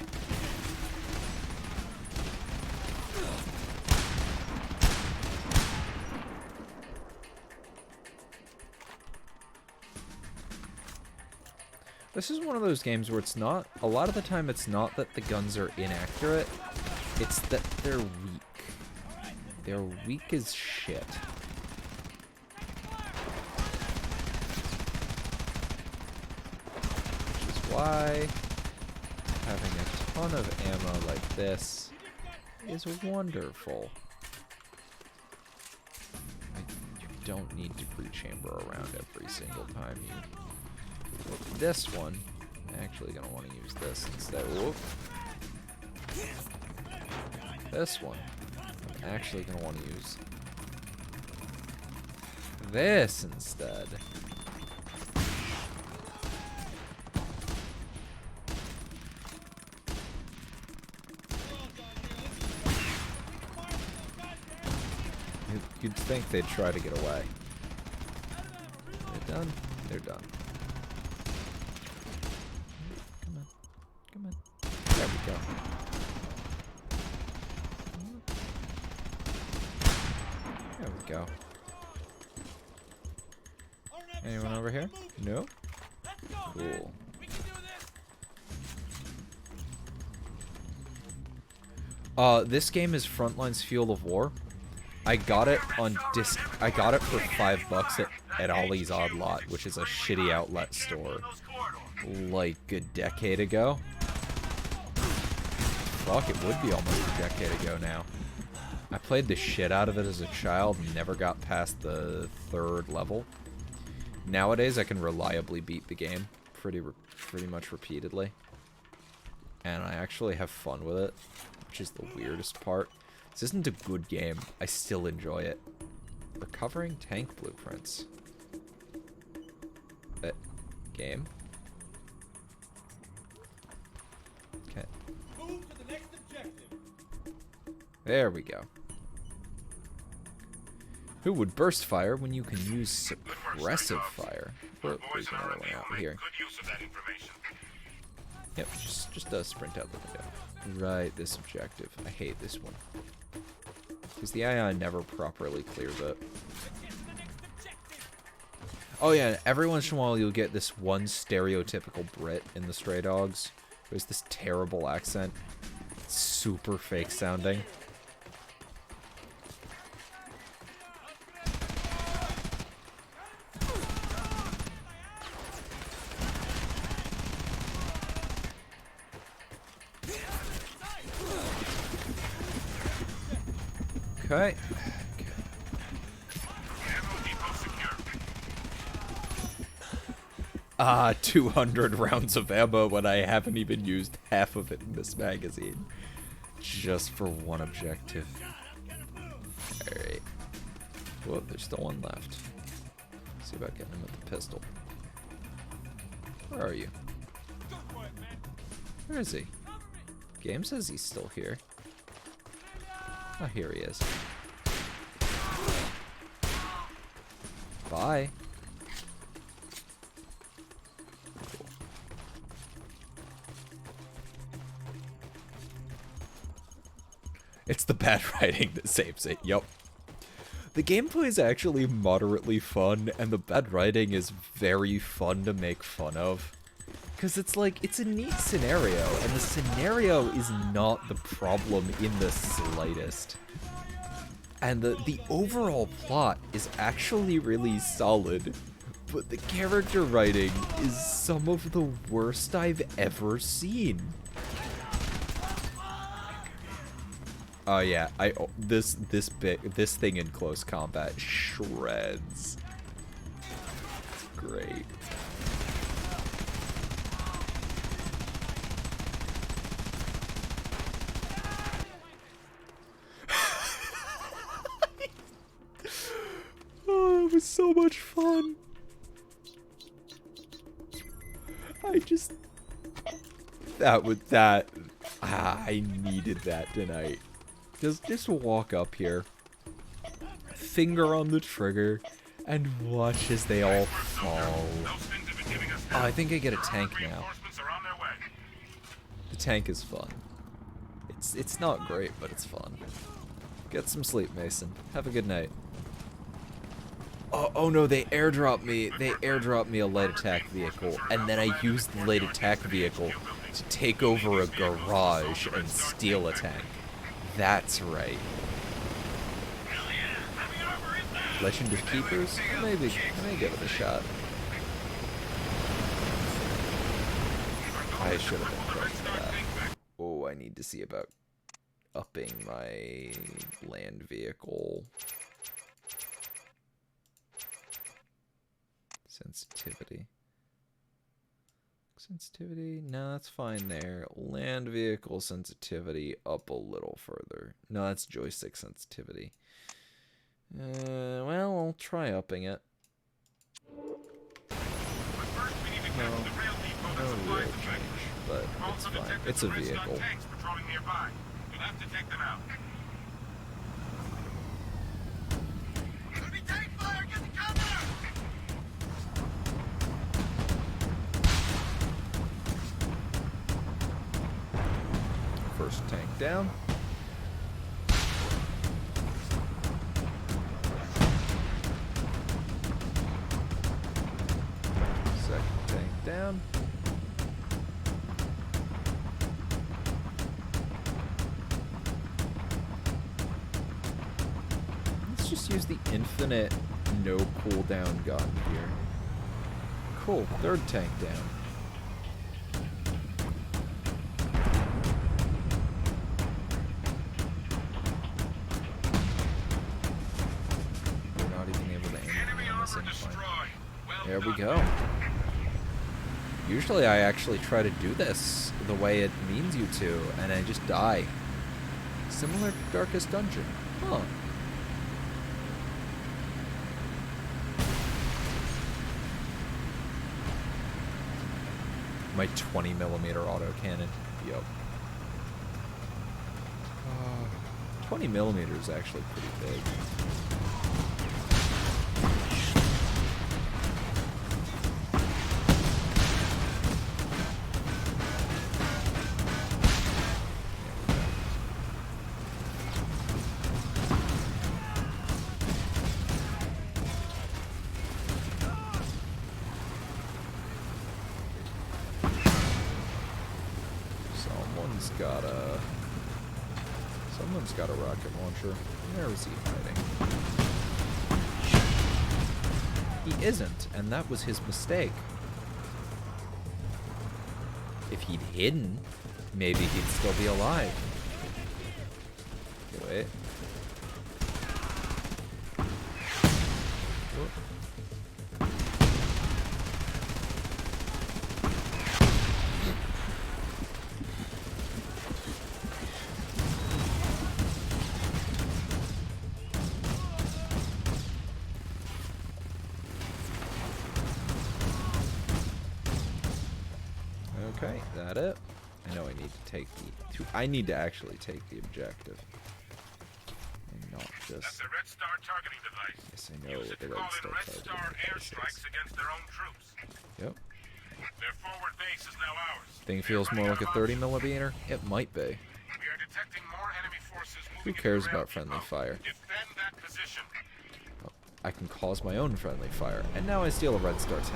This is one of those games where it's not... A lot of the time it's not that the guns are inaccurate. It's that they're weak. They're weak as shit. Which is why having a ton of ammo like this is wonderful. You don't need to pre-chamber around every single time you... With this one, I'm actually going to want to use this instead. Whoop. This one, I'm actually going to want to use this instead. You'd think they'd try to get away. They're done. They're done. Come on. There we go. There we go. Anyone over here? No? Cool. This game is Frontline's Field of War. I got it on disc. I got it for $5 at Ollie's Odd Lot, which is a shitty outlet store, like a decade ago. Fuck, it would be almost a decade ago now. I played the shit out of it as a child and never got past the 3rd level. Nowadays, I can reliably beat the game pretty much repeatedly. And I actually have fun with it, which is the weirdest part. This isn't a good game. I still enjoy it. Recovering tank blueprints. Game? Okay. Move to the next objective. There we go. Who would burst fire when you can use suppressive fire? There's another one out here. Yep, just sprint out the window. Right, this objective. I hate this one. Because the AI never properly clears it. Oh yeah, every once in a while you'll get this one stereotypical Brit in the Stray Dogs. There's this terrible accent. It's super fake sounding. Okay. 200 rounds of ammo when I haven't even used half of it in this magazine. Just for one objective. Alright. Whoa, there's still one left. Let's see about getting him with the pistol. Where are you? Where is he? Game says he's still here. Oh, here he is. Bye. Cool. It's the bad writing that saves it. Yep. The gameplay is actually moderately fun, and the bad writing is very fun to make fun of. Because it's like, it's a neat scenario, and the scenario is not the problem in the slightest. And the overall plot is actually really solid, but the character writing is some of the worst I've ever seen. Oh yeah, this thing in close combat shreds. It's great. Oh, it was so much fun. I needed that tonight. Just walk up here, finger on the trigger, and watch as they all fall. Oh, I think I get a tank now. The tank is fun. It's not great, but it's fun. Get some sleep, Mason. Have a good night. Oh no, they airdropped me a light attack vehicle, and then I used the light attack vehicle to take over a garage and steal a tank. That's right. Legend of Keepers? Maybe. I may give it a shot. I should have been close to that. Oh, I need to see about upping my land vehicle sensitivity. Sensitivity? No, that's fine there. Land vehicle sensitivity up a little further. No, that's joystick sensitivity. Well, I'll try upping it. No real change, but it's fine. It's a vehicle. First tank down. Second tank down. Let's just use the infinite no cooldown gun here. Cool, third tank down. There we go. Usually I actually try to do this the way it means you to, and I just die. Similar to Darkest Dungeon. Huh. My 20mm autocannon. Yup. 20mm is actually pretty big. Someone's got a rocket launcher. Where is he hiding? He isn't, and that was his mistake. If he'd hidden, maybe he'd still be alive. Wait. Okay, that it? I know I need to take the... I need to actually take the objective. And not just... That's the Red Star targeting device. Yes, I know what the Red Star targeting device is. Against their own troops. Yep. Their forward base is now ours. Thing feels more like a 30mm? It might be. We are detecting more enemy forces moving Who cares about friendly fire? Defend that position. Oh, I can cause my own friendly fire. And now I steal a Red Star tank.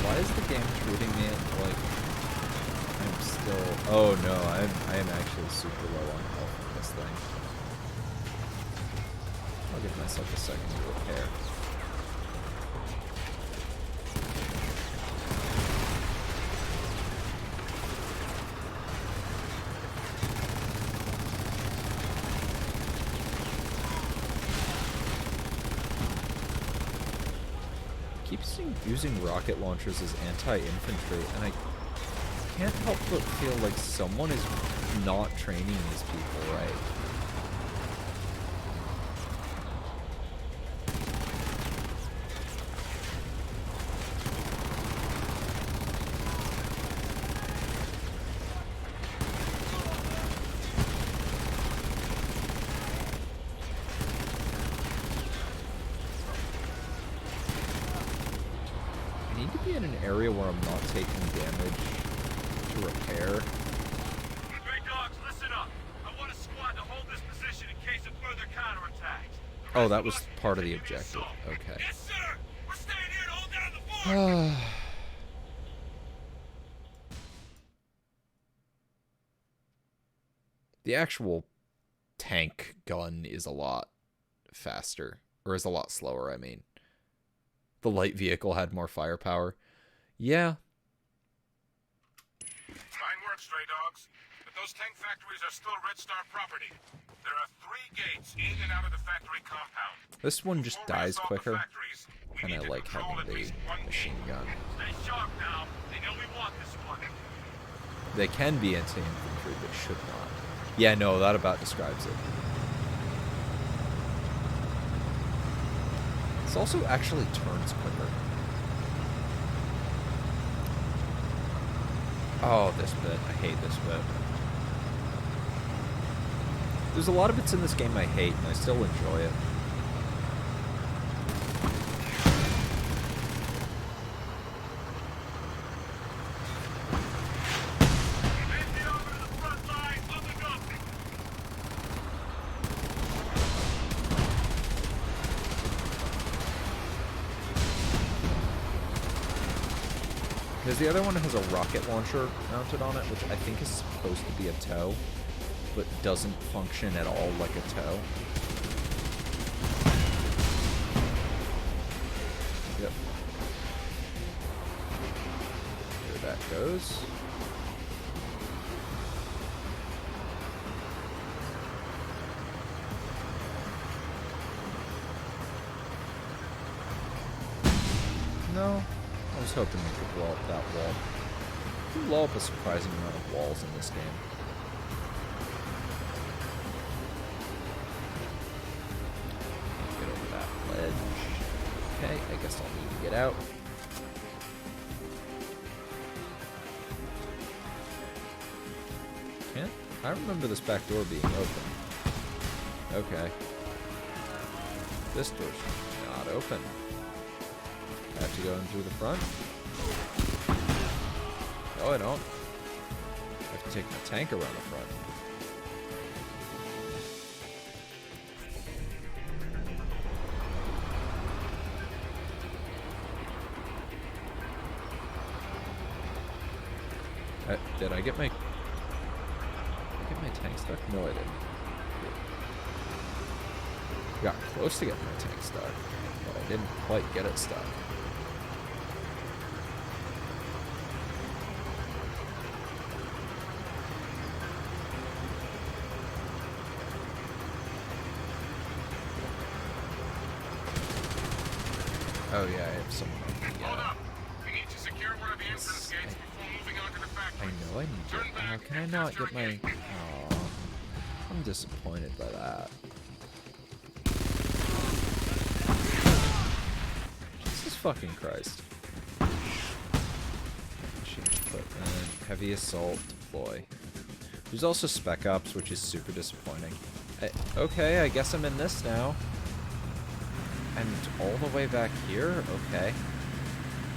Why is the game treating me like I'm still... Oh no, I am actually super low on health in this thing. I'll give myself a second to repair. Keeps using rocket launchers as anti-infantry, and I can't help but feel like someone is not training these people right. I need to be in an area where I'm not taking damage to repair. Stray dogs, listen up. I want a squad to hold this position in case of further counterattacks. Oh, that was part of the objective. Okay. Yes, sir. We're staying here to hold down the fort. The actual tank gun is a lot faster, or is a lot slower, I mean. The light vehicle had more firepower. Yeah. Fine work, stray dogs. But those tank factories are still Red Star property. There are 3 gates in and out of the factory compound. This one just Before we dies assault the quicker, factories, we and I need to like control having at least the one machine gate. gun. Stay sharp now. They know we want this one. They can be anti-infantry, but should not. Yeah, no, that about describes it. This also actually turns quicker. Oh, this bit. I hate this bit. There's a lot of bits in this game I hate, and I still enjoy it. Because the other one has a rocket launcher mounted on it, which I think is supposed to be a tow, but doesn't function at all like a tow. Yep. There that goes. No. I was hoping we could blow up that wall. You can blow up a surprising amount of walls in this game. Get over that ledge. Okay, I guess I'll need to get out. Can't? I remember this back door being open. Okay. This door's not open. I have to go in through the front? No, I don't. I have to take my tank around the front. Did I get my... tank stuck? No, I didn't. Got close to getting my tank stuck, but I didn't quite get it stuck. Oh yeah, I have someone on the, Hold up. We need to secure one of the entrance gates before moving on to the factory. I know I need to... can I not get my... Aw, I'm disappointed by that. fucking Christ. Machine equipment, heavy assault, deploy. There's also Spec Ops, which is super disappointing. Okay, I guess I'm in this now. And all the way back here? Okay.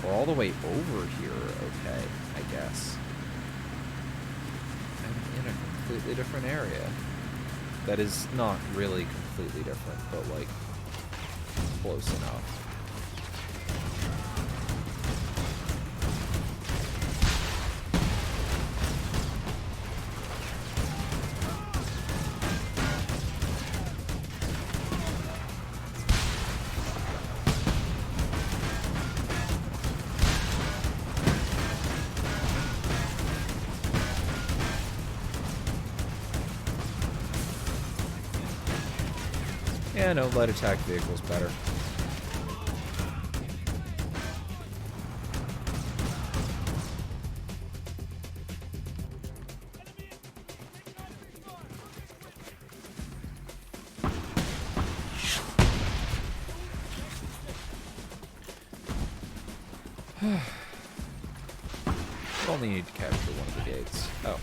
Or all the way over here? Okay, I guess. I'm in a completely different area. That is not really completely different, but like, close enough. Yeah, no, light attack vehicle's better. Only need to capture one of the gates. Oh.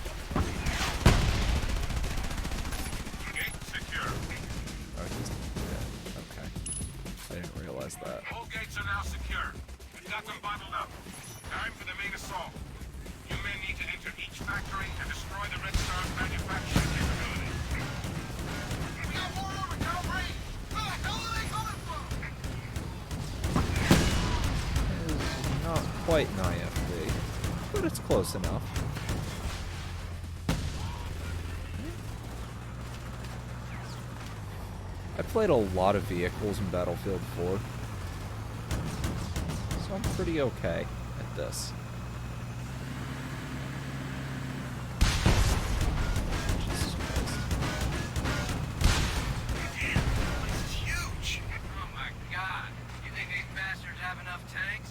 That. All gates are now secure. We've got them bottled up. Time for the main assault. You men need to enter each factory and destroy the Red Star's manufacturing capability. We got more overkill range! Where the hell are they coming from? It's not quite an IFV, but it's close enough. I played a lot of vehicles in Battlefield 4. So I'm pretty okay at this. Jesus Christ. Damn, this is huge! Oh my god. You think these bastards have enough tanks?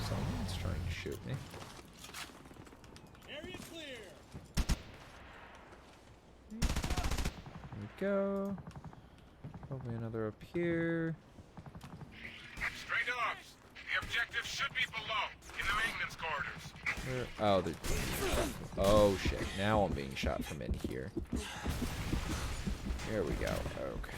Someone's trying to shoot me. Area clear. There we go. Probably another up here. Stray dogs, the objective should be below, in the maintenance corridors. Where? Oh, oh shit! Now I'm being shot from in here. There we go. Okay.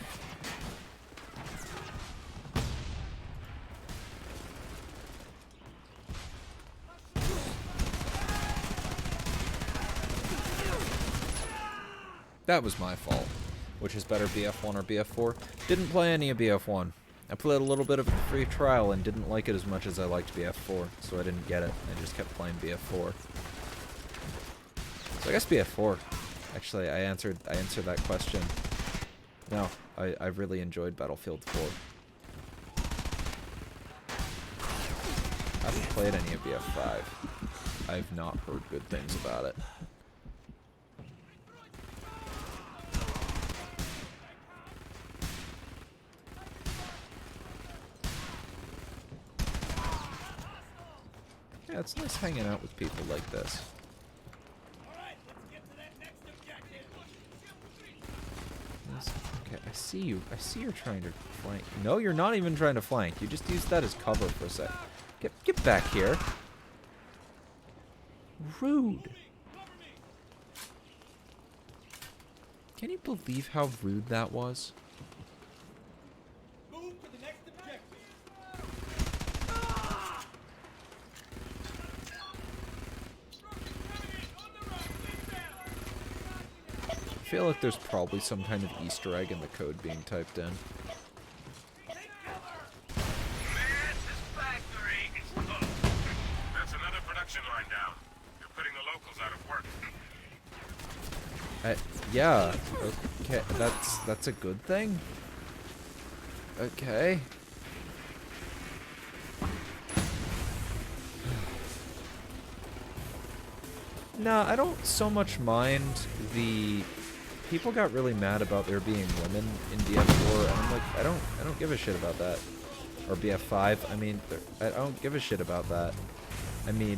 That was my fault. Which is better, BF1 or BF4? Didn't play any of BF1. I played a little bit of a free trial and didn't like it as much as I liked BF4, so I didn't get it. I just kept playing BF4. So I guess BF4. Actually, I answered that question. No, I really enjoyed Battlefield 4. I haven't played any of BF5. I've not heard good things about it. Yeah, it's nice hanging out with people like this. Okay, I see you. I see you're trying to flank. No, you're not even trying to flank. You just used that as cover for a sec. Get back here. Rude. Can you believe how rude that was? Move to the next objective. I feel like there's probably some kind of Easter egg in the code being typed in. That's another production line down. You're putting the locals out of work. Yeah. Okay, that's a good thing. Okay. Nah, I don't so much mind the... People got really mad about there being women in BF4, and I'm like, I don't give a shit about that. Or BF5, I mean, I don't give a shit about that. I mean,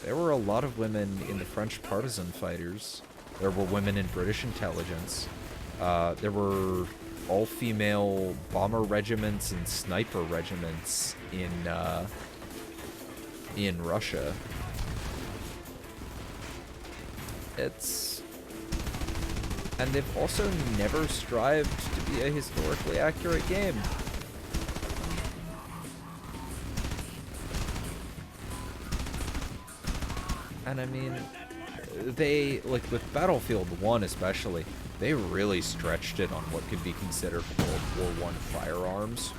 there were a lot of women in the French partisan fighters. There were women in British intelligence. There were all-female bomber regiments and sniper regiments in Russia. And they've also never strived to be a historically accurate game. And I mean, they, like with Battlefield 1 especially, they really stretched it on what could be considered World War I firearms.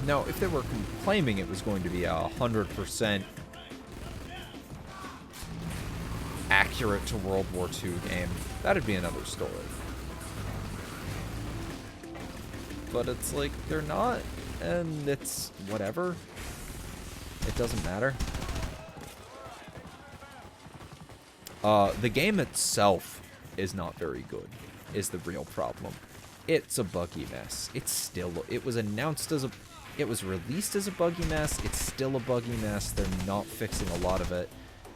Now, if they were claiming it was going to be 100% accurate to World War II game, that'd be another story. But it's like, they're not, and it's whatever. It doesn't matter. The game itself is not very good, is the real problem. It's a buggy mess. It was announced as it was released as a buggy mess. It's still a buggy mess. They're not fixing a lot of it.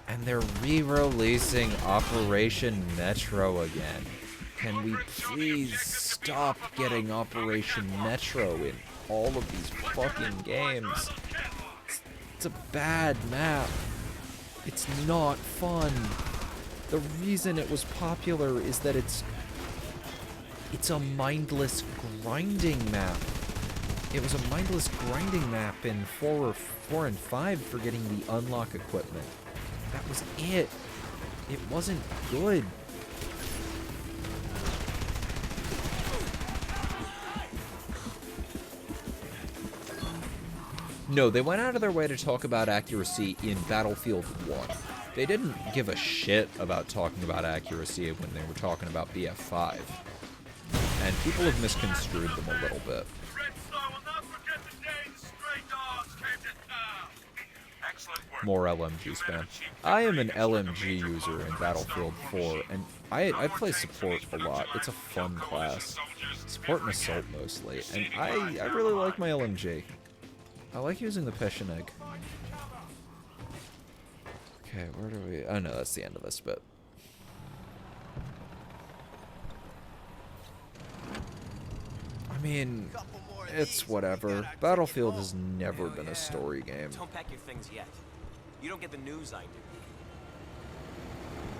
And they're re-releasing Operation Metro again. Can we please stop getting Operation Metro in all of these fucking games? It's a bad map. It's not fun. The reason it was popular is that it's a mindless grinding map. It was a mindless grinding map in 4 and 5 for getting the unlock equipment. That was it. It wasn't good. No, they went out of their way to talk about accuracy in Battlefield 1. They didn't give a shit about talking about accuracy when they were talking about BF5. And people have misconstrued them a little bit. More LMG spam. I am an LMG user in Battlefield 4, and I play support a lot. It's a fun class. Support and assault mostly, and I really like my LMG. I like using the Peshenig. Okay, where do we... Oh no, that's the end of this bit. I mean, it's whatever. Battlefield has never been a story game. Don't pack your things yet. You don't get the news I do.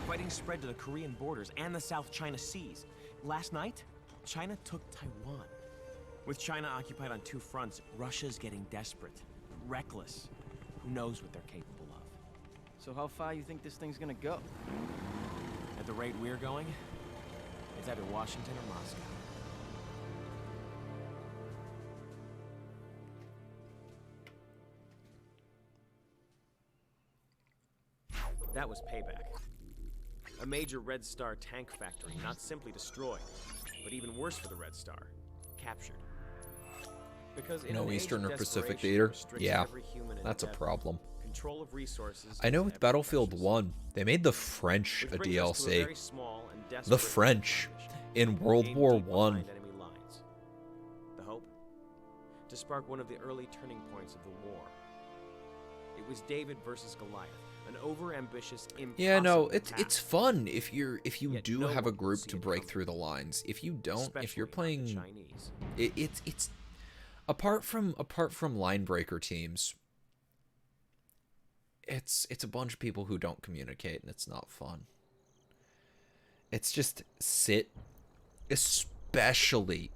Fighting spread to the Korean borders and the South China Seas. Last night, China took Taiwan. With China occupied on 2 fronts, Russia's getting desperate, reckless. Who knows what they're capable of? So how far you think this thing's gonna go? At the rate we're going, it's either Washington or Moscow. That was payback. A major Red Star tank factory, not simply destroyed, but even worse for the Red Star, captured. Because in No an age Eastern of or Pacific desperation Theater? restricting Yeah, every human that's a endeavor, problem. control of resources I know is with ever Battlefield precious. 1, they made the French Which a brings us to DLC. very small and The desperate French mission. in World Aim War deep One. behind enemy lines. The hope? To spark one of the early turning points of the war. It was David versus Goliath, an overambitious, impossible Yeah, no, task. it's fun if you Yet do no have a one will group see to it break coming. through the lines. If you don't, if Especially you're not the playing, Chinese. it's apart from line breaker teams, it's a bunch of people who don't communicate, and it's not fun. It's just sit, especially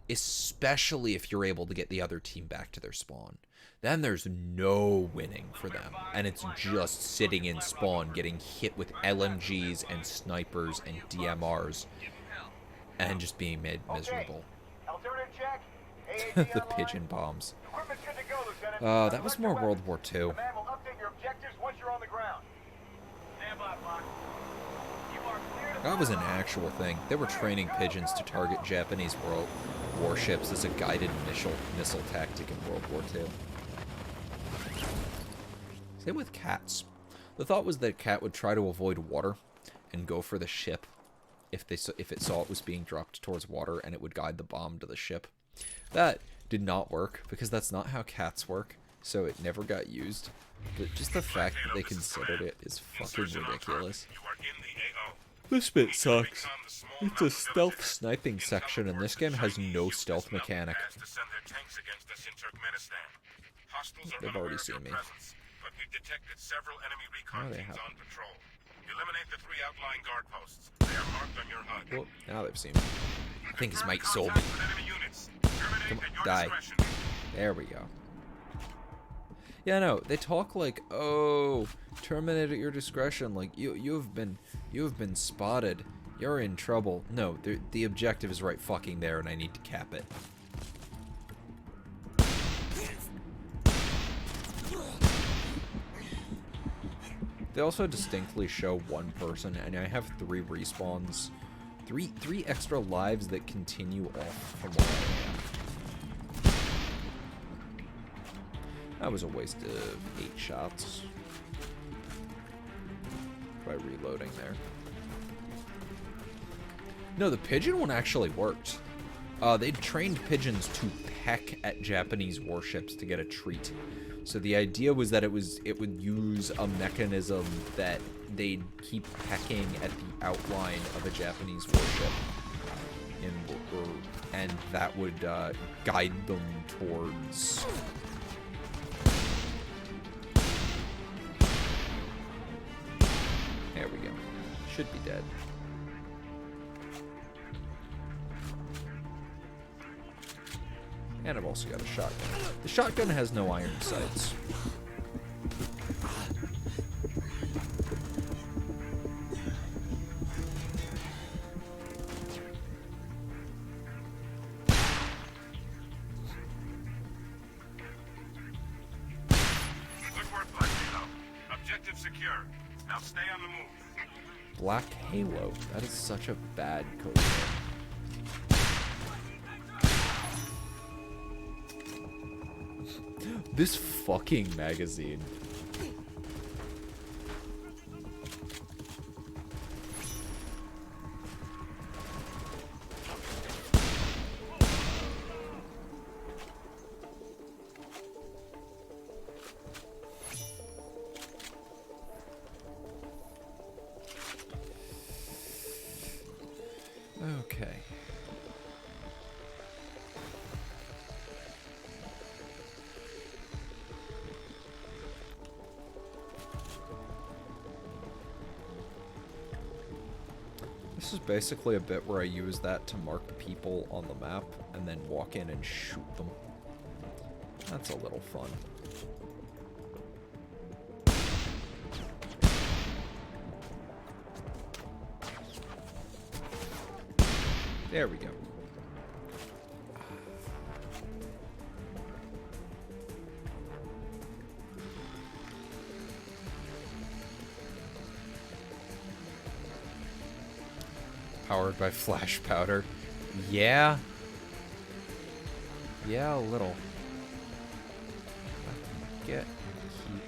if you're able to get the other team back to their spawn. Then there's no winning for them, and it's just sitting in spawn getting hit with LMGs and snipers and DMRs and just being made miserable. The pigeon bombs. That was more World War II. That was an actual thing. They were training pigeons to target Japanese warships as a guided missile tactic in World War II. Same with cats. The thought was that a cat would try to avoid water and go for the ship if it saw it was being dropped towards water, and it would guide the bomb to the ship. That did not work, because that's not how cats work, so it never got used. But just the fact that they considered it is fucking ridiculous. This bit sucks. It's a stealth sniping section, and this game has no stealth mechanic. They've already seen me. But we've detected several enemy recon Oh, they teams have. on patrol. Eliminate the 3 outlying guard posts. They are marked on your HUD. Well, now they've seen me. I think his mic sold me. Come on, die. There we go. Yeah, no, they talk like, oh, terminate at your discretion. Like you have been spotted. You're in trouble. No, the objective is right fucking there, and I need to cap it. They also distinctly show one person, and I have 3 respawns, three extra lives that continue off from where I am. That was a waste of 8 shots by reloading there. No, the pigeon one actually worked. They trained pigeons to peck at Japanese warships to get a treat. So the idea was that it would use a mechanism that they'd keep pecking at the outline of a Japanese warship, and that would guide them towards. There we go. Should be dead. And I've also got a shotgun. The shotgun has no iron sights. Good work, Black Halo. Objective secure. Now stay on the move. Black Halo. That is such a bad code name. This fucking magazine. Okay. This is basically a bit where I use that to mark people on the map and then walk in and shoot them. That's a little fun. There we go. Powered by flash powder. Yeah. Yeah, a little. I can keep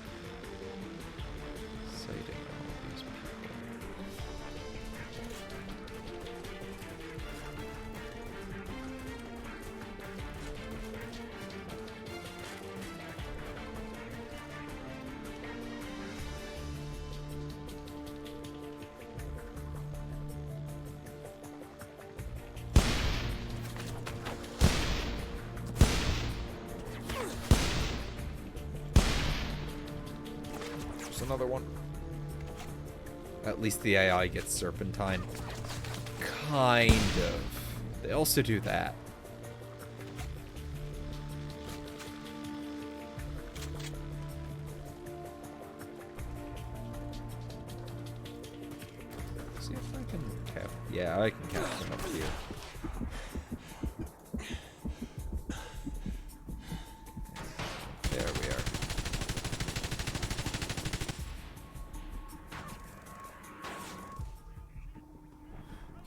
sighting all these people. Another one. At least the AI gets serpentine. Kind of. They also do that. See if I can cap. Yeah, I can cap them up here. There we are.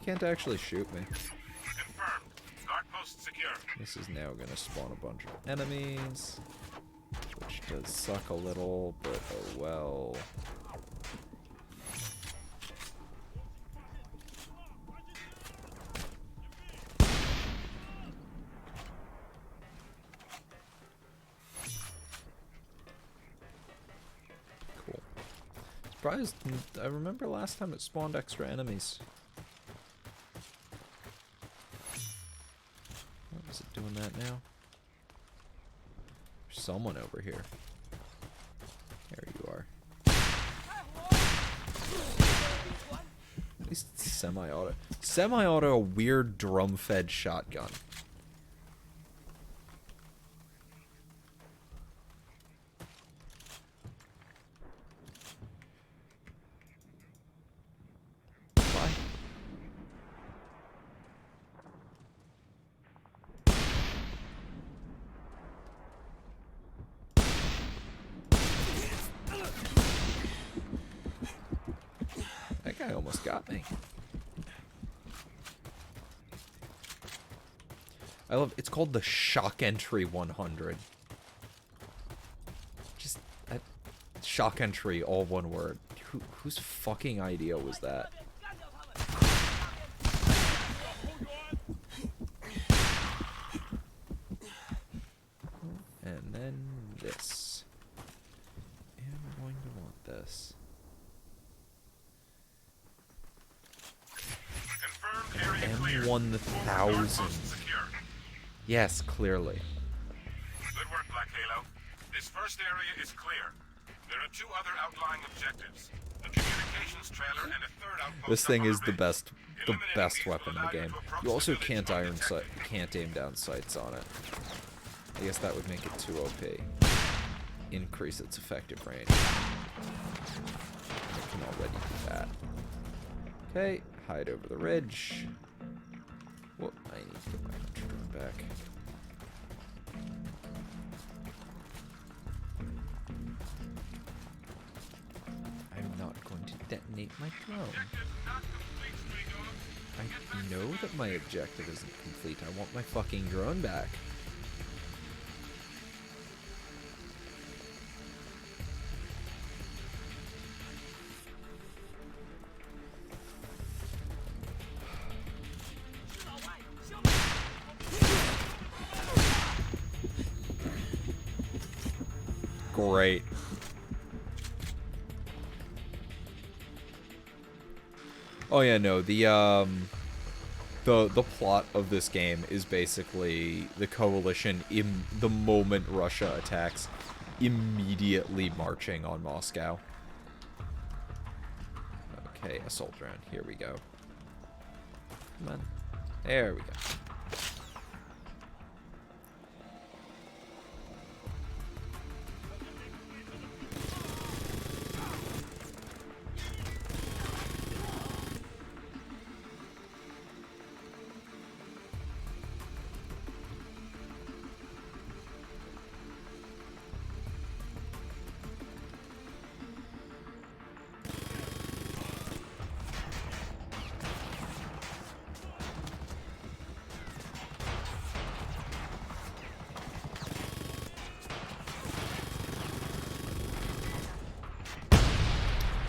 Can't actually shoot me. Confirmed. Guard post secure. This is now gonna spawn a bunch of enemies, which does suck a little, but oh well. surprised. I remember last time it spawned extra enemies. What is it doing that now? There's someone over here. There you are. At least it's semi-auto. Semi-auto, a weird drum-fed shotgun. Bye. That guy almost got me. I love, it's called the Shock Entry 100. Just, Shock Entry, all one word. Whose fucking idea was that? And then this. And we're going to want this. M1000. Yes, clearly. Good work, Black Halo. This first area is clear. There are 2 other outlying objectives. A communications trailer and a third outpost. This thing on is our the ridge. best Eliminating these weapon will in the allow you game. to approach You also the village can't undetected. can't aim down sights on it. I guess that would make it too OP. Increase its effective range. I can already do that. Okay, hide over the ridge. Whoop, I need to get my hunter drone back. I'm not going to detonate my drone. I know that my objective isn't complete. I want my fucking drone back. Great. Oh yeah, no, the plot of this game is basically the coalition, in the moment Russia attacks, immediately marching on Moscow. Okay, assault drone, here we go. Come on. There we go.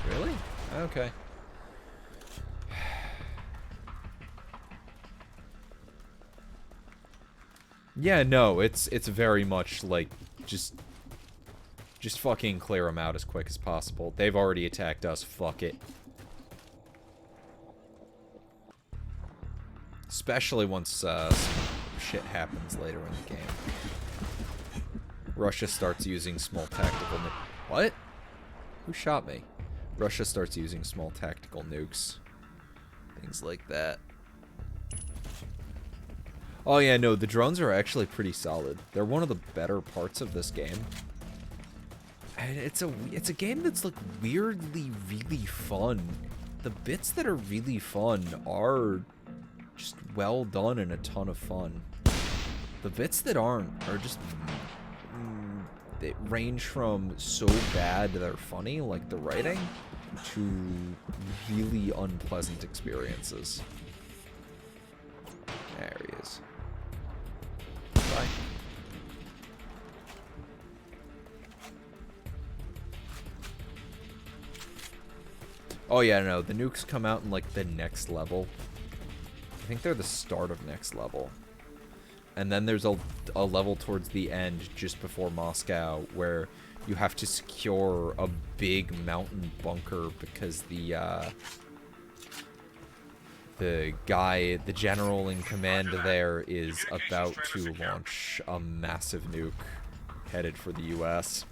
Really? Okay. Yeah, no, it's very much like just fucking clear them out as quick as possible. They've already attacked us. Fuck it. Especially once some shit happens later in the game. Russia starts using small tactical What? Who shot me? Russia starts using small tactical nukes. Things like that. Oh yeah, no, the drones are actually pretty solid. They're one of the better parts of this game. And it's a game that's like weirdly really fun. The bits that are really fun are just well done and a ton of fun. The bits that aren't are just they range from so bad they're funny, like the writing, to really unpleasant experiences. There he is. Bye. Oh yeah, no, the nukes come out in like the next level. I think they're the start of next level. And then there's a level towards the end, just before Moscow, where you have to secure a big mountain bunker because the guy, the general in command there, is about to launch a massive nuke headed for the US.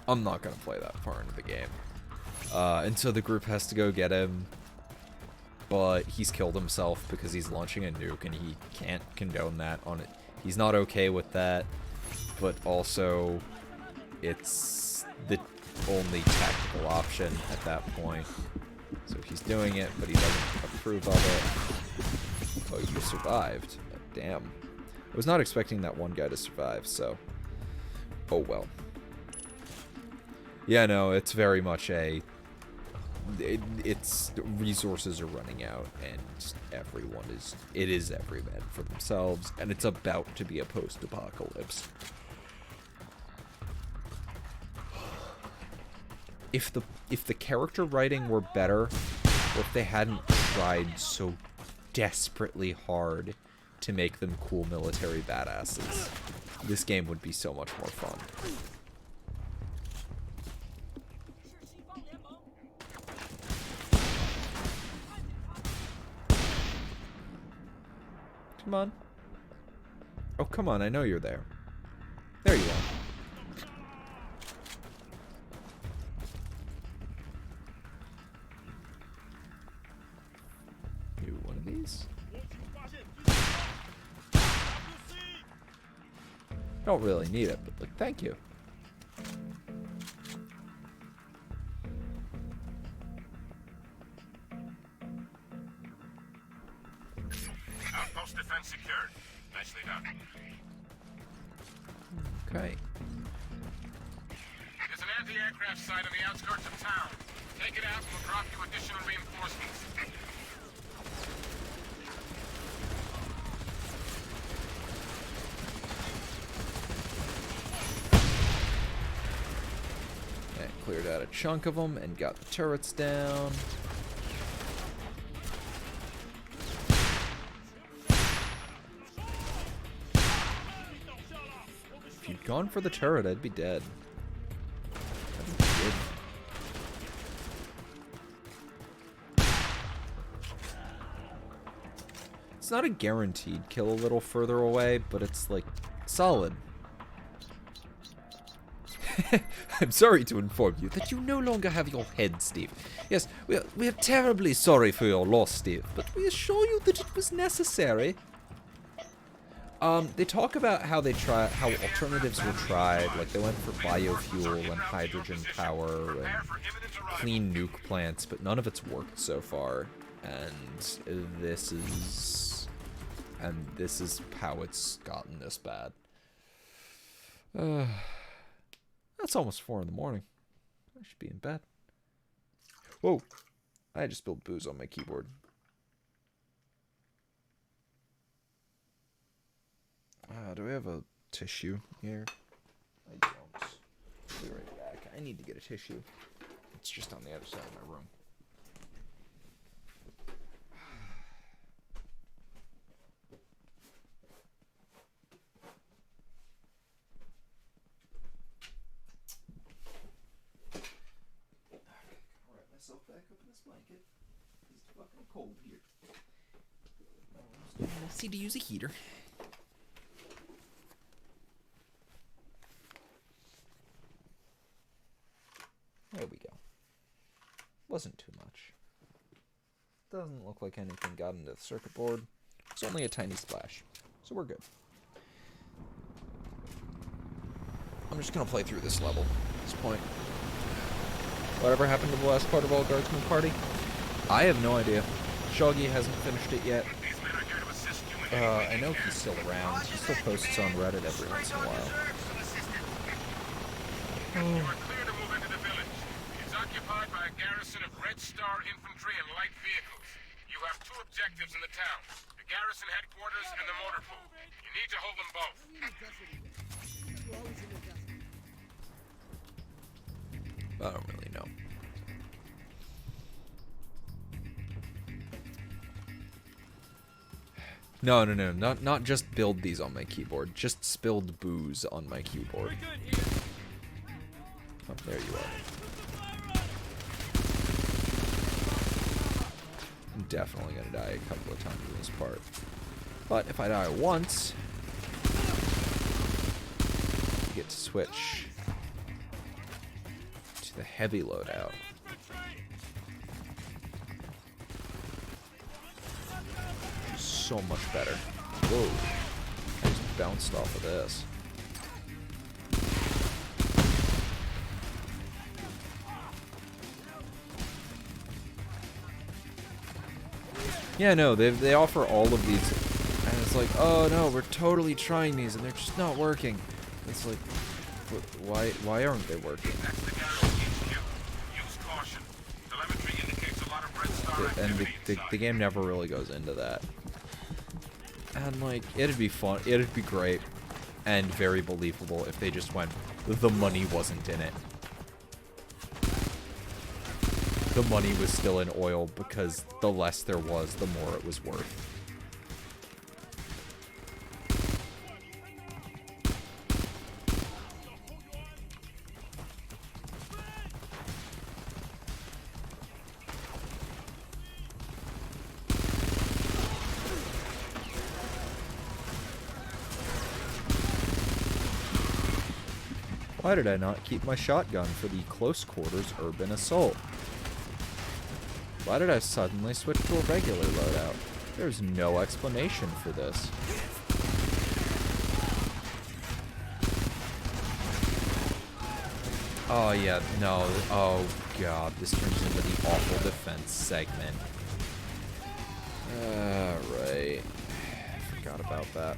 I'm not going to play that far into the game. And so the group has to go get him, but he's killed himself because he's launching a nuke, and he can't condone that on it. He's not okay with that, but also it's the only tactical option at that point. So he's doing it, but he doesn't approve of it. Oh, you survived. Damn. I was not expecting that one guy to survive, so... Oh well. Yeah, no, it's very much a... It's... Resources are running out, and everyone is... It is every man for themselves, and it's about to be a post-apocalypse. If the character writing were better, or if they hadn't tried so desperately hard to make them cool military badasses, this game would be so much more fun. Come on. Oh, come on, I know you're there. There you are. One of these? Don't really need it, but like, thank you. Outpost defense secured. Nicely done. Okay. There's an anti-aircraft site on the outskirts of town. Take it out and we'll drop you additional reinforcements. Cleared out a chunk of them and got the turrets down. If you'd gone for the turret, I'd be dead. That'd be good. It's not a guaranteed kill a little further away, but it's like solid. I'm sorry to inform you that you no longer have your head, Steve. Yes, we are terribly sorry for your loss, Steve, but we assure you that it was necessary. They talk about how how alternatives were tried, like they went for biofuel and hydrogen power and clean nuke plants, but none of it's worked so far. And this is how it's gotten this bad. It's almost 4 in the morning. I should be in bed. Whoa. I just spilled booze on my keyboard. Do we have a tissue here? I don't. I'll be right back. I need to get a tissue. It's just on the other side of my room. Back up in this blanket. It's fucking cold here. Let's see to use a heater. There we go. Wasn't too much. Doesn't look like anything got into the circuit board. It's only a tiny splash, so we're good. I'm just gonna play through this level at this point. Whatever happened to the last part of All Guardsman Party? I have no idea. Shoggy hasn't finished it yet. I know he's still around. He still posts on Reddit every once in a while. You are clear to move into the village. It's occupied by a garrison of Red Star infantry and light vehicles. You have 2 objectives in the town. The garrison headquarters and the motor pool. You need to hold them both. I don't really know. No, not just build these on my keyboard. Just spilled booze on my keyboard. Oh, there you are. I'm definitely gonna die a couple of times in this part. But if I die once, I get to switch to the heavy loadout. So much better. Whoa. I just bounced off of this. Yeah, no, they offer all of these, and it's like, oh no, we're totally trying these, and they're just not working. It's like, why aren't they working? And the game never really goes into that. And like, it'd be fun, it'd be great, and very believable if they just went, the money wasn't in it. The money was still in oil because the less there was, the more it was worth. Why did I not keep my shotgun for the close quarters urban assault? Why did I suddenly switch to a regular loadout? There's no explanation for this. Oh yeah, no, oh god, this turns into the awful defense segment. Right. I forgot about that.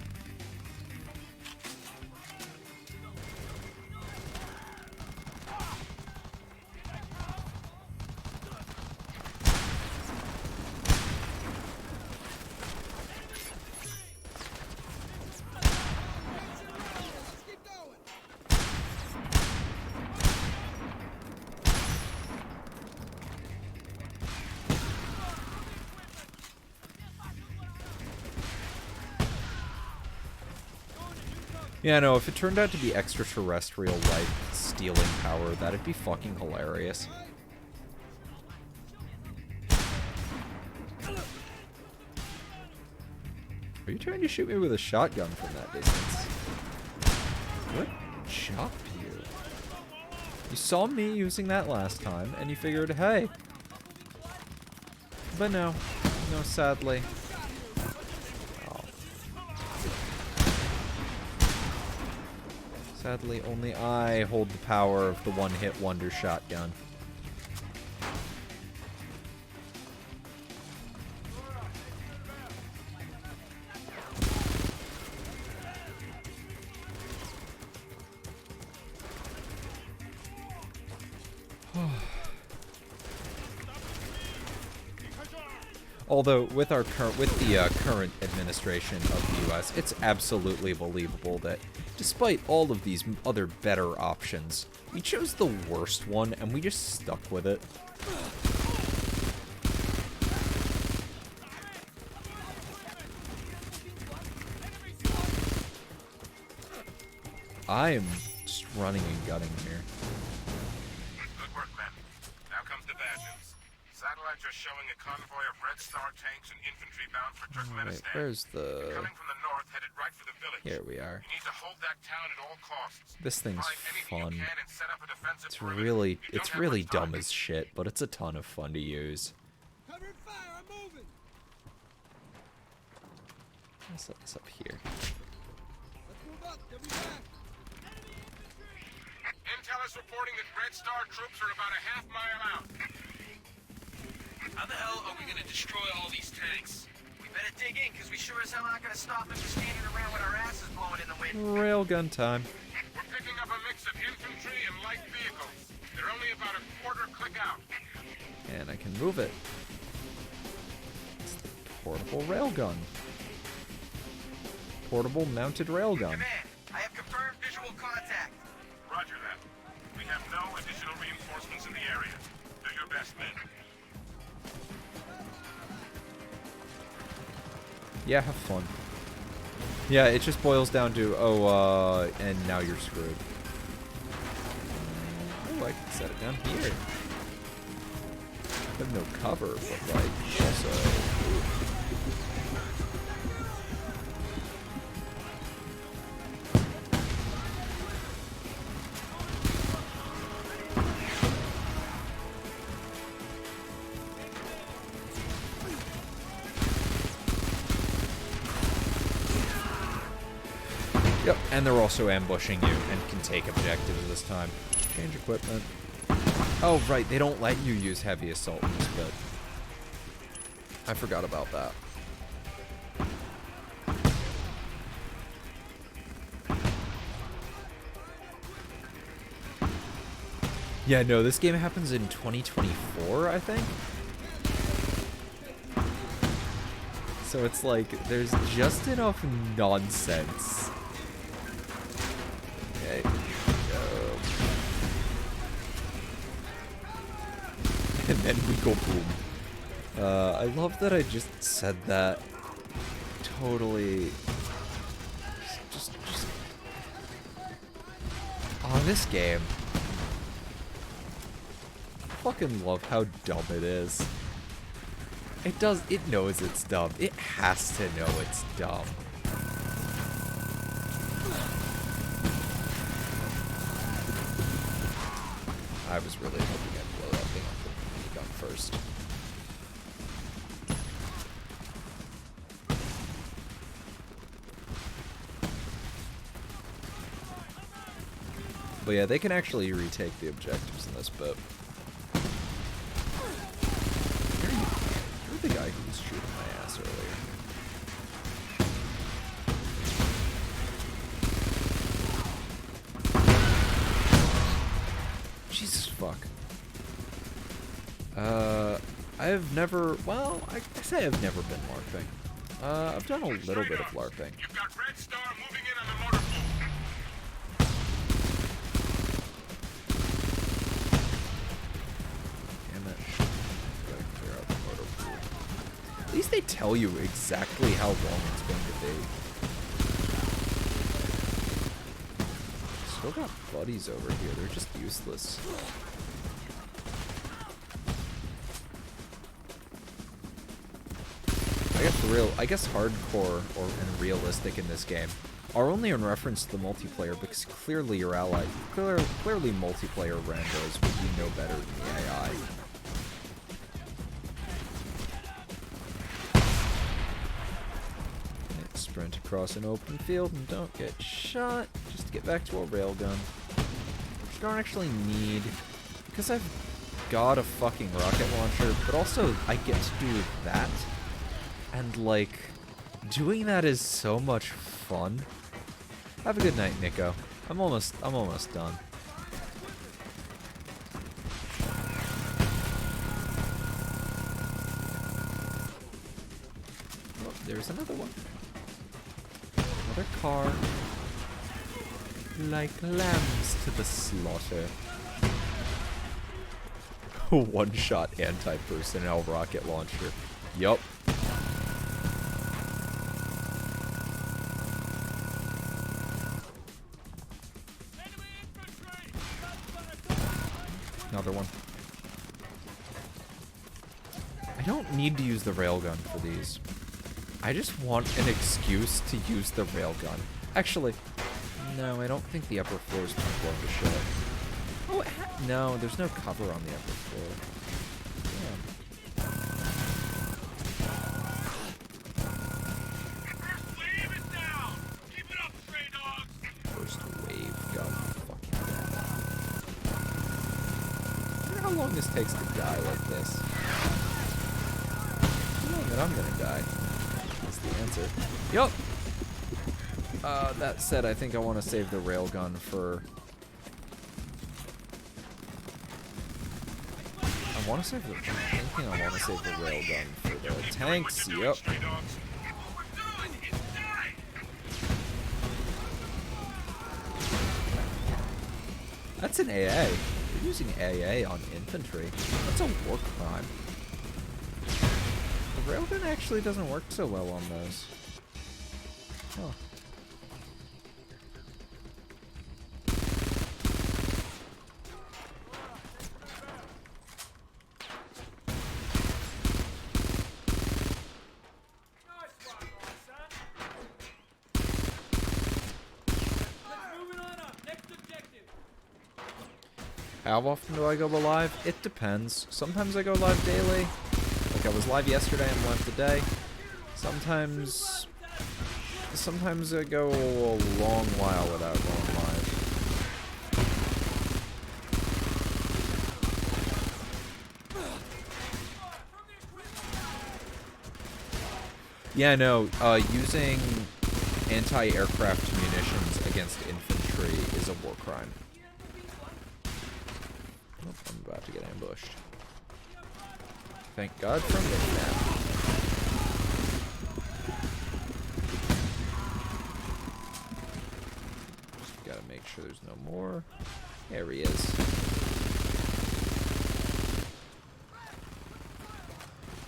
Yeah, no, if it turned out to be extraterrestrial life stealing power, that'd be fucking hilarious. Are you trying to shoot me with a shotgun from that distance? What chopped you? You saw me using that last time, and you figured, hey. But no. No, sadly. Sadly, only I hold the power of the one-hit wonder shotgun. Although with our current administration of the U.S., it's absolutely believable that, despite all of these other better options, we chose the worst one and we just stuck with it. I am just running and gunning here. Good work, men. Now comes the bad news. Satellites are showing a convoy of Red Star tanks and infantry bound for Turkmenistan. Wait, where's the... Coming from the north, headed right for the village. Here we are. You need to hold that town at all costs. This thing's fun. And set up a defensive It's really dumb as shit, but it's a ton of fun to use. Cover and fire, I'm moving. I'll set this up here. Let's move up, they'll be back. Intel is reporting that Red Star troops are about a half-mile out. How the hell are we gonna destroy all these tanks? We better dig in, because we sure as hell aren't gonna stop them from standing around with our asses blowing in the wind. Railgun time. We're picking up a mix of infantry and light vehicles. They're only about a quarter click out. And I can move it. It's the portable railgun. Portable mounted railgun. Command, I have confirmed visual contact. Roger that. We have no additional reinforcements in the area. Do your best, men. Yeah, have fun. Yeah, it just boils down to, oh, and now you're screwed. Oh, I can set it down here. I have no cover, but, like, also... Ooh. Yep, and they're also ambushing you and can take objectives this time. Change equipment. Oh, right, they don't let you use heavy assault in this bit. I forgot about that. Yeah, no, this game happens in 2024, I think? So it's like, there's just enough nonsense. Okay. And then we go boom. I love that I just said that. Totally. Just. Oh, this game. I fucking love how dumb it is. It knows it's dumb. It has to know it's dumb. I was really hoping I'd blow that thing up with the minigun first. But yeah, they can actually retake the objectives in this bit. You're the guy who was shooting my ass earlier. Jesus fuck. I've never, well, I say I've never been LARPing. I've done a little bit of LARPing. You've got Red Star moving in on the motor pool. Damn it. Gotta clear out the motor pool. At least they tell you exactly how long it's going to be. Still got buddies over here, they're just useless. I guess hardcore and realistic in this game are only in reference to the multiplayer because clearly your ally, clearly multiplayer randos would be no better than the AI. Let's sprint across an open field and don't get shot. Just to get back to a railgun. Which I don't actually need because I've got a fucking rocket launcher, but also I get to do that. And, like, doing that is so much fun. Have a good night, Nico. I'm almost done. Oh, there's another one. Another car. Like lambs to the slaughter. One-shot anti-personnel rocket launcher. Yup. Another one. I don't need to use the railgun for these. I just want an excuse to use the railgun. Actually, no, I don't think the upper floor is blown to shit. Oh, no, there's no cover on the upper floor. First wave gun. How long this takes to die like this? How long that I'm gonna die? That's the answer. Yup! That said, I think I want to save the railgun for... I want to save the... I'm thinking I want to save the railgun for the tanks. Yup. That's an AA. You're using AA on infantry. That's a war crime. railgun actually doesn't work so well on those. Huh. How often do I go live? It depends. Sometimes I go live daily. Like I was live yesterday and live today. Sometimes I go a long while without going live. Yeah, no, using anti-aircraft munitions against infantry is a war crime. Oh, I'm about to get ambushed. Thank God for Mid-Map. Just gotta make sure there's no more. There he is.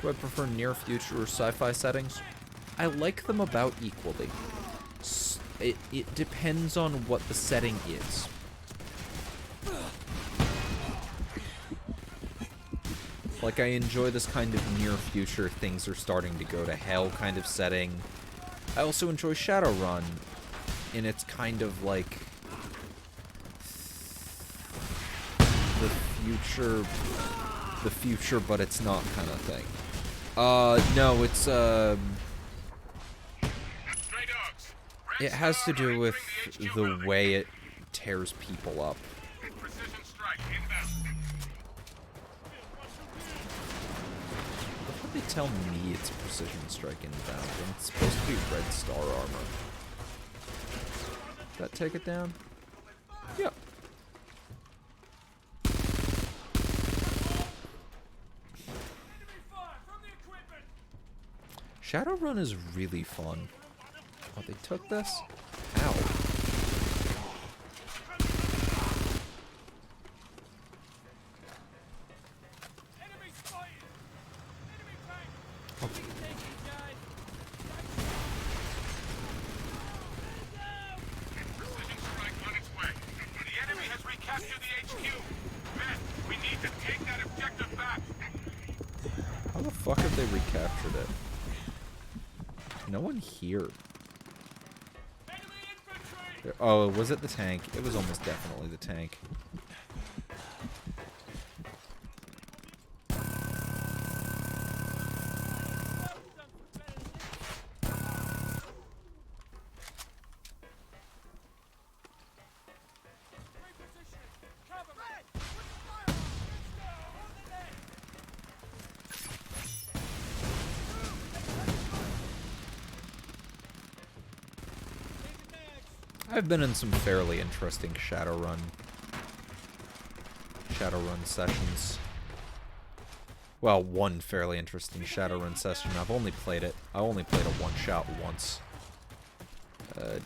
Do I prefer near future or sci-fi settings? I like them about equally. It depends on what the setting is. Like, I enjoy this kind of near future, things are starting to go to hell kind of setting. I also enjoy Shadowrun in its kind of like the future but it's not kind of thing. No, it's it has to do with the way it tears people up. How they tell me it's precision strike inbound when it's supposed to be red star armor? Did that take it down? Yep. Shadowrun is really fun. Oh, they took this? Ow. How the fuck have they recaptured it? No one here. Oh, was it the tank? It was almost definitely the tank. I've been in some fairly interesting Shadowrun sessions. Well, one fairly interesting Shadowrun session. I've only played it. I only played a one-shot once.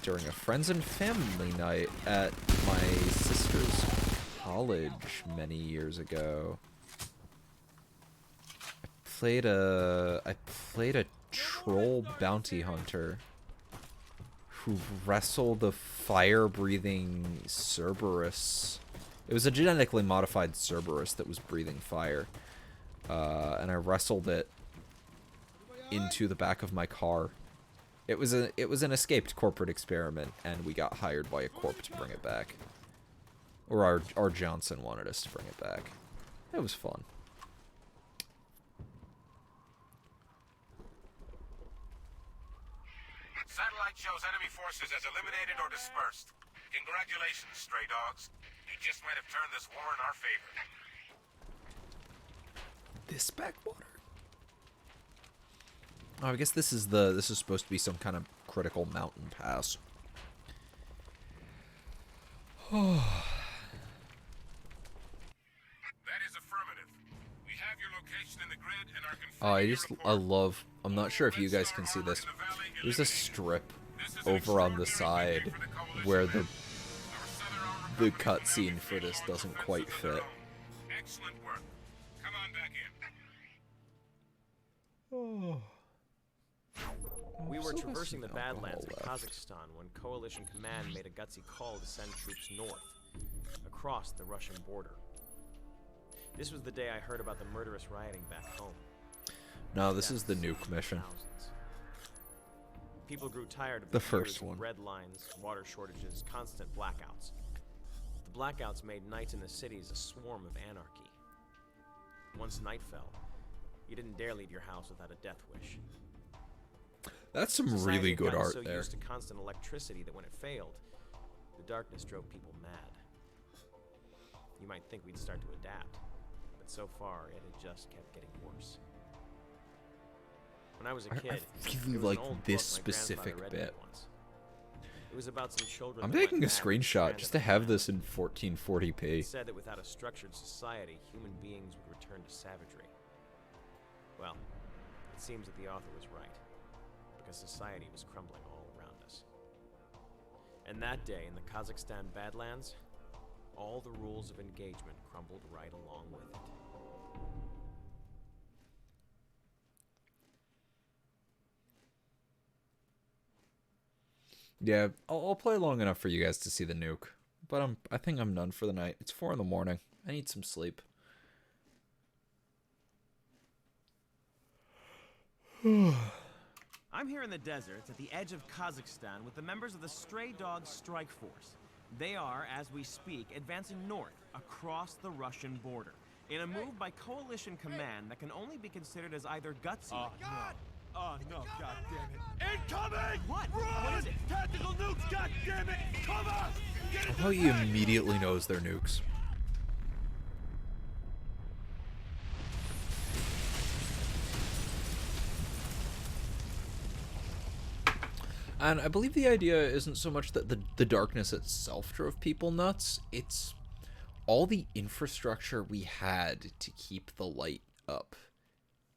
During a friends and family night at my sister's college many years ago. I played a troll bounty hunter who wrestled a fire-breathing Cerberus. It was a genetically modified Cerberus that was breathing fire. And I wrestled it into the back of my car. It was an escaped corporate experiment, and we got hired by a corp to bring it back. Or our Johnson wanted us to bring it back. It was fun. Satellite shows enemy forces as eliminated or dispersed. Congratulations, stray dogs. You just might have turned this war in our favor. This backwater? Oh, I guess this is supposed to be some kind of critical mountain pass. That is affirmative. We have your location in the grid and are Oh, I'm not sure if you guys can see this. There's a strip over on the side where the cutscene for this doesn't quite fit. Excellent work. Come on back We were Still has traversing the some alcohol Badlands in left. Kazakhstan when Coalition Command made a gutsy call to send troops north, across the Russian border. This was the day I heard about the murderous rioting back home. No, this is the nuke mission. Thousands. People grew tired of The years first of one. red lines, water shortages, constant blackouts. The blackouts made nights in the cities a swarm of anarchy. Once night fell, you didn't dare leave your house without a death wish. That's some Society really had good gotten art so there. used to constant electricity that when it failed, the darkness drove people mad. You might think we'd start to adapt, but so far it had just kept getting worse. When I was a I kid, really there was like an old this book my grandfather specific read me bit. once. It was about some children. I'm that went taking a mad and screenshot stranded just to on have land. this in 1440p. It said that without a structured society, human beings would return to savagery. Well, it seems that the author was right, because society was crumbling all around us. And that day in the Kazakhstan Badlands, all the rules of engagement crumbled right along with it. Yeah, I'll play long enough for you guys to see the nuke, but I think I'm done for the night. It's 4 in the morning. I need some sleep. I'm here in the deserts at the edge of Kazakhstan with the members of the Stray Dog Strike Force. They are, as we speak, advancing north across the Russian border in a move by Coalition Command that can only be considered as either gutsy. Oh, no. Oh, no, God damn it. Incoming! What? Run! What is it? Tactical nukes, God damn it! Cover! Get I thought he immediately knows they're nukes. And I believe the idea isn't so much that the darkness itself drove people nuts, it's all the infrastructure we had to keep the light up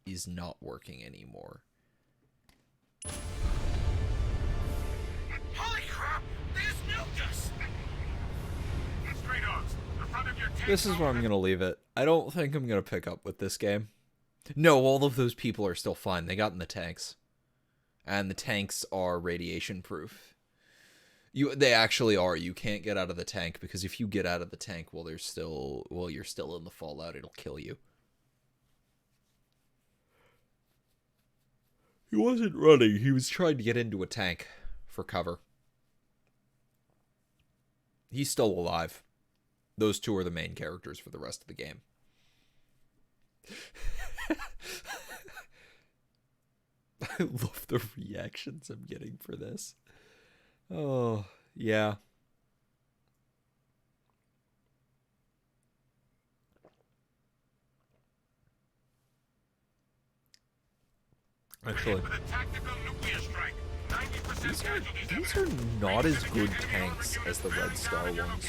is not working anymore. Holy crap! They just nuked us! Stray dogs, the front of your tank. This is where I'm going to leave it. I don't think I'm going to pick up with this game. No, all of those people are still fine. They got in the tanks. And the tanks are radiation proof. They actually are. You can't get out of the tank because if you get out of the tank while you're still in the fallout, it'll kill you. He wasn't running. He was trying to get into a tank for cover. He's still alive. Those two are the main characters for the rest of the game. I love the reactions I'm getting for this. Oh, yeah. Actually, With a tactical nuclear strike. 90% casualties these are not as good tanks as the Red Star ones.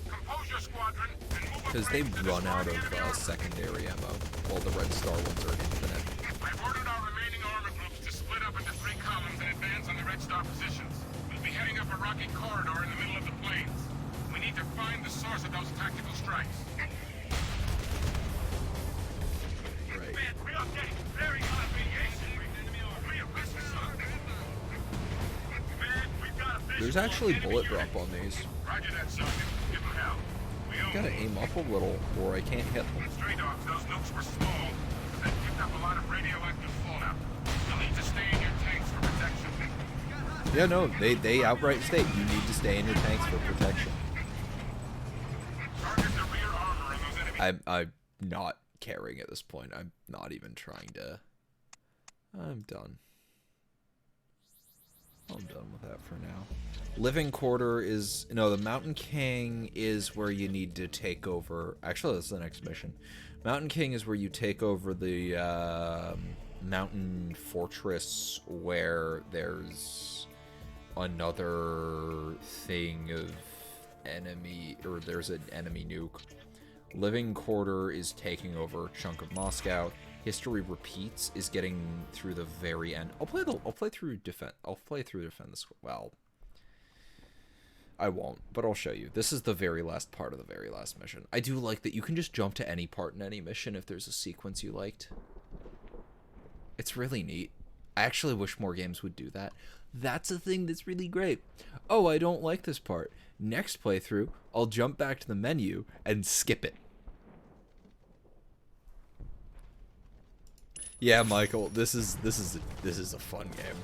Compose your squadron and move Because they run out of secondary ammo, while the Red Star ones are infinite. I've ordered our remaining armor groups to split up into 3 columns and advance on the Red Star positions. We'll be heading up a rocky corridor in the middle of the plains. We need to find the source of those tactical strikes. Right. Man, we are getting very hot radiation. We are risking something. Man, we've got a There's actually bullet drop on these. Roger that, Sergeant. Give them hell. We own Gotta aim up a little, or I can't hit them. Stray dogs, those nukes were small, but they picked up a lot of radioactive fallout. You'll need to stay in your tanks for protection. Yeah, no, they outright state you need to stay in your tanks for protection. Target the rear armor on those enemy. I'm not caring at this point. I'm not even trying to. I'm done. I'm done with that for now. Living Quarter is... No, the Mountain King is where you need to take over... Actually, that's the next mission. Mountain King is where you take over the mountain fortress where there's another thing of enemy... Or there's an enemy nuke. Living Quarter is taking over a chunk of Moscow. History Repeats is getting through the very end. I'll play through defend this. Well, I won't, but I'll show you. This is the very last part of the very last mission. I do like that you can just jump to any part in any mission if there's a sequence you liked. It's really neat. I actually wish more games would do that. That's a thing that's really great. Oh, I don't like this part. Next playthrough, I'll jump back to the menu and skip it. Yeah, Michael, this is a fun game.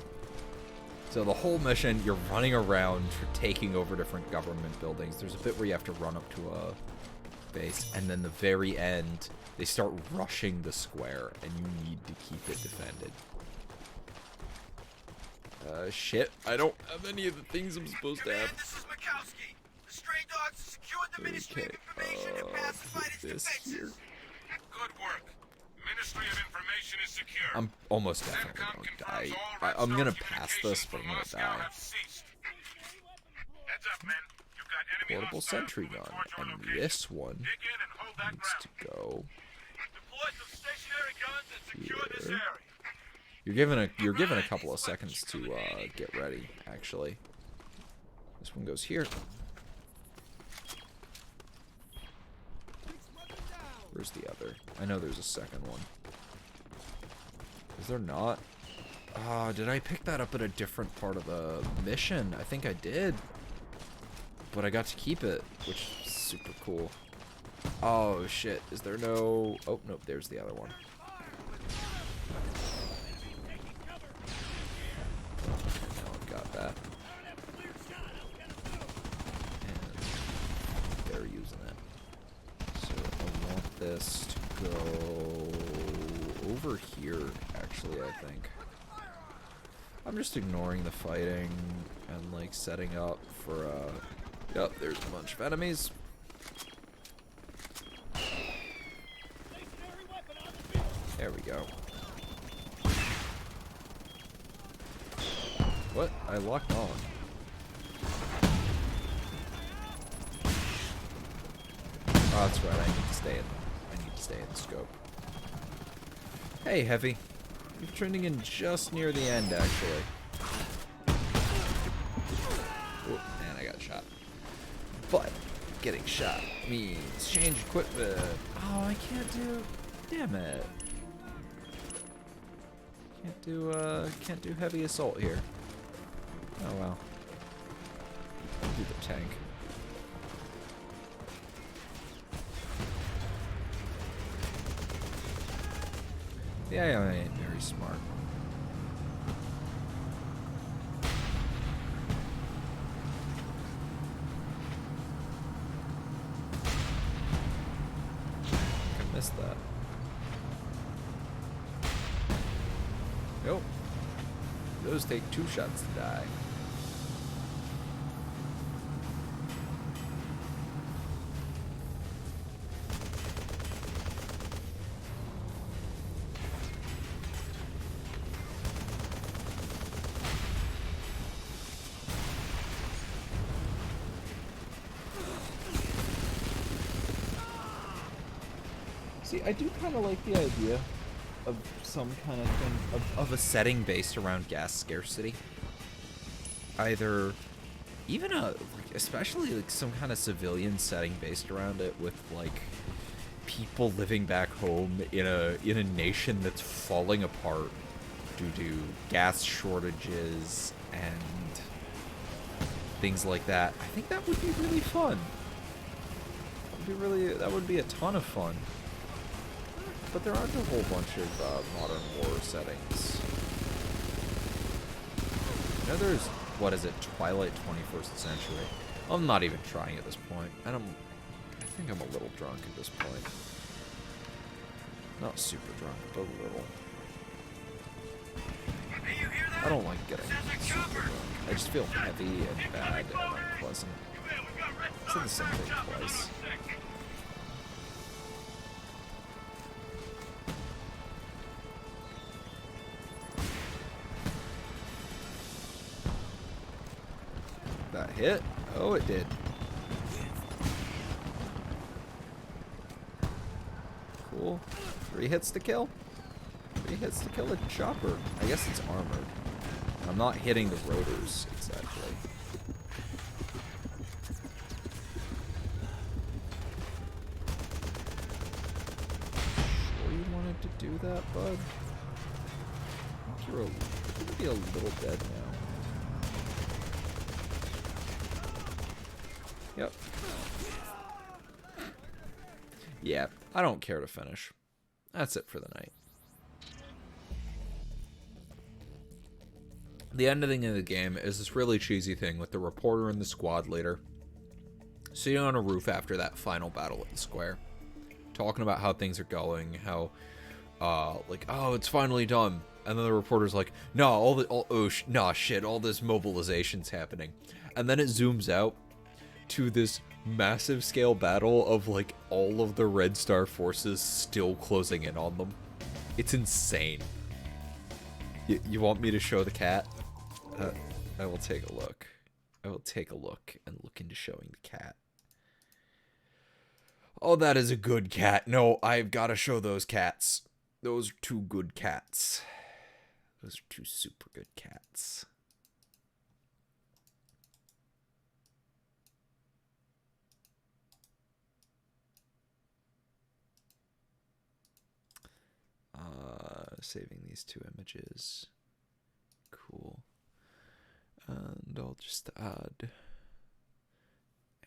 So the whole mission, you're running around for taking over different government buildings. There's a bit where you have to run up to a base, and then the very end, they start rushing the square, and you need to keep it defended. Shit, I don't have any of the things I'm supposed to have. This is Mikowski. The stray dogs secured the Ministry of Information and pacified its defenses. Here. Good work. Ministry of Information is secure. I'm almost definitely gonna die. I'm gonna pass this, but I'm gonna die. Heads up, men. You've got enemy Portable sentry gun, and this one Dig in and hold that needs to go Deploy some stationary guns and secure this here. area. You're given a couple of seconds to get ready. Actually, this one goes here. Where's the other? I know there's a second one. Is there not? Did I pick that up at a different part of the mission? I think I did. But I got to keep it, which is super cool. Oh, shit. Is there no... Oh, nope. There's the other one. Now I've got that. And they're using it. So I want this to go over here, actually, I think. I'm just ignoring the fighting and, like, setting up for, Yep, there's a bunch of enemies. There we go. What? I locked on. Oh, that's right. I need to stay in the scope. Hey, Heavy. You're trending in just near the end, actually. Oh, man, I got shot. But getting shot means change equipment. Oh, I can't do. Damn it. Can't do heavy assault here. Oh well. I'll do the tank. Yeah, I ain't very smart. I missed that. Nope. Those take 2 shots to die. See, I do kind of like the idea of some kind of thing, of a setting based around gas scarcity. Either, even especially like some kind of civilian setting based around it with like people living back home in a nation that's falling apart due to gas shortages and things like that. I think that would be really fun. That would be a ton of fun. But there aren't a whole bunch of modern war settings. You know, there's, what is it, Twilight 21st Century. I'm not even trying at this point. I think I'm a little drunk at this point. Not super drunk, but a little. Hey, you hear that? I don't like getting Sounds like super chopper. drunk. I just feel heavy and bad and unpleasant. I said the same thing twice. That hit? Oh, it did. Cool. 3 hits to kill. 3 hits to kill a chopper. I guess it's armored. I'm not hitting the rotors exactly. Sure you wanted to do that, bud? you're be a little dead now. Yep. Yeah, I don't care to finish. That's it for the night. The ending of the game is this really cheesy thing with the reporter and the squad leader sitting on a roof after that final battle at the square, talking about how things are going, how, like, oh, it's finally done. And then the reporter's like, no, shit, all this mobilization's happening. And then it zooms out to this massive scale battle of, like, all of the Red Star forces still closing in on them. It's insane. You want me to show the cat? I will take a look. I will take a look and look into showing the cat. Oh, that is a good cat. No, I've got to show those cats. Those are two good cats. Those are two super good cats. Saving these two images. Cool. And I'll just add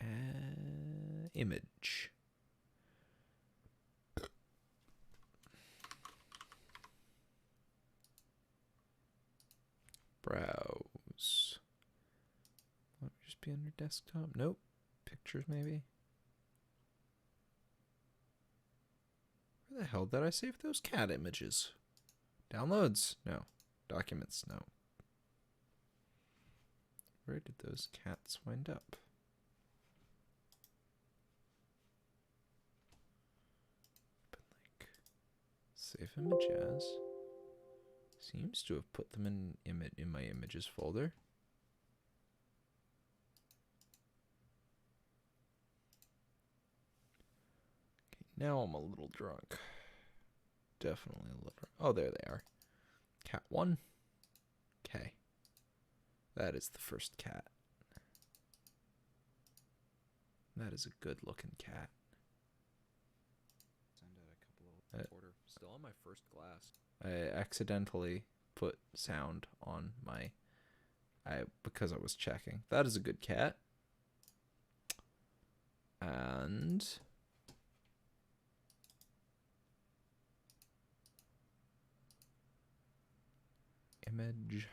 an image. Browse. Let me just be on your desktop. Nope. Pictures, maybe. Where the hell did I save those cat images? Downloads? No. Documents? No. Where did those cats wind up? But like, save image as. Seems to have put them in my images folder. Okay, now I'm a little drunk. Definitely a little drunk. Oh, there they are. Cat 1. Okay. That is the first cat. That is a good looking cat. Send out a couple of order. Still on my first glass. I accidentally put sound on my because I was checking. That is a good cat. And image.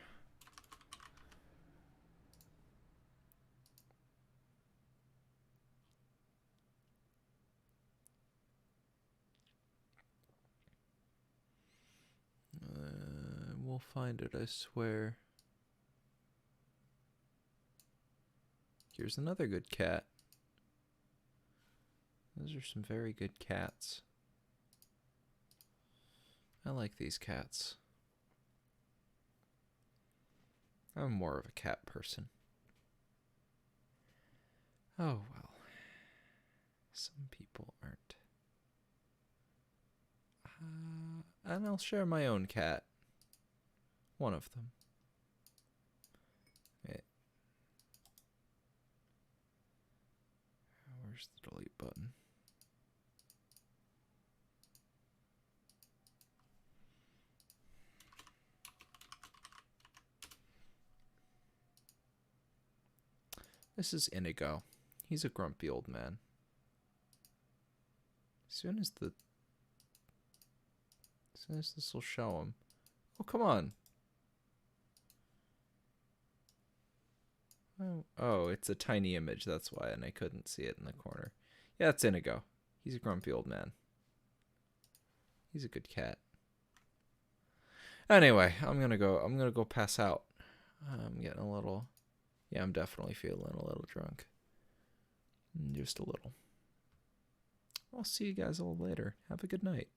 We'll find it, I swear. Here's another good cat. Those are some very good cats. I like these cats. I'm more of a cat person. Oh well. Some people aren't. And I'll share my own cat. One of them. Wait. Where's the delete button? This is Inigo. He's a grumpy old man. As soon as this will show him. Oh, come on. Oh, it's a tiny image, that's why, and I couldn't see it in the corner. Yeah, it's Inigo. He's a grumpy old man. He's a good cat. Anyway, I'm gonna go pass out. I'm getting a little, yeah, I'm definitely feeling a little drunk. Just a little. I'll see you guys all later. Have a good night.